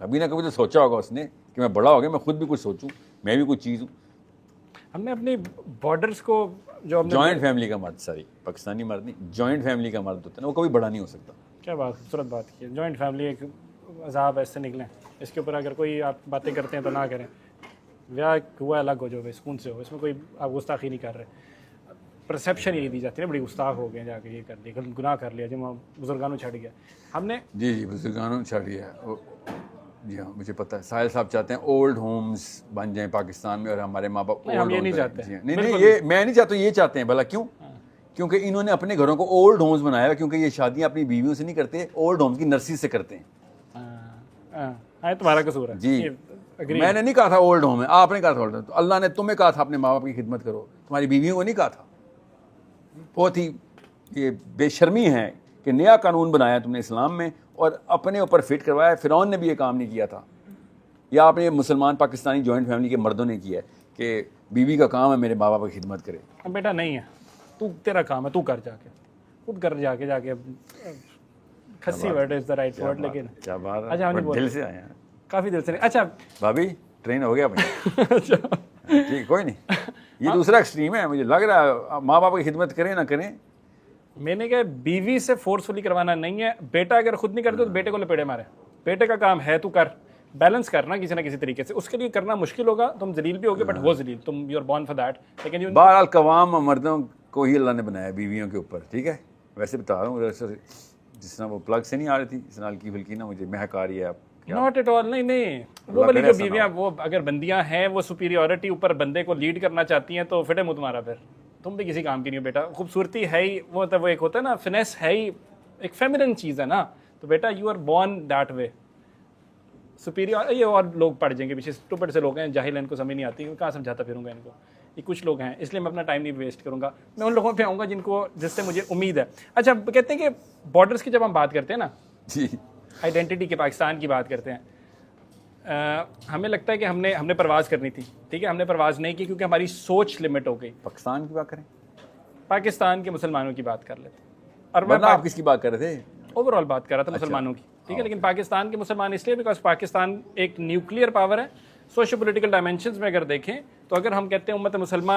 کبھی نہ کبھی تو سوچا ہوگا اس نے کہ میں بڑا ہو گیا, میں خود بھی کچھ سوچوں, میں بھی کچھ چیز ہوں. ہم نے اپنی بارڈرز کو جو جوائنٹ فیملی کا مرد, ساری پاکستانی مرد نہیں, جوائنٹ فیملی کا مرد ہوتا ہے نا, وہ کبھی بڑا نہیں ہو سکتا. کیا بات, خوبصورت بات کی ہے. جوائنٹ فیملی ایک عذاب ایسے نکلیں, اس کے اوپر اگر کوئی آپ باتیں کرتے ہیں تو نہ کریں. بیاہ ہوا الگ ہو, جو سکون سے ہو, اس میں کوئی آپ گستاخی نہیں کر رہے. پرسیپشن یہی دی جاتی ہے نا, بڑی گستاخ ہو گئے, جا کے یہ کر لیا, گناہ کر لیا, جو بزرگانوں چھڑ گیا. ہم نے جی بزرگانوں چھڑ گیا. جی ہاں مجھے پتہ ہے. ساحل صاحب چاہتے ہیں اولڈ ہومز بن جائیں پاکستان میں, اور ہمارے ماں باپ ہم یہ نہیں چاہتے. نہیں یہ میں نہیں چاہتا, یہ چاہتے ہیں. بھلا کیوں؟ کیونکہ انہوں نے اپنے گھروں کو اولڈ ہومز بنایا ہے. کیونکہ یہ شادیاں اپنی بیویوں سے نہیں کرتے, اولڈ ہومز کی نرسری سے کرتے ہیں. تمہارا قصور ہے. جی میں نے نہیں کہا تھا اولڈ ہوم ہے, آپ نے کہا تھا اولڈ ہوم. تو اللہ نے تمہیں کہا تھا اپنے ماں باپ کی خدمت کرو, تمہاری بیویوں کو نہیں کہا تھا. بہت ہی یہ بے شرمی ہے کہ نیا قانون بنایا تم نے اسلام میں اور اپنے اوپر فٹ کروایا. فرعون نے بھی یہ کام نہیں کیا تھا, یا آپ نے مسلمان پاکستانی جوائنٹ فیملی کے مردوں نے کیا ہے کہ بیوی کا کام ہے میرے ماں باپ کی خدمت کرے. بیٹا نہیں ہے, تو تیرا کام ہے, تو کر جا کے, خود کر جا کے کھسی word is the right word. لیکن کیا بات ہے, اچھا دل سے آیا, کافی دل سے. اچھا بھابھی ٹرین ہو گیا بھائی. ٹھیک, کوئی نہیں, یہ دوسرا ایکسٹریم ہے. مجھے لگ رہا ہے ماں باپ کی خدمت کریں نہ کریں. میں نے کہا بیوی سے فورسفلی کروانا نہیں ہے. بیٹا اگر خود نہیں کرتے تو بیٹے کو لپیڑے مارے. بیٹے کا کام ہے تو کر, بیلنس کرنا کسی نہ کسی طریقے سے. اس کے لیے کرنا مشکل ہوگا, تم ذلیل بھی ہوگے, بٹ وہ ذلیل, تم you are born for that. لیکن بہرحال قوام مردوں کو ہی اللہ نے بنایا بیویوں کے اوپر. ٹھیک ہے, ویسے بتا رہا ہوں جس طرح وہ پلگ سے نہیں آ رہی تھی, اس طرح ہلکی پھلکی نا مجھے مہک آ رہی ہے. آپ ناٹ ایٹ آل. نہیں وہ والی جو بیویاں, وہ اگر بندیاں ہیں, وہ سپیریورٹی اوپر بندے کو لیڈ کرنا چاہتی ہیں تو فٹے منہ تمہارا. پھر تم بھی کسی کام کی نہیں ہو بیٹا. خوبصورتی ہے ہی وہ ایک ہوتا ہے نا, فنیس ہے ہی ایک فیمنن چیز ہے نا. تو بیٹا you are born that way. Superior یہ اور لوگ پڑ جائیں گے پیچھے, اسٹوپڈ سے لوگ ہیں, جاہل ہیں, ان کو سمجھ نہیں آتی, کہاں سمجھاتا پھروں گا ان کو. یہ کچھ لوگ ہیں, اس لیے میں اپنا ٹائم نہیں ویسٹ کروں گا. میں ان لوگوں پہ آؤں گا جس سے مجھے امید ہے. اچھا کہتے ہیں کہ بارڈرس کی جب ہم بات کرتے ہیں نا, جی آئیڈینٹی کے پاکستان کی بات کرتے ہیں, ہمیں لگتا ہے کہ ہم نے پرواز کرنی تھی. ٹھیک ہے, ہم نے پرواز نہیں کی کیونکہ ہماری سوچ لمٹ ہو گئی. پاکستان کی بات کریں, پاکستان کے مسلمانوں کی بات کر لیتے. اور میں آپ کس کی بات کر رہے تھے؟ اوور آل بات کر رہا تھا مسلمانوں کی. ٹھیک ہے, لیکن پاکستان کے مسلمان اس لیے بیکاز پاکستان ایک نیوکلیئر پاور ہے. سوشو پولیٹیکل ڈائمینشنز میں اگر دیکھیں تو اگر ہم کہتے ہیں امت مسلمہ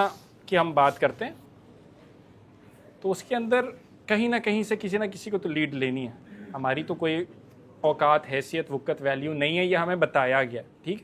کی ہم بات کرتے ہیں تو اس کے اندر کہیں نہ کہیں سے کسی نہ کسی کو تو لیڈ لینی ہے. ہماری تو کوئی اوقات, حیثیت, وقت, ویلیو نہیں ہے, یہ ہمیں بتایا گیا. ٹھیک,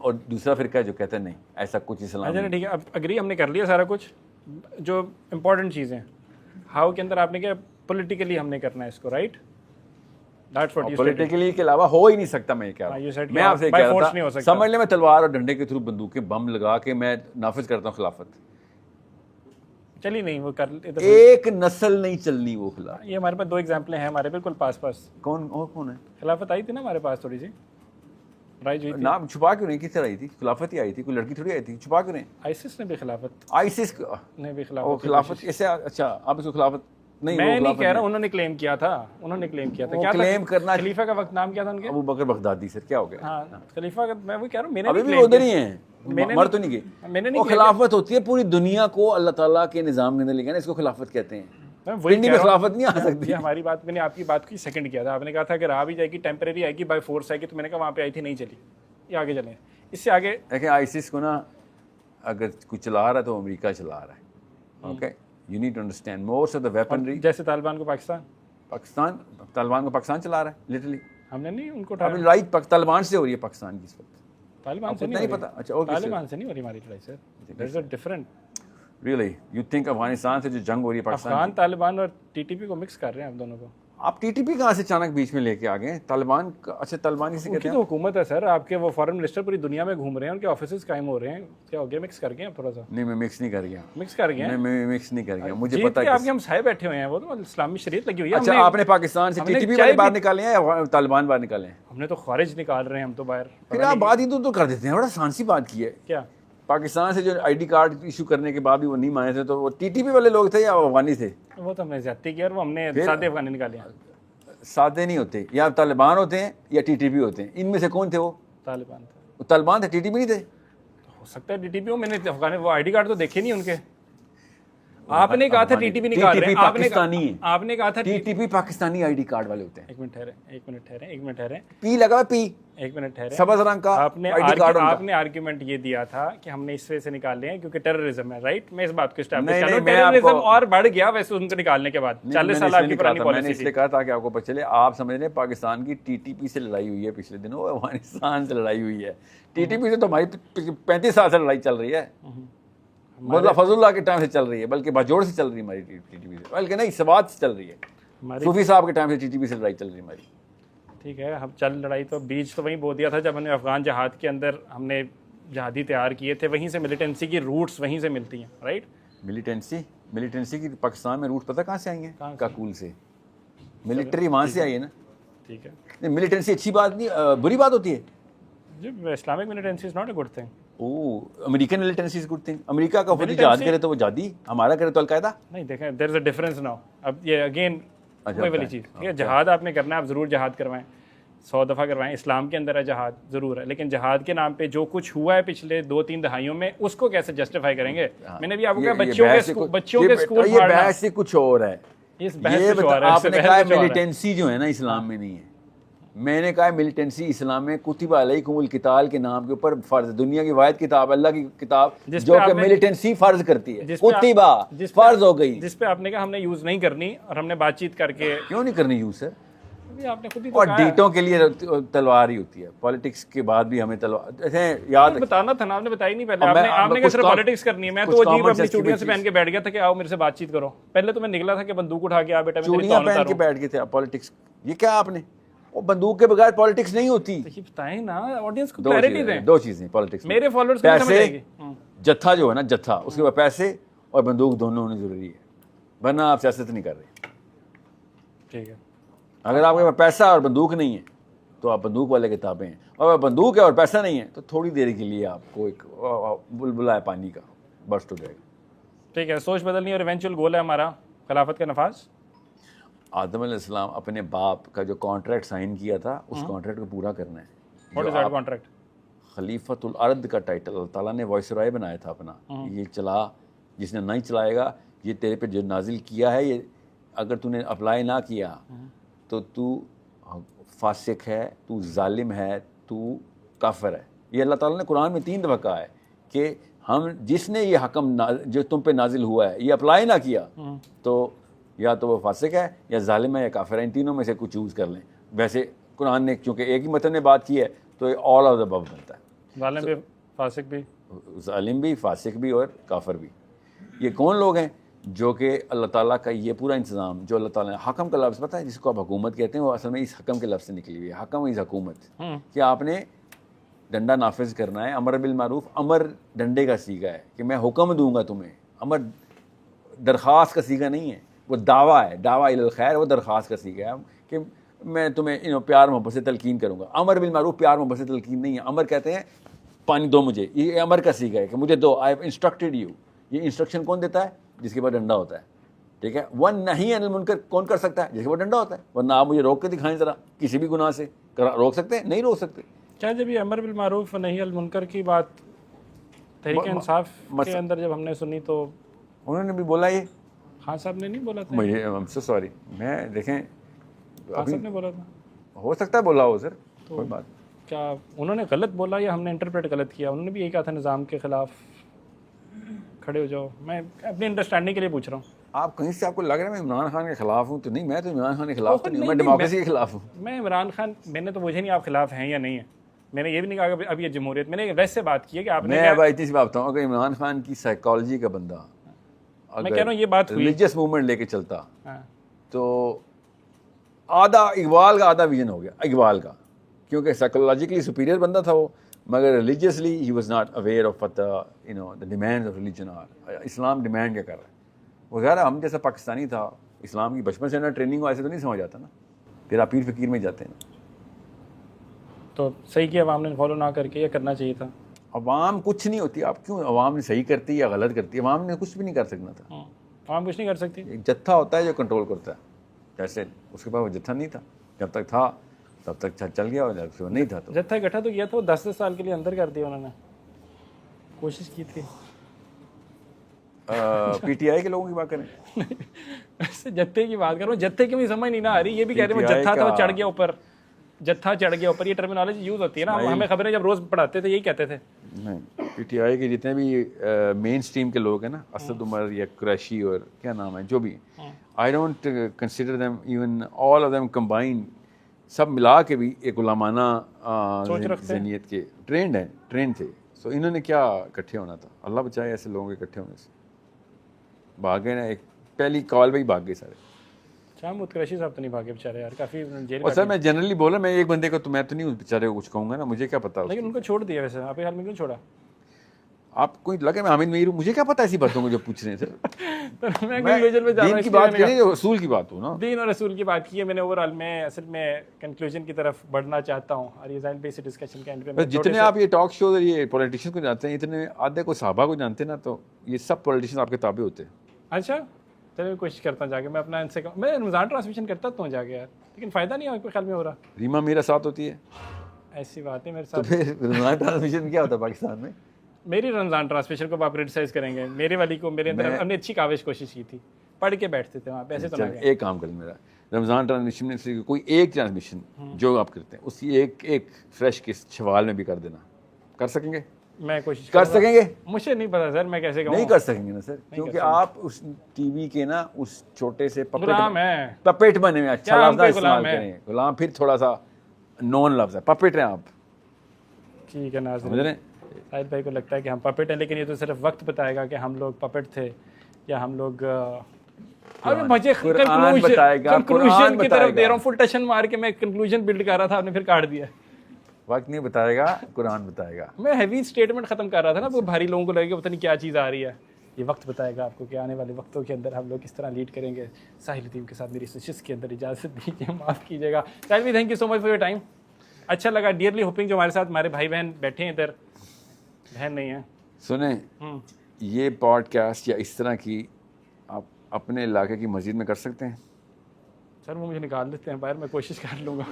اور دوسرا فرقہ ہے جو کہتا ہے نہیں ایسا کچھ اسلام اچھا ٹھیک ہے, اب اگری ہم نے کر لیا سارا کچھ, جو امپورٹنٹ چیزیں ہاؤ کے اندر آپ نے کیا پولیٹیکلی ہم نے کرنا ہے اس کو, رائٹ؟ پولیٹیکلی کے علاوہ ہو ہی نہیں سکتا. میں کیا میں آپ سے کہہ رہا تھا, سمجھ لیں میں تلوار اور ڈنڈے کے تھرو بندوقیں بم لگا کے میں نافذ کرتا ہوں خلافت. چلی نہیں وہ کر, ایک نسل نہیں چلنی وہ خلافت. یہ ہمارے پاس 2 ایگزامپلیں ہیں ہمارے بالکل پاس. کون ہے؟ خلافت آئی تھی نا ہمارے پاس, تھوڑی سی رائج ہوئی تھی. نام چھپا کیوں نہیں؟ کس طرح آئی تھی؟ خلافت ہی آئی تھی, کوئی لڑکی تھوڑی آئی تھی. چھپا کیوں نہیں؟ آئسس نے بھی خلافت, آئسس نے بھی خلافت ایسے. اچھا آپ اس کو خلافت نہیں, میں نہیں کہہ رہا, انہوں نے کلیم کیا تھا. کیا کلیم کرنا, خلیفہ کا وقت نام کیا تھا ان کے؟ ابو بکر بغدادی. سر کیا ہو گیا؟ ہاں خلیفہ کا, میں وہ کہہ رہا ہوں, میں نے ابھی بھی ادھر ہی ہیں, مر تو نہیں گئے. میں نے وہ خلافت ہوتی ہے پوری دنیا کو اللہ تعالیٰ کے نظام کے اندر لے کے نا, اس کو خلافت کہتے ہیں. پنڈی میں خلافت نہیں آ سکتی. ہماری بات, میں نے آپ کی بات کی سیکنڈ کیا تھا, آپ نے کہا تھا کہ آ بھی جائے گی, ٹیمپریری آئے گی, بائی فورس آئے گی, تو میں نے کہا وہاں پہ آئی تھی, نہیں چلی. یہ آگے چلیں, اس سے آگے دیکھیں آئسس کو نا اگر کوئی چلا رہا ہے تو امریکہ چلا رہا ہے. Okay, you need to understand most of the weaponry. جیسے طالبان کو طالبان کو پاکستان چلا رہا ہے لٹرلی. ہم نے نہیں ان کو ابھی لڑائی طالبان سے ہو رہی ہے پاکستان کی اس وقت. طالبان سے نہیں پتا. اچھا طالبان سے نہیں ہو رہی ہماری لڑائی sir, there is a different. Really you think Afghanistan سے جو جنگ ہو رہی ہے پاکستان, افغان طالبان اور ٹی ٹی پی کو مکس کر رہے ہیں ہم دونوں کو. آپ ٹی ٹی پی کہاں سے اچانک بیچ میں لے کے آ گئے؟ طالبان اچھا طالبان سے کہتے ہیں تو حکومت ہے سر, آپ کے وہ فارن منسٹر پوری دنیا میں گھوم رہے ہیں, ان کے آفیسز قائم ہو رہے ہیں. کیا ہو گیا, مکس کر گئے ہیں تھوڑا سا؟ نہیں میں مکس نہیں کر گیا. مکس کر گئے ہیں؟ میں مکس نہیں کر گیا, مجھے پتا ہے آپ کے ہم سائے بیٹھے ہوئے ہیں, وہ تو اسلامی شریعت لگی ہوئی ہے. اچھا آپ نے پاکستان سے ٹی ٹی پی والے باہر نکالے ہیں یا طالبان باہر نکالے ہیں؟ ہم نے تو خارج نکال رہے ہیں ہم تو باہر. پھر آپ بات ہی تو کر دیتے ہیں, بڑا آسان سی بات کی ہے. کیا پاکستان سے جو آئی ڈی کارڈ ایشو کرنے کے بعد بھی وہ نہیں مانے تھے, تو وہ ٹی ٹی پی والے لوگ تھے یا افغانی تھے؟ وہ تو ہم نے زیادتی کی, اور وہ ہم نے سادے افغانی نکالے ہیں. سادے نہیں ہوتے, یا طالبان ہوتے ہیں یا ٹی ٹی پی ہوتے ہیں. ان میں سے کون تھے؟ وہ طالبان تھے. وہ طالبان تھے, ٹی ٹی پی نہیں تھے. ہو سکتا ہے ٹی ٹی پی ہو, میں نے افغان وہ آئی ڈی کارڈ تو دیکھے نہیں ان کے. آپ نے کہا تھا ٹی ٹی پی نکال رہے ہیں, آپ نے کہا تھا T T P Pakistani I D card والے ہوتے ہیں. ایک منٹ ٹھہرے, پی لگا, پی ایک منٹ ٹھہرے, سبز رنگ کا آپ نے آرگیومنٹ یہ دیا تھا کہ ہم نے اس وجہ سے نکالے ہیں کیونکہ ٹیررزم ہے, رائٹ؟ میں اس بات کو اسٹیبلش کر رہا ہوں, ٹیررزم اور بڑھ گیا ویسے ان کو نکالنے کے بعد. 40 سال آپ کی پرانی پالیسی. میں نے اس لیے کہا تھا کہ آپ کو پتہ چلے. آپ سمجھ رہے ہیں پاکستان کی ٹی ٹی پی سے لڑائی ہوئی ہے پچھلے دنوں, افغانستان سے لڑائی ہوئی ہے. ٹی ٹی پی سے تو ہماری 35 سال سے لڑائی چل رہی ہے, مطلب فضل اللہ کے ٹائم سے چل رہی ہے, بلکہ باجوڑ سے چل رہی ہے ہماری ٹی ٹی پی سے, بلکہ نہیں سوات سے چل رہی ہے. صوفی صاحب کے ٹائم سے ٹی ٹی پی سے لڑائی چل رہی ہے ہماری. ٹھیک ہے, ہم چل لڑائی تو بیچ تو وہیں بو دیا تھا جب ہم نے افغان جہاد کے اندر ہم نے جہادی تیار کیے تھے, وہیں سے ملیٹنسی کی روٹس وہیں سے ملتی ہیں, رائٹ؟ ملیٹنسی کی پاکستان میں روٹ پتہ کہاں سے آئی ہیں؟ کاکول سے. ملٹری وہاں سے آئی ہے نا. ٹھیک ہے, نہیں ملیٹنسی اچھی بات نہیں, بری بات ہوتی ہے. جب Islamic militancy is not a good thing. American militancy is good thing. امریکہ کا خود جہاد کرے تو وہ جہادی, ہمارا کرے تو القاعدہ. نہیں دیکھیں, دیر از اے ڈفرینس ناؤ. اب یہ اگین وہی والی چیز, ٹھیک ہے, جہاد آپ نے کرنا ہے, آپ ضرور جہاد کروائیں, 100 دفعہ کروائیں. اسلام کے اندر ہے جہاد, ضرور ہے, لیکن جہاد کے نام پہ جو کچھ ہوا ہے پچھلے 2-3 دہائیوں میں, اس کو کیسے جسٹیفائی کریں گے؟ میں نے بھی آپ کو کہا بچوں کے اسکول یہ بحث سے کچھ اور ہے. اس بحث کچھ اور ہے. آپ نے کہا ملیٹنسی جو ہے نا اسلام میں نہیں ہے. میں نے کہا ملیٹنسی اسلام میں کتب علیکم القتال کے نام کے اوپر فرض, دنیا کی واحد کتاب, اللہ کی کتاب جو کہ ملیٹنسی فرض کرتی ہے, کتبہ فرض ہو گئی, جس پہ آپ نے کہا ہم نے یوز نہیں کرنی, اور ہم نے بات چیت کر کے. کیوں نہیں کرنی یوز؟ سر آپ نے خود ہی اور ڈیٹوں کے لیے تلوار ہی ہوتی ہے. پالیٹکس کے بعد بھی ہمیں تلوار یاد بتانا تھا نا, آپ نے بتائی نہیں پہلے. آپ نے کہا صرف پالیٹکس کرنی ہے. میں تو عجیب اپنی چوڑیاں سے پہن کے بیٹھ گیا تھا کہ آؤ میرے سے بات چیت کرو. پہلے تو میں نکلا تھا کہ بندوق اٹھا کے آ بیٹا, چوڑیاں پہن کے بیٹھ گئے تھے. پالیٹکس یہ کیا آپ نے, وہ بندوق کے بغیر پالیٹکس نہیں ہوتی. بتائیں نا آڈینس کو کلیئرٹی دیں. 2 چیزیں پالیٹکس, میرے فالوورز کو سمجھ آئے گی. جتھا جو ہے نا, جتھا, اس کے بعد پیسے اور بندوق دونوں ہونے ضروری ہے, ورنہ آپ سیاست نہیں کر رہے. ٹھیک ہے, اگر آپ کے پاس پیسہ اور بندوق نہیں ہے تو آپ بندوق والے کے تابع ہیں, اور اگر بندوق ہے اور پیسہ نہیں ہے تو تھوڑی دیر کے لیے آپ کو ایک بلبلا ہے پانی کا, برسٹ ہو جائے گا. ٹھیک ہے, سوچ بدلنی اور ایونچوئل گول ہے ہمارا خلافت کا نفاذ. آدم علیہ السلام اپنے باپ کا جو کانٹریکٹ سائن کیا تھا, اس کانٹریکٹ کو پورا کرنا ہے. What is that contract? خلیفۃ الارض کا ٹائٹل اللہ تعالیٰ نے وائس رائے بنایا تھا اپنا, یہ چلا, جس نے نہیں چلائے گا, یہ تیرے پہ جو نازل کیا ہے, یہ اگر تو نے اپلائی نہ کیا تو فاسق ہے, تو ظالم ہے, تو کافر ہے. یہ اللہ تعالیٰ نے قرآن میں 3 دفعہ کہا ہے کہ ہم جس نے یہ حکم جو تم پہ نازل ہوا ہے یہ اپلائی نہ کیا تو یا تو وہ فاسق ہے یا ظالم ہے یا کافر ہے, ان تینوں میں سے کچھ چوز کر لیں. ویسے قرآن نے چونکہ ایک ہی متن نے بات کی ہے تو آل آف دا ابو بنتا ہے. ظالم بھی فاسق بھی، ظالم بھی، فاسق بھی اور کافر بھی. یہ کون لوگ ہیں جو کہ اللہ تعالیٰ کا یہ پورا انتظام جو اللہ تعالیٰ نے حکم کا لفظ پتہ ہے جس کو آپ حکومت کہتے ہیں وہ اصل میں اس حکم کے لفظ سے نکلی ہوئی ہے. حکم از حکومت کہ آپ نے ڈنڈا نافذ کرنا ہے. امر بالمعروف امر ڈنڈے کا سیگا ہے کہ میں حکم دوں گا تمہیں. امر درخواست کا سیگا نہیں ہے, وہ دعویٰ ہے. دعویٰ الی الخیر وہ درخواست کا سیگا ہے کہ میں تمہیں پیار محبت سے تلقین کروں گا. امر بالمعروف پیار محبت سے تلقین نہیں ہے. امر کہتے ہیں پانی دو مجھے, یہ امر کا سیگا ہے کہ مجھے دو. I have instructed you. یہ انسٹرکشن کون دیتا ہے؟ جس کے پاس ڈنڈا ہوتا ہے. ٹھیک ہے. ون نہیں عن المنکر کون کر سکتا ہے؟ جس کے پاس ڈنڈا ہوتا ہے. ورنہ آپ مجھے روک کے دکھائیں ذرا کسی بھی گناہ سے. روک سکتے ہیں؟ نہیں روک سکتے. کیا جب یہ امر بالمعروف نہی عن المنکر کی بات تحریک انصاف کے اندر جب ہم نے سنی تو انہوں نے بھی بولا یہ خان صاحب نے نہیں بولا تھا؟ مجھے سوری میں دیکھیں خان صاحب نے بولا تھا, ہو سکتا ہے بولا ہو سر, کوئی بات. کیا انہوں نے غلط بولا یا ہم نے انٹرپریٹ غلط کیا؟ انہوں نے بھی یہی کہا تھا نظام کے خلاف کھڑے ہو جاؤ. میں اپنی انڈرسٹینڈنگ کے لیے پوچھ رہا ہوں. آپ کہیں سے آپ کو لگ رہا ہے میں عمران خان کے خلاف ہوں تو نہیں, میں تو عمران خان کے خلاف تو نہیں ہوں, میں ڈیموکریسی کے خلاف ہوں. میں عمران خان, میں نے تو مجھے نہیں آپ خلاف ہیں یا نہیں ہے, میں نے یہ بھی نہیں کہا کہ اب یہ جمہوریت, میں نے ویسے بات کی ہے کہ آپ نے, میں اب اتنی سی بات بتاؤں اگر عمران خان کی سائیکالوجی کا بندہ میں کہہ رہا ہوں یہ بات ہوئی ریلیجیس موومنٹ لے کے چلتا تو آدھا اقبال کا آدھا ویژن ہو گیا اقبال کا, کیونکہ سائیکولوجیکلی سپیریئر بندہ تھا وہ, مگر religiously he was not aware of the demand of religion. Islam demand کیا کر رہا ہے وغیرہ. ہم جیسا پاکستانی تھا اسلام کی بچپن سے نا ٹریننگ ایسے تو نہیں سمجھ آتا نا, پھر آپ پیر فقیر میں جاتے ہیں نا. تو صحیح کیا عوام نے فالو نہ کر کے, یہ کرنا چاہیے تھا. عوام کچھ نہیں ہوتی. آپ کیوں عوام نے صحیح کرتی یا غلط کرتی؟ عوام نے کچھ بھی نہیں کر سکنا تھا. عوام کچھ نہیں کر سکتی. ایک جتھا ہوتا ہے جو کنٹرول کرتا ہے, جیسے اس کے پاس وہ جتھا نہیں تھا, جب تک تھا تب تک چل گیا, اور جب نہیں تھا تو جتھا اکٹھا تو کیا تھا, وہ 10 سال کے لیے اندر کر دیا انہوں نے, کوشش کی تھی. پی ٹی آئی کے لوگوں کی بات کریں, جتھے کی بات کروں, جتھے کی بھی سمجھ نہیں نہ آ رہی. یہ بھی کہہ رہے ہیں وہ جتھا تھا, وہ چڑھ گیا اوپر, جتھا چڑھ گیا اوپر. یہ ٹرمینالوجی یوز ہوتی ہے نا, ہمیں خبر ہے جب روز پڑھاتے تھے یہی کہتے تھے. نہیں, پی ٹی آئی کے جتنے بھی مین اسٹریم کے لوگ ہیں نا, اسد عمر یا قریشی اور کیا نام ہے جو بھی, I don't consider them even all of them combined, سب ملا کے بھی ایک غلامانہ ذہنیت کے ٹرینڈ ہیں, ٹرینڈ تھے. سو انہوں نے کیا اکٹھے ہونا تھا؟ اللہ بچائے ایسے لوگوں کے اکٹھے ہونے سے. بھاگے نا, ایک پہلی کال پہ ہی بھاگ گئے سارے. محمود قریشی صاحب تو نہیں بھاگے بیچارے یار, کافی جیل. اور سر میں جنرلی بولا, میں ایک بندے کو تو میں تو نہیں بیچارے کو کچھ کہوں گا نا, مجھے کیا پتا. لیکن ان کو چھوڑ دیا ویسے, آپ حال میں کیوں چھوڑا؟ آپ کو لگا میں حامد میر ہوں, مجھے کیا پتا ایسی باتوں کو جو پوچھ رہے ہیں سر. میں دین کی بات کریں جو رسول کی بات ہو نا, دین اور رسول کی بات کی ہے میں نے. اوور آل میں اصل میں کنکلوژن کی طرف بڑھنا چاہتا ہوں, اور یہ ظاہر بیس ڈسکشن کے اینڈ پہ جتنے آپ یہ ٹاک شوز اور یہ پولیٹیشین کو جانتے ہیں, اتنے آدھے کو صحابہ کو جانتے ہیں نا, تو یہ سب پولیٹیشین آپ کے تابع ہوتے ہیں. اچھا چلو میں کوشش کرتا ہوں جا کے, میں اپنا ان سے میں رمضان ٹرانسمیشن کرتا ہوں جا کے یار, لیکن فائدہ نہیں ہے کوئی خیال میں ہو رہا. ریما میرا ساتھ ہوتی ہے, ایسی بات ہے میرے تو ساتھ. پھر رمضان ٹرانسمیشن کیا ہوتا ہے پاکستان میں؟ میری رمضان ٹرانسمیشن کو آپ کرٹیسائز کریں گے, میرے والی کو میرے اندر ہم نے اچھی کاوش کوشش کی تھی, پڑھ کے بیٹھتے تھے وہاں پہ. ایسے تو ایک کام کریں, میرا رمضان ٹرانسمیشن میں سے کوئی ایک ٹرانسمیشن جو آپ کرتے ہیں اس کی ایک فریش کے شوال میں بھی کر دینا. کر سکیں گے؟ میں کوشش کر سکیں گے. مجھے نہیں پتا سر میں کیسے کہوں. نہیں کر سکیں گے نا سر, کیونکہ آپ اس ٹی وی کے نا اس چھوٹے سے غلام ہیں, پپیٹ بنے ہوئے. اچھا لفظ استعمال کریں, غلام پھر تھوڑا سا نون لفظ ہے, پپیٹ ہیں آپ. ٹھیک ہے ناظرین, شاہد بھائی کو لگتا ہے کہ ہم پپٹ ہیں, لیکن یہ تو صرف وقت بتائے گا کہ ہم لوگ پپٹ تھے یا ہم لوگ. ابھی مجھے کنکلوژن کی طرف دے رہا ہوں, فل ٹشن مار کے میں کنکلوژن بلڈ کر رہا تھا, آپ نے پھر کاٹ دیا. وقت نہیں بتائے گا, قرآن بتائے گا. میں ہیوی اسٹیٹمنٹ ختم کر رہا تھا نا, وہ بھاری لوگوں کو لگے گا پتہ نہیں کیا چیز آ رہی ہے. یہ وقت بتائے گا آپ کو کہ آنے والے وقتوں کے اندر ہم لوگ کس طرح لیڈ کریں گے. ساحل ٹیم کے ساتھ میری نشست کے اندر اجازت دیجیے, معاف کیجیے گا. ساحل بھی thank you so much for your time. اچھا لگا, ڈیئرلی ہوپنگ جو ہمارے ساتھ ہمارے بھائی بہن بیٹھے ہیں ادھر, بہن نہیں ہے. سنیں, یہ پوڈ کاسٹ یا اس طرح کی آپ اپنے علاقے کی مسجد میں کر سکتے ہیں؟ سر وہ مجھے نکال دیتے ہیں باہر, میں کوشش کر لوں گا.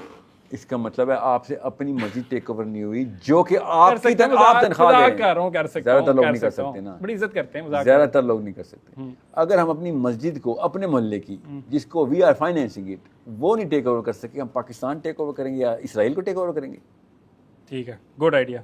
اس کا مطلب ہے آپ سے اپنی مسجد ٹیک اوور نہیں ہوئی, جو کہ آپ کی تنخواہ دے رہے ہیں. زیادہ تر لوگ نہیں کر سکتے نا, بڑی عزت کرتے ہیں, زیادہ تر لوگ نہیں کر سکتے. اگر ہم اپنی مسجد کو اپنے محلے کی جس کو وی آر فائنینسنگ اٹ وہ نہیں ٹیک اوور کر سکے, ہم پاکستان ٹیک اوور کریں گے یا اسرائیل کو ٹیک اوور کریں گے؟ ٹھیک ہے, گڈ آئیڈیا.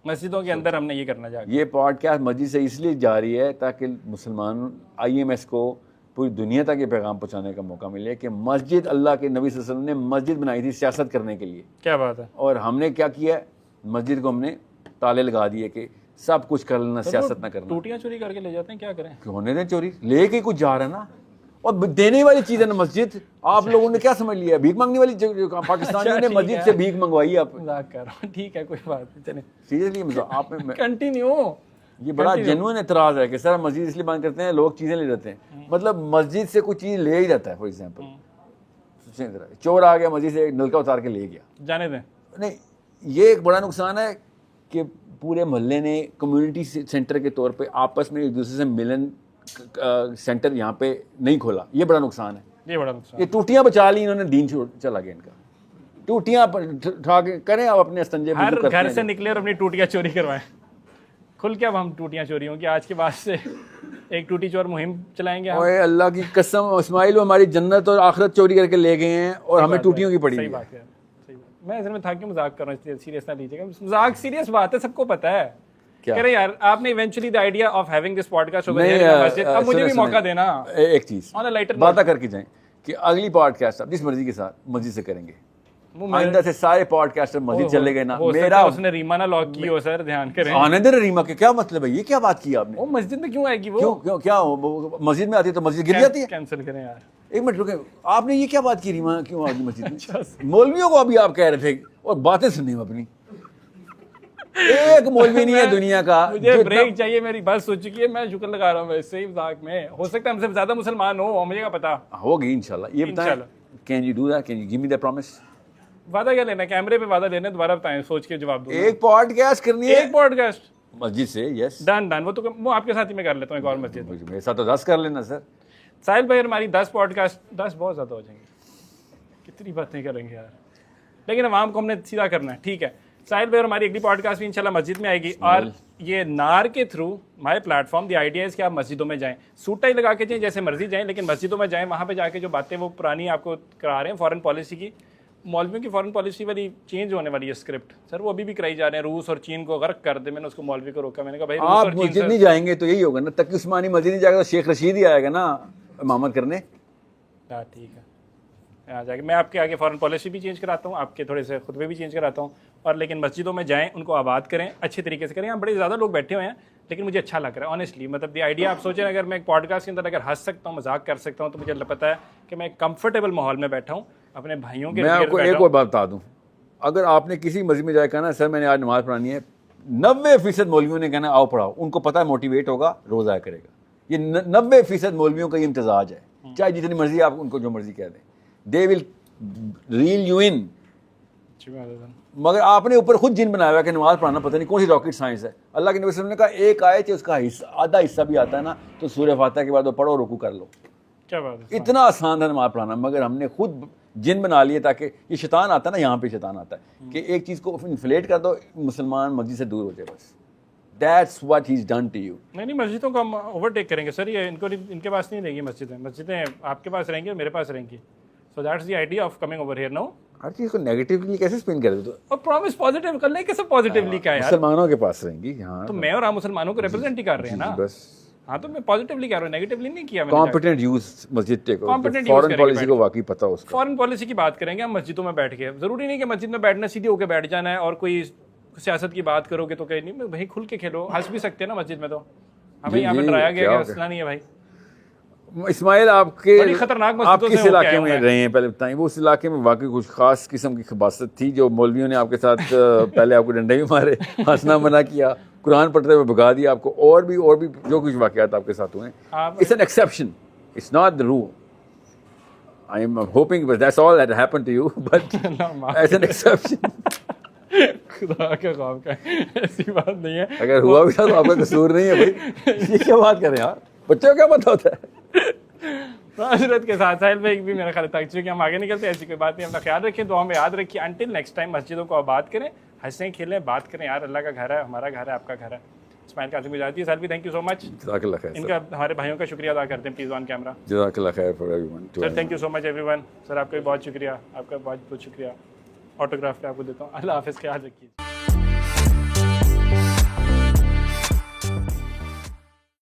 مسجدوں کے اندر ہم نے یہ کرنا چاہیے. یہ پوڈ کاسٹ مسجد سے اس لیے جاری ہے تاکہ مسلمان آئی ایم ایس کو پوری دنیا تک یہ پیغام پہنچانے کا موقع ملے کہ مسجد اللہ کے نبی صلی اللہ علیہ وسلم نے مسجد بنائی تھی سیاست کرنے کے لیے. کیا بات ہے. اور ہم نے کیا کیا ہے, مسجد کو ہم نے تالے لگا دیے کہ سب کچھ کر لینا, سیاست نہ کرنا. ٹوٹیاں چوری کر کے لے جاتے ہیں, کیا کریں؟ ہونے دیں چوری, لے کے کچھ جا رہا ہے نا. اور دینے والی چیز ہے نا مسجد, آپ لوگوں نے کیا سمجھ لیا, بھیک مانگنے والی پاکستانیوں نے مسجد سے بھیک منگوائی. آپ مذاق کر رہا ہوں, ٹھیک ہے کوئی بات نہیں, چلیں سیریسلی آپ کنٹینیو. یہ بڑا جینوئن اعتراض ہے کہ سر مسجد اس لیے بند کرتے ہیں, لوگ چیزیں لے جاتے ہیں. مطلب مسجد سے کوئی چیز لے ہی جاتا ہے. فار ایگزامپل چور آ گیا مسجد سے, نلکا اتار کے لے گیا, جانے دیں. نہیں, یہ ایک بڑا نقصان ہے کہ پورے محلے نے کمیونٹی سینٹر کے طور پہ آپس میں ایک دوسرے سے ملن سینٹر یہاں پہ نہیں کھولا. یہ بڑا نقصان ہے. یہ بڑا نقصان. یہ ٹوٹیاں بچا لی انہوں نے, دین چلا گیا ان کا. ٹوٹیاں اٹھا کے کریں آپ اپنے استنجے, ہر گھر سے نکلے اور اپنی ٹوٹیاں چوری کروائیں. کھل کے اب ہم ٹوٹیاں چوری ہوں گی, آج کے بعد سے ایک ٹوٹی چور مہم چلائیں گے. اوے اللہ کی قسم, اسماعیل ہماری جنت اور آخرت چوری کر کے لے گئے ہیں اور ہمیں ٹوٹیوں کی پڑی. صحیح بات ہے, صحیح بات. میں اصل میں تھا کہ مذاق کر رہا ہوں, اس لیے سیریس نہ لیجیے گا. مذاق سیریس بات ہے, سب کو پتہ ہے. کہہ رہے یار آپ نے eventually the idea of having this podcast over here, اب مجھے بھی موقع دینا. ایک چیز باتیں کر کے جائیں کہ اگلی پوڈ کاسٹ آپ جس مرضی کے ساتھ مسجد سے کریں گے. آئندہ سے سارے پوڈ کاسٹ مسجد چلے گئے نا. میرا اس نے ریما نہ لاک کی ہو سر, دھیان کریں. آنے دے ریما کے کیا مطلب ہے, یہ کیا بات کی آپ نے؟ وہ مسجد میں کیوں آئے گی, وہ کیا مسجد میں آتی ہے تو مسجد گر جاتی ہے. کینسل کریں یار, ایک منٹ رکیں, آپ نے یہ کیا بات کی, ریما کیوں آ گئی مسجد میں؟ مولویوں کو ابھی آپ کہہ رہے تھے اور باتیں سننی اپنی. ایک مولوی نہیں ہے دنیا کا. مجھے بریک چاہیے, میری بات سو چکی ہے, میں شکر لگا رہا ہوں ویسے ہی مذاق میں. ہو سکتا ہے ہم سے زیادہ مسلمان ہو, مجھے کیا پتا. ہوگی انشاءاللہ. یہ بتائیں, can you do that, can you give me that promise. وعدہ کیا لینا, کیمرے پہ وعدہ لینا, دوبارہ بتائیں, سوچ کے جواب دو. ایک پوڈ کاسٹ کرنی ہے, ایک پوڈ کاسٹ مسجد سے. یس ڈن ڈن. وہ آپ کے ساتھ ہی میں کر لیتا ہوں ایک اور مسجد. میرے ساتھ تو 10 کر لینا سر. ساحل بھائی ہماری 10 پوڈ کاسٹ, 10 بہت زیادہ ہو جائیں گے, کتنی باتیں کریں گے یار. لیکن عوام کو ہم نے سیدھا کرنا ہے, ٹھیک ہے. ساحل بھائی ہماری اگلی پوڈ کاسٹ بھی انشاءاللہ مسجد میں آئے گی, اور یہ نار کے through my plate form the idea ہے کہ آپ مسجدوں میں جائیں, سوٹ ٹائی لگا کے جائیں, جیسے مرضی جائیں, لیکن مسجدوں میں جائیں. وہاں پہ جا کے جو باتیں وہ پرانی آپ کو کرا رہے ہیں فارن پالیسی کی, مولویوں کی فارن پالیسی والی چینج ہونے والی ہے اسکرپٹ سر, وہ ابھی بھی کرائی جا رہے ہیں. روس اور چین کو غرق کر دے. میں نے اس کو مولوی کو روکا, میں نے کہا بھائی آپ مسجد نہیں جائیں گے تو یہی ہوگا نا, تک عثمانی مسجد نہیں جائے گا تو شیخ رشید ہی آئے گا نا امامت کرنے. ہاں ٹھیک ہے, آ جائے گا. میں آپ کے آگے فارن پالیسی بھی چینج کراتا ہوں, آپ کے تھوڑے سے خطبے بھی چینج کراتا ہوں. اور لیکن مسجدوں میں جائیں, ان کو آباد کریں, اچھے طریقے سے کریں. یہاں بڑے زیادہ لوگ بیٹھے ہوئے ہیں, لیکن مجھے اچھا لگ رہا ہے آنیسٹلی. مطلب دی آئیڈیا آپ سوچیں, اگر میں ایک پوڈ کاسٹ کے اندر اگر ہنس سکتا ہوں, مذاق کر سکتا ہوں, تو مجھے پتا ہے کہ میں ایک کمفرٹیبل ماحول میں بیٹھا ہوں اپنے بھائیوں کے. میں آپ کو ایک اور بات بتا دوں, اگر آپ نے کسی مسجد میں جائے کہا نا سر میں نے آج نماز پڑھانی ہے, 90% مولویوں نے کہنا آؤ پڑھاؤ. ان کو پتہ ہے موٹیویٹ ہوگا, روز آیا کرے گا. یہ 90% مولویوں کا یہ امتزاج ہے, چاہے جتنی مرضی آپ ان کو جو مرضی کہہ دیں, دے ول ریل یو ان. مگر آپ نے اوپر خود جن بنایا ہوا کہ نماز پڑھانا پتہ نہیں کون سی راکٹ سائنس ہے. اللہ کے نبی صلی اللہ علیہ وسلم نے کہا ایک آیت ہے, اس کا آدھا حصہ بھی آتا ہے نا تو سورہ فاتحہ کے بعد وہ پڑھو, رکوع کر لو. کیا بات ہے, اتنا آسان ہے نماز پڑھانا. مگر ہم نے خود جن بنا لیے تاکہ یہ شیطان آتا ہے نا, یہاں پہ شیطان آتا ہے کہ ایک چیز کو انفلیٹ کر دو, مسلمان مسجد سے دور ہو جائے بس. That's what he's done to you. نہیں مسجدوں کو ہم اوور ٹیک کریں گے سر. یہ ان کے پاس نہیں رہیں گی مسجدیں, مسجدیں آپ کے پاس رہیں گی, میرے پاس رہیں گی. So that's the idea of coming over here now. ہر چیز کو نیگیٹیولی کیسے اسپن کر دو, اور پرومس پازیٹیو کر لیں, کیسے پازیٹیولی کیا ہے یار. مسلمانوں کے پاس رہیں گی. ہاں تو میں اور آپ مسلمانوں کو ریپرزینٹ ہی کر رہے ہیں نا بس. ہاں تو میں پازیٹیولی کہہ رہا ہوں, نیگیٹیولی نہیں کیا میں نے. کمپیٹنٹ یوز مسجد کے فارن پالیسی کو واقعی پتہ اس کا. فارن پالیسی کی بات کریں گے ہم مسجدوں میں بیٹھ کے. ضروری نہیں کہ مسجد میں بیٹھنا سیدھے ہو کے بیٹھ جانا ہے, اور کوئی سیاست کی بات کرو گے تو کہیں نہیں, بھائی کھل کے کھیلو. ہنس بھی سکتے ہیں نا مسجد میں, تو ہمیں یہاں پہ ڈرایا گیا کہ ہنسنا نہیں ہے بھائی. اسماعیل آپ کے خطرناک آپ کس علاقے میں رہے ہیں پہلے بتائیں. وہ اس علاقے میں واقعی کچھ خاص قسم کی خباثت تھی جو مولویوں نے آپ کے ساتھ پہلے آپ کو ڈنڈے بھی مارے, ہنسنا منع کیا, قرآن پڑھتے ہوئے بھگا دیا آپ کو, اور بھی جو کچھ واقعات آپ کے ساتھ ہوئے ہیں. It's an exception, it's not the rule. I am hoping but that's all that happened to you, but as an exception. خدا کے خوف کا ایسی بات نہیں ہے. اگر ہوا بھی تھا تو آپ کا قصور نہیں ہے بھائی. یہ کیا بات کریں یار, بچوں کو کیا پتہ ہوتا ہے. معذرت کے ساتھ ساحل بھائی بھی میرا خیال تک چکے, ہم آگے نکلتے ہیں, ایسی کوئی بات نہیں. اپنا خیال رکھیں, دعا میں یاد رکھیے. انٹل نیکسٹ ٹائم مسجدوں کو آباد کریں, ہنسیں کھیلیں, بات کریں یار. اللہ کا گھر ہے, ہمارا گھر ہے, آپ کا گھر ہے. اسماعیل قاسم کو جاتی ہے. سر بھی تھینک یو سو مچ. جزاک اللہ خیر. ان کا ہمارے بھائیوں کا شکریہ ادا کرتے ہیں پلیز آن کیمرہ. جزاک اللہ خیر for everyone. Sir thank you so much everyone. Sir آپ کا بھی بہت شکریہ, آپ کا بہت بہت شکریہ. آٹوگراف پہ آپ کو دیتا ہوں. اللہ حافظ, خیال رکھیے.